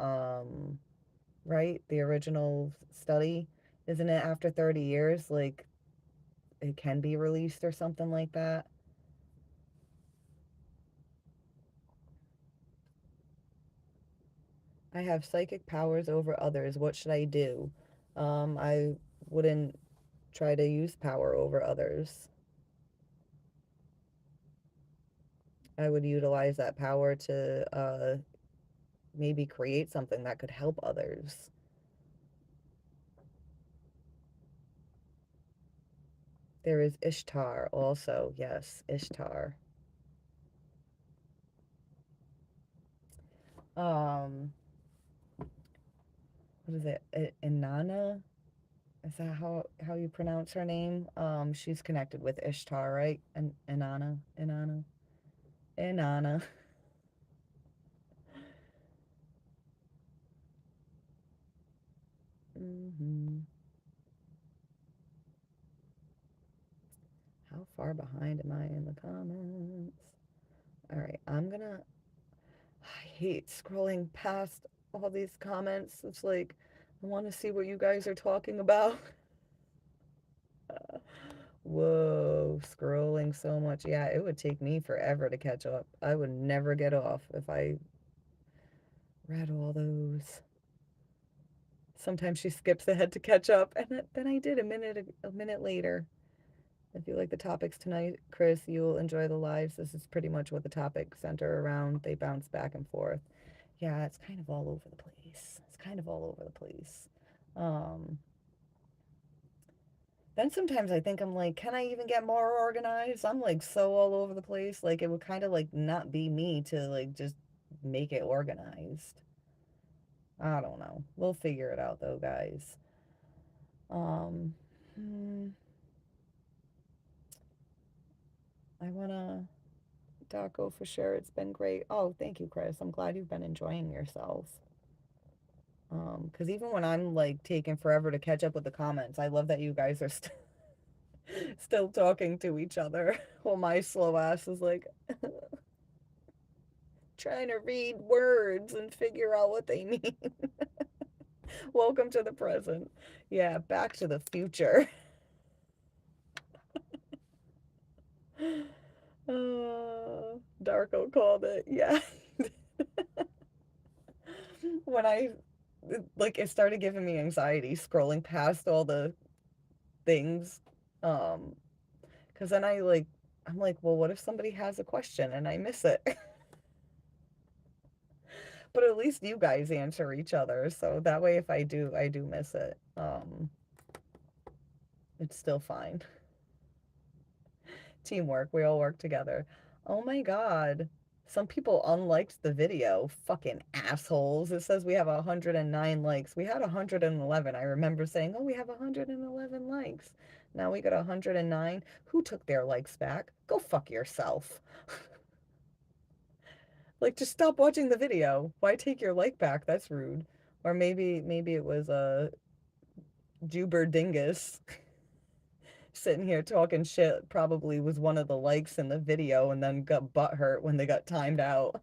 right? The original study, isn't it? After 30 years, like it can be released or something like that. I have psychic powers over others. What should I do? I wouldn't try to use power over others. I would utilize that power to maybe create something that could help others. There is Ishtar also. Yes, Ishtar. Um, what is it? Inanna? Is that how you pronounce her name? She's connected with Ishtar, right? And Inanna, Inanna, Inanna. hmm How far behind am I in the comments? All right, I hate scrolling past all these comments. It's like, I want to see what you guys are talking about. Whoa, scrolling so much. Yeah, it would take me forever to catch up. I would never get off if I read all those. Sometimes she skips ahead to catch up, and then I did a minute later. If you like the topics tonight, Chris, you'll enjoy the lives. This is pretty much what the topics center around. They bounce back and forth. Yeah, it's kind of all over the place. It's kind of all over the place. Um, then sometimes I think I'm like, can I even get more organized? I'm like so all over the place. Like it would kind of like not be me to like just make it organized. I don't know. We'll figure it out though, guys. Um, hmm, I wanna Daco for sure. It's been great. Oh, thank you, Chris. I'm glad you've been enjoying yourself. Because even when I'm like taking forever to catch up with the comments, I love that you guys are still talking to each other while my slow ass is like trying to read words and figure out what they mean. Welcome to the present. Yeah, back to the future. Darko called it. Yeah. When I like it started giving me anxiety scrolling past all the things. Um, because then I'm like, well, what if somebody has a question and I miss it? But at least you guys answer each other, so that way if I do miss it. It's still fine. Teamwork, we all work together. Oh my god. Some people unliked the video. Fucking assholes. It says we have 109 likes. We had 111. I remember saying, oh, we have 111 likes. Now we got 109. Who took their likes back? Go fuck yourself. Like, just stop watching the video. Why take your like back? That's rude. Or maybe it was a Juber Dingus sitting here talking shit. Probably was one of the likes in the video and then got butthurt when they got timed out.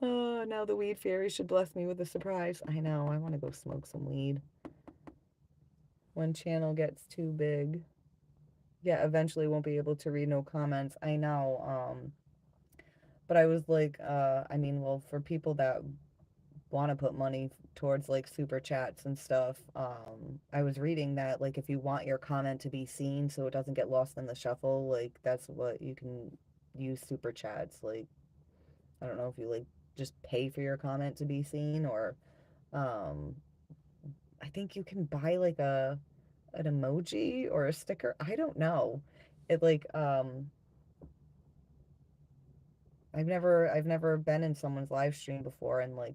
Oh, now the weed fairy should bless me with a surprise. I know, I want to go smoke some weed. When channel gets too big. Yeah, eventually won't be able to read no comments. I know. But I was like, I mean, well, for people that want to put money towards like super chats and stuff, I was reading that like if you want your comment to be seen so it doesn't get lost in the shuffle, like that's what you can use super chats. Like, I don't know if you like just pay for your comment to be seen or um I think you can buy like a an emoji or a sticker. I don't know. It like I've never been in someone's live stream before and like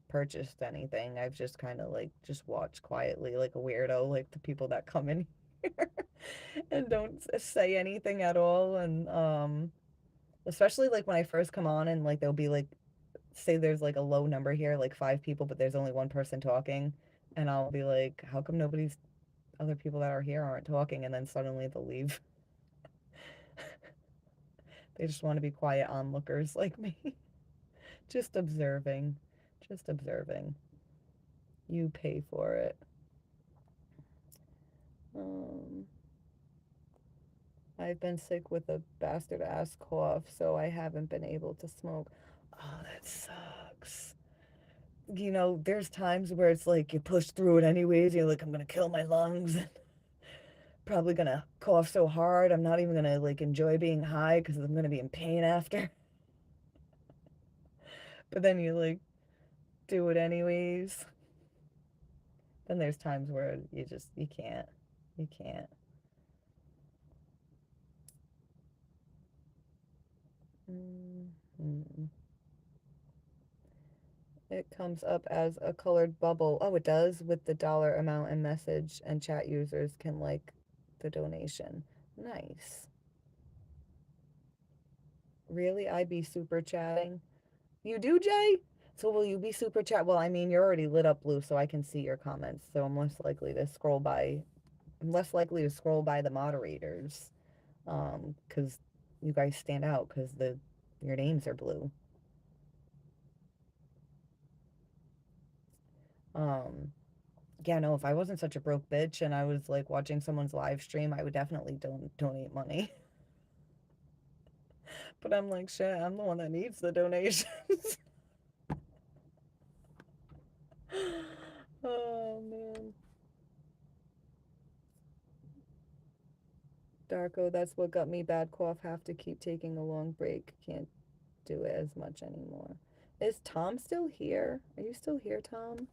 purchased anything. I've just kind of like just watched quietly like a weirdo, like the people that come in here and don't say anything at all. And especially like when I first come on and like there'll be like say there's like a low number here, like 5 people, but there's only one person talking, and I'll be like, how come nobody's other people that are here aren't talking? And then suddenly they'll leave. They just want to be quiet onlookers like me. Just observing. Just observing. You pay for it. Um, I've been sick with a bastard ass cough, so I haven't been able to smoke. Oh, that sucks. You know, there's times where it's like you push through it anyways. You're like, I'm gonna kill my lungs. Probably gonna cough so hard. I'm not even gonna like enjoy being high because I'm gonna be in pain after. But then you like do it anyways. Then there's times where you can't. You can't. Mm-hmm. It comes up as a colored bubble. Oh, it does with the dollar amount and message, and chat users can like the donation. Nice. Really? I be super chatting? You do, Jay? So will you be super chat? Well, I mean, you're already lit up blue, so I can see your comments. So I'm less likely to scroll by the moderators. Because you guys stand out because the your names are blue. Um, yeah, no, if I wasn't such a broke bitch and I was like watching someone's live stream, I would definitely donate money. But I'm like, shit, I'm the one that needs the donations. Oh man. Darko, that's what got me bad cough. Have to keep taking a long break. Can't do it as much anymore. Is Tom still here? Are you still here, Tom?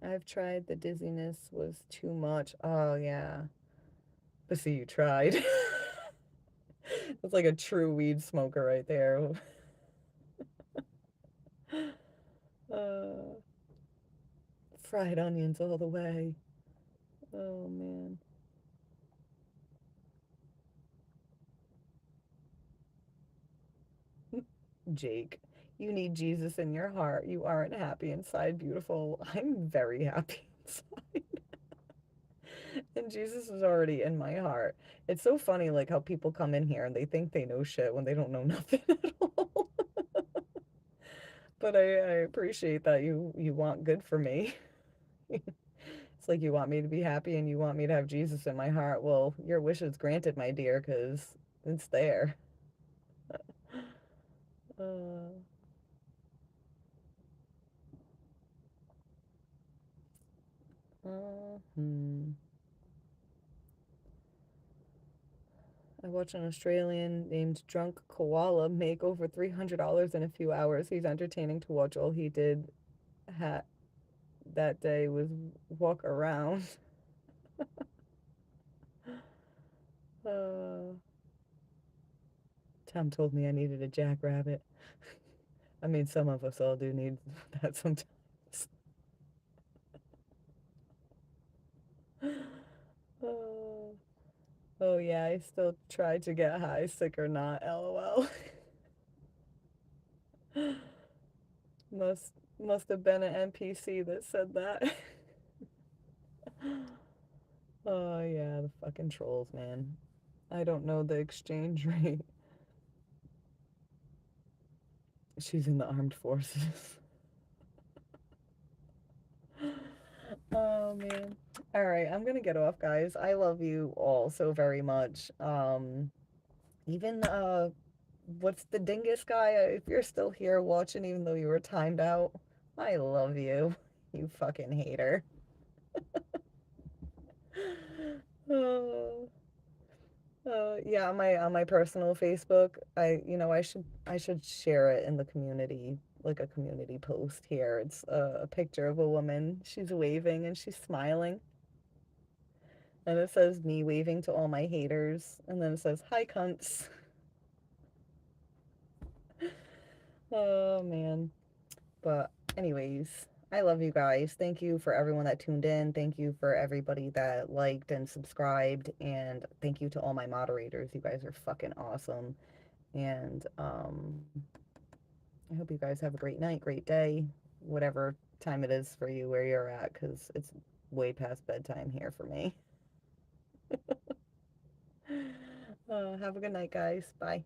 I've tried. The dizziness was too much. Oh yeah. But see, you tried. It's like a true weed smoker right there. Uh, fried onions all the way. Oh man. Jake, you need Jesus in your heart. You aren't happy inside, beautiful. I'm very happy inside. And Jesus is already in my heart. It's so funny, like how people come in here and they think they know shit when they don't know nothing at all. But I appreciate that you want good for me. It's like you want me to be happy and you want me to have Jesus in my heart. Well, your wish is granted, my dear, because it's there. Uh, hmm. I watched an Australian named Drunk Koala make over $300 in a few hours. He's entertaining to watch. All he did ha- that day was walk around. Uh, Tom told me I needed a jackrabbit. I mean, some of us all do need that sometimes. Uh, oh yeah, I still try to get high, sick or not, lol. Must have been an NPC that said that. Oh yeah, the fucking trolls, man. I don't know the exchange rate. She's in the armed forces. Oh man. All right, I'm gonna get off, guys. I love you all so very much. Even what's the dingus guy? If you're still here watching, even though you were timed out, I love you. You fucking hater. Oh, yeah, on my personal Facebook, I should share it in the community, like a community post here. It's a picture of a woman. She's waving and she's smiling, and it says me waving to all my haters, and then it says hi cunts. Oh man. But anyways, I love you guys. Thank you for everyone that tuned in. Thank you for everybody that liked and subscribed, and thank you to all my moderators. You guys are fucking awesome. And I hope you guys have a great night, great day, whatever time it is for you where you're at, because it's way past bedtime here for me. Have a good night, guys. Bye.